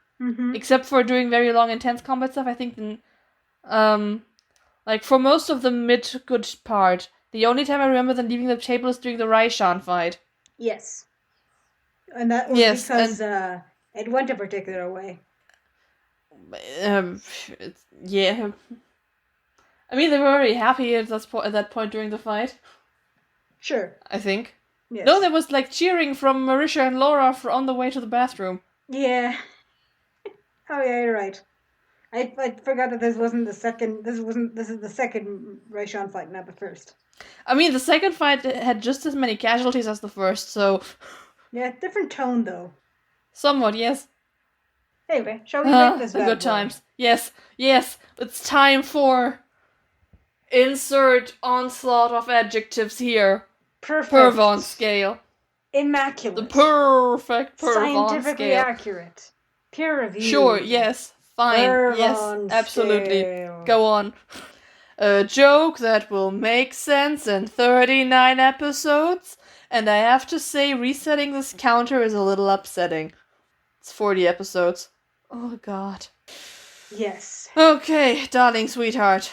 S2: except for doing very long, intense combat stuff. I think, like, for most of the mid-good part, the only time I remember them leaving the table is during the Raishan fight.
S3: Yes. And that was because it went a particular way.
S2: Yeah. I mean, they were very happy at that point during the fight.
S3: Sure.
S2: I think.
S3: Yes.
S2: No, there was like cheering from Marisha and Laura on the way to the bathroom.
S3: Yeah. Oh yeah, you're right. I forgot that this isn't the second Raishan fight, not the first.
S2: I mean, the second fight had just as many casualties as the first, so...
S3: Yeah, different tone, though.
S2: Somewhat, yes.
S3: Anyway, shall we rate this
S2: the
S3: bad
S2: good
S3: boy?
S2: times. Yes, it's time for insert onslaught of adjectives here.
S3: Perfect.
S2: Purvan Scale.
S3: Immaculate.
S2: The perfect Purvan
S3: Scientifically
S2: Scale.
S3: accurate. Peer reviewed.
S2: Sure, yes, fine,
S3: Purvan
S2: yes, absolutely.
S3: Scale.
S2: Go on. A joke that will make sense in 39 episodes, and I have to say, resetting this counter is a little upsetting. It's 40 episodes. Oh god.
S3: Yes.
S2: Okay, darling sweetheart.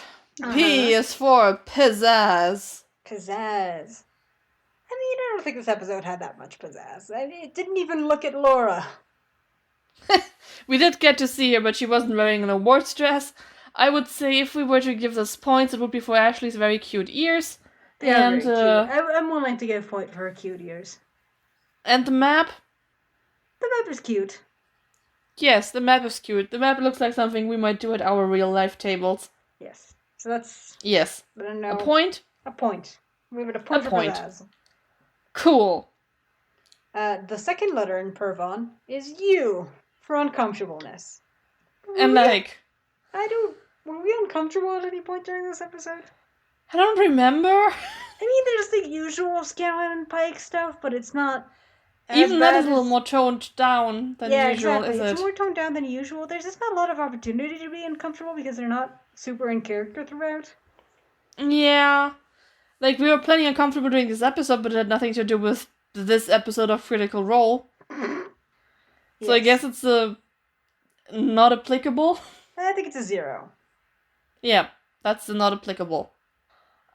S2: P is for pizzazz.
S3: Pizzazz. I mean, I don't think this episode had that much pizzazz. I mean, it didn't even look at Laura.
S2: We did get to see her, but she wasn't wearing an awards dress. I would say if we were to give this points, it would be for Ashley's very cute ears.
S3: They are
S2: and
S3: very cute. I'm willing to give a point for her cute ears.
S2: And the map?
S3: The map is cute.
S2: Yes, the map is cute. The map looks like something we might do at our real life tables.
S3: Yes. So that's...
S2: Yes.
S3: I don't know.
S2: A point?
S3: A point. We give it a point for pizzazz.
S2: Cool.
S3: The second letter in Purvan is U for uncomfortableness.
S2: And
S3: were we uncomfortable at any point during this episode?
S2: I don't remember.
S3: I mean, there's the usual Scanlan and Pike stuff, but it's not
S2: even that is a little more toned down than usual,
S3: exactly.
S2: is it?
S3: It's more toned down than usual. There's just not a lot of opportunity to be uncomfortable because they're not super in character throughout.
S2: Yeah. Like, we were plenty uncomfortable during this episode, but it had nothing to do with this episode of Critical Role. So I guess it's not applicable.
S3: I think it's a 0.
S2: Yeah, that's the not applicable.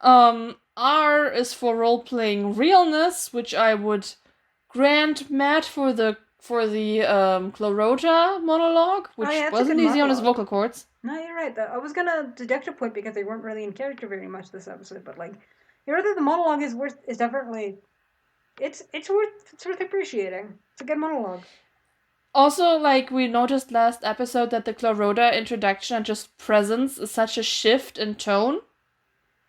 S2: R is for role-playing realness, which I would grant Matt for the Clarota monologue, which wasn't easy on his vocal cords.
S3: No, you're right. I was gonna deduct a point because they weren't really in character very much this episode, but like, you're right that the monologue is definitely it's worth appreciating. It's a good monologue.
S2: Also, like, we noticed last episode that the Clarota introduction and just presence is such a shift in tone.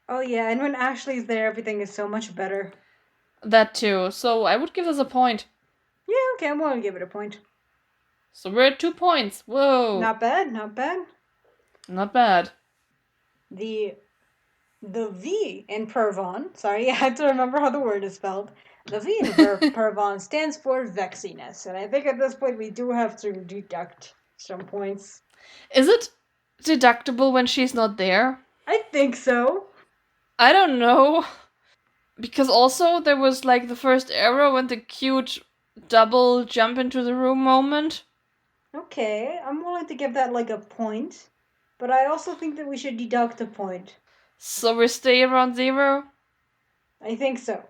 S3: Oh yeah, and when Ashley's there, everything is so much better.
S2: That too. So I would give this a point.
S3: Yeah, okay, I'm willing to give it a point.
S2: So we're at 2 points. Whoa.
S3: Not bad, not bad.
S2: Not bad.
S3: The V in Purvan, sorry, I had to remember how the word is spelled. The V in Purvan stands for vexiness, and I think at this point we do have to deduct some points.
S2: Is it deductible when she's not there?
S3: I think so.
S2: I don't know. Because also there was like the first arrow and the cute double jump into the room moment.
S3: Okay, I'm willing to give that like a point, but I also think that we should deduct a point.
S2: So we stay around 0?
S3: I think so.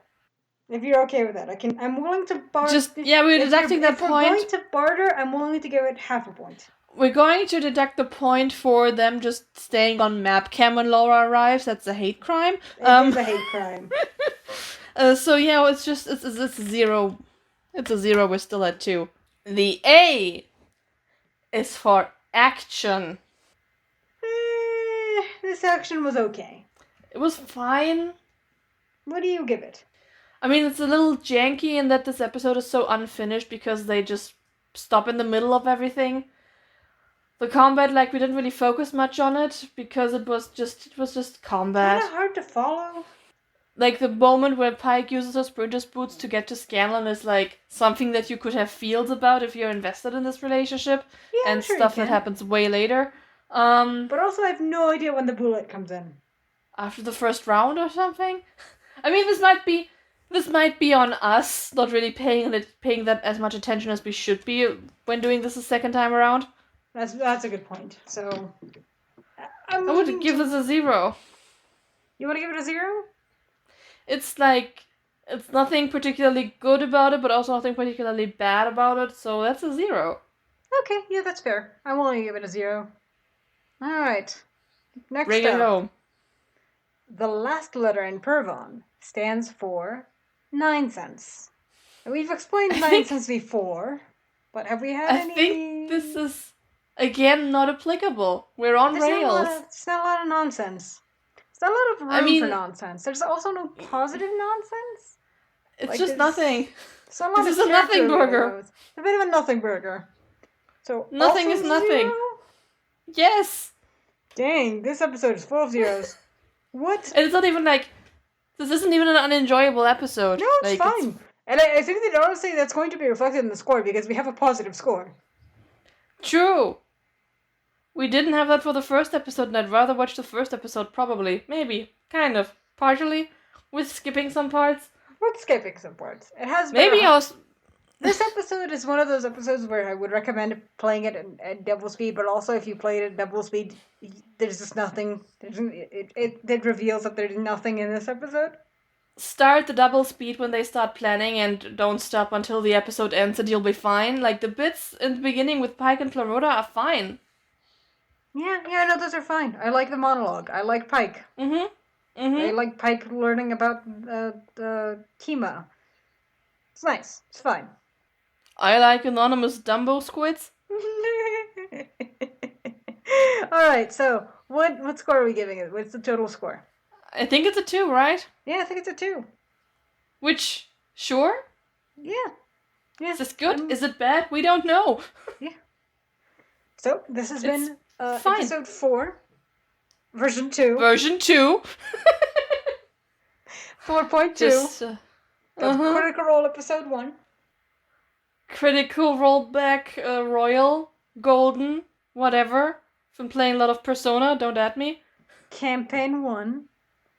S3: If you're okay with that, I'm willing to barter.
S2: We're deducting that
S3: if we're
S2: point.
S3: going to barter, I'm willing to give it half a point.
S2: We're going to deduct the point for them just staying on map cam when Laura arrives. That's a hate crime.
S3: It is a hate crime.
S2: So yeah, it's a 0. It's a 0. We're still at 2. The A is for action.
S3: This action was okay.
S2: It was fine.
S3: What do you give it?
S2: I mean, it's a little janky in that this episode is so unfinished because they just stop in the middle of everything. The combat, like, we didn't really focus much on it because it was just combat.
S3: Kind of hard to follow.
S2: Like, the moment where Pike uses her sprinter's boots to get to Scanlan is, like, something that you could have feels about if you're invested in this relationship.
S3: Yeah,
S2: and
S3: sure
S2: stuff that happens way later.
S3: But also I have no idea when the bullet comes in.
S2: After the first round or something? I mean, this might be on us, not really paying that as much attention as we should be when doing this a second time around.
S3: That's a good point. So
S2: I would give this a 0.
S3: You want to give it a 0?
S2: It's like, it's nothing particularly good about it, but also nothing particularly bad about it, so that's a 0.
S3: Okay, yeah, that's fair. I'm willing to give it a 0. Alright. Next
S2: Bring it home.
S3: The last letter in Purvan stands for 9 cents. And we've explained 9 cents before, but have we had any...
S2: I think this is, again, not applicable. We're on rails.
S3: It's not a lot of nonsense. It's not a lot of room for nonsense. There's also no positive nonsense.
S2: It's just nothing.
S3: This is a nothing burger. It's a bit of a nothing burger. So
S2: Nothing is
S3: also
S2: nothing.
S3: 0?
S2: Yes!
S3: Dang, this episode is full of zeros. What?
S2: And it's not even like... This isn't even an unenjoyable episode.
S3: No, it's
S2: like,
S3: fine. And I think that honestly that's going to be reflected in the score because we have a positive score.
S2: True. We didn't have that for the first episode, and I'd rather watch the first episode, probably. Maybe. Kind of. Partially. With skipping some parts.
S3: We're skipping some parts. It has
S2: Maybe I was...
S3: This episode is one of those episodes where I would recommend playing it at double speed, but also if you play it at double speed, there's just nothing. It reveals that there's nothing in this episode.
S2: Start the double speed when they start planning and don't stop until the episode ends and you'll be fine. Like, the bits in the beginning with Pike and Clarota are fine.
S3: Yeah, no, those are fine. I like the monologue. I like Pike. I like Pike learning about Kima. It's nice. It's fine.
S2: I like anonymous Dumbo squids.
S3: Alright, so what score are we giving it? What's the total score?
S2: I think it's a 2, right?
S3: Yeah, I think it's a 2.
S2: Which, sure?
S3: Yeah.
S2: Is this good? Is it bad? We don't know.
S3: Yeah. So, this has been
S2: fine.
S3: episode 4, version 2.
S2: Version 2.
S3: 4.2.
S2: Just,
S3: That's Critical Role episode 1.
S2: Critical rollback, royal, golden, whatever. Been playing a lot of Persona, don't at me.
S3: Campaign 1.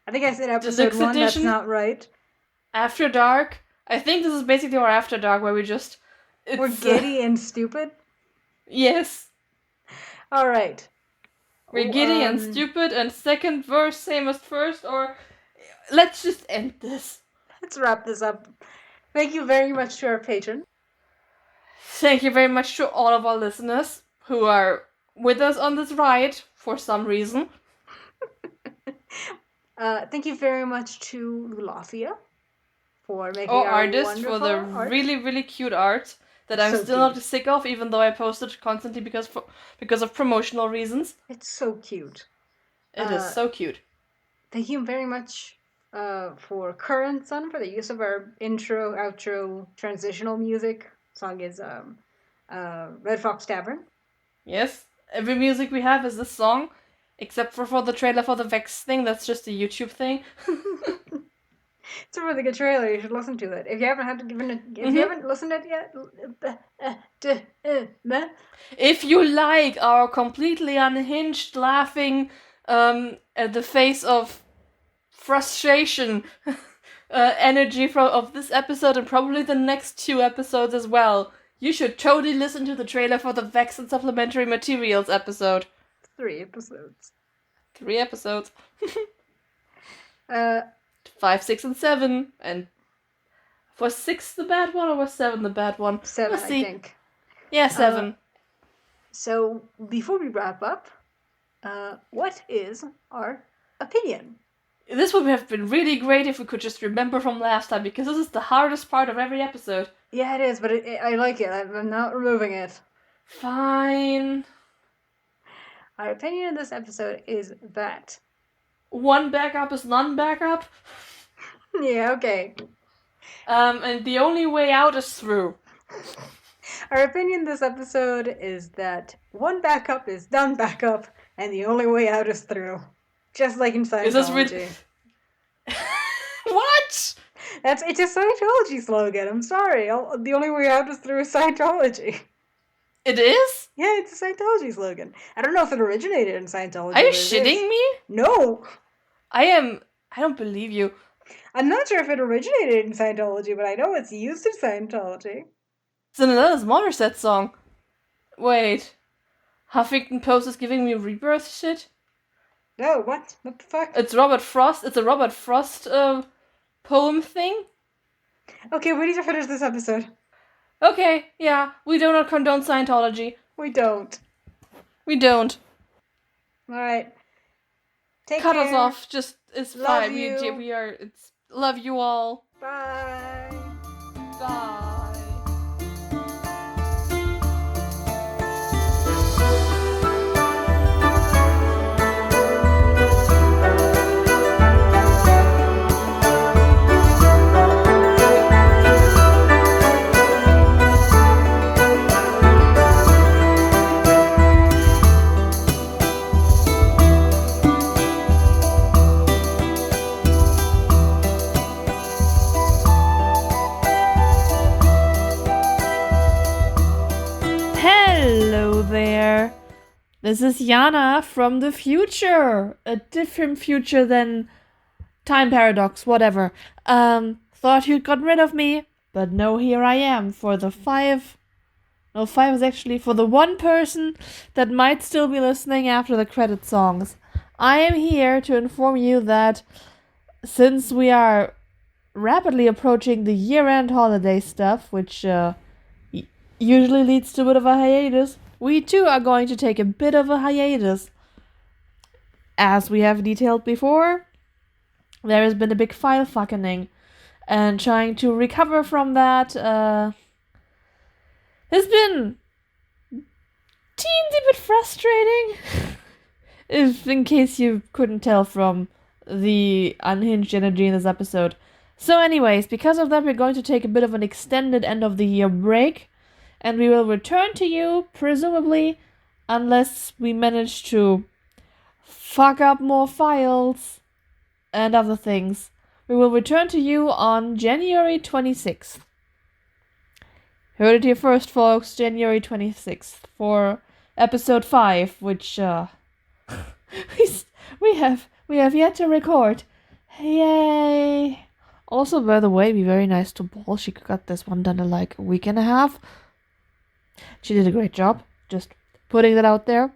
S3: I think I said episode
S2: Deluxe
S3: 1,
S2: edition.
S3: that's not right.
S2: After Dark. I think this is basically our After Dark where we just...
S3: We're giddy and stupid.
S2: Yes.
S3: Alright.
S2: We're giddy and stupid and second verse same as first, or... Let's just end this.
S3: Let's wrap this up. Thank you very much to our patron.
S2: Thank you very much to all of our listeners who are with us on this ride for some reason.
S3: Thank you very much to Lulathia for making
S2: Our
S3: our
S2: artist for the
S3: art.
S2: really, really cute art that I'm
S3: So
S2: still not sick of, even though I post it constantly because of promotional reasons.
S3: It's so cute.
S2: It is so cute.
S3: Thank you very much for Current Sun for the use of our intro, outro, transitional music. Song is Red Fox Tavern.
S2: Yes, every music we have is this song, except for the trailer for the Vex thing. That's just a YouTube thing.
S3: It's a really good trailer. You should listen to it. If you haven't listened to it yet,
S2: If you like our completely unhinged laughing at the face of frustration energy of this episode and probably the next 2 episodes as well, you should totally listen to the trailer for the Vex and Supplementary Materials episode.
S3: 3 episodes.
S2: 3 episodes. 5, 6, and 7. And was 6 the bad one or was 7 the bad one?
S3: 7,
S2: Let's
S3: I
S2: see.
S3: think.
S2: Yeah, 7.
S3: So, before we wrap up, what is our opinion?
S2: This would have been really great if we could just remember from last time, because this is the hardest part of every episode.
S3: Yeah, it is, but I like it. I'm not removing it.
S2: Fine.
S3: Our opinion in this episode is that...
S2: One backup is none backup.
S3: Yeah, okay.
S2: And the only way out is through.
S3: Our opinion this episode is that one backup is done backup, and the only way out is through. Just like in Scientology.
S2: Is this really... What?
S3: It's a Scientology slogan. I'm sorry. The only way out is through Scientology.
S2: It is?
S3: Yeah, it's a Scientology slogan. I don't know if it originated in Scientology.
S2: Are you shitting me?
S3: No.
S2: I don't believe you.
S3: I'm not sure if it originated in Scientology, but I know it's used in Scientology.
S2: It's an Alanis Morissette song. Wait. Huffington Post is giving me rebirth shit?
S3: No, what? What the fuck?
S2: It's Robert Frost. It's a Robert Frost poem thing?
S3: Okay, we need to finish this episode.
S2: Okay, yeah. We do not condone Scientology.
S3: We don't.
S2: We don't.
S3: Alright. Take
S2: Cut
S3: care.
S2: us off. Just, it's
S3: Love
S2: fine.
S3: you.
S2: We are, love you all.
S3: Bye.
S2: Bye. This is Yana from the future. A different future than time paradox, whatever. Thought you'd gotten rid of me, but no, here I am for the five is actually for the one person that might still be listening after the credit songs. I am here to inform you that since we are rapidly approaching the year-end holiday stuff, which usually leads to a bit of a hiatus, we too are going to take a bit of a hiatus. As we have detailed before, there has been a big file fucking, and trying to recover from that has been teensy bit frustrating. If in case you couldn't tell from the unhinged energy in this episode. So anyways, because of that, we're going to take a bit of an extended end of the year break, and we will return to you, presumably, unless we manage to fuck up more files and other things. We will return to you on January 26th. Heard it here first, folks. January 26th for episode 5, which we have yet to record. Yay! Also, by the way, be very nice to Ball. She got this one done in like a week and a half. She did a great job. Just putting that out there.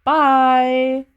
S2: Bye!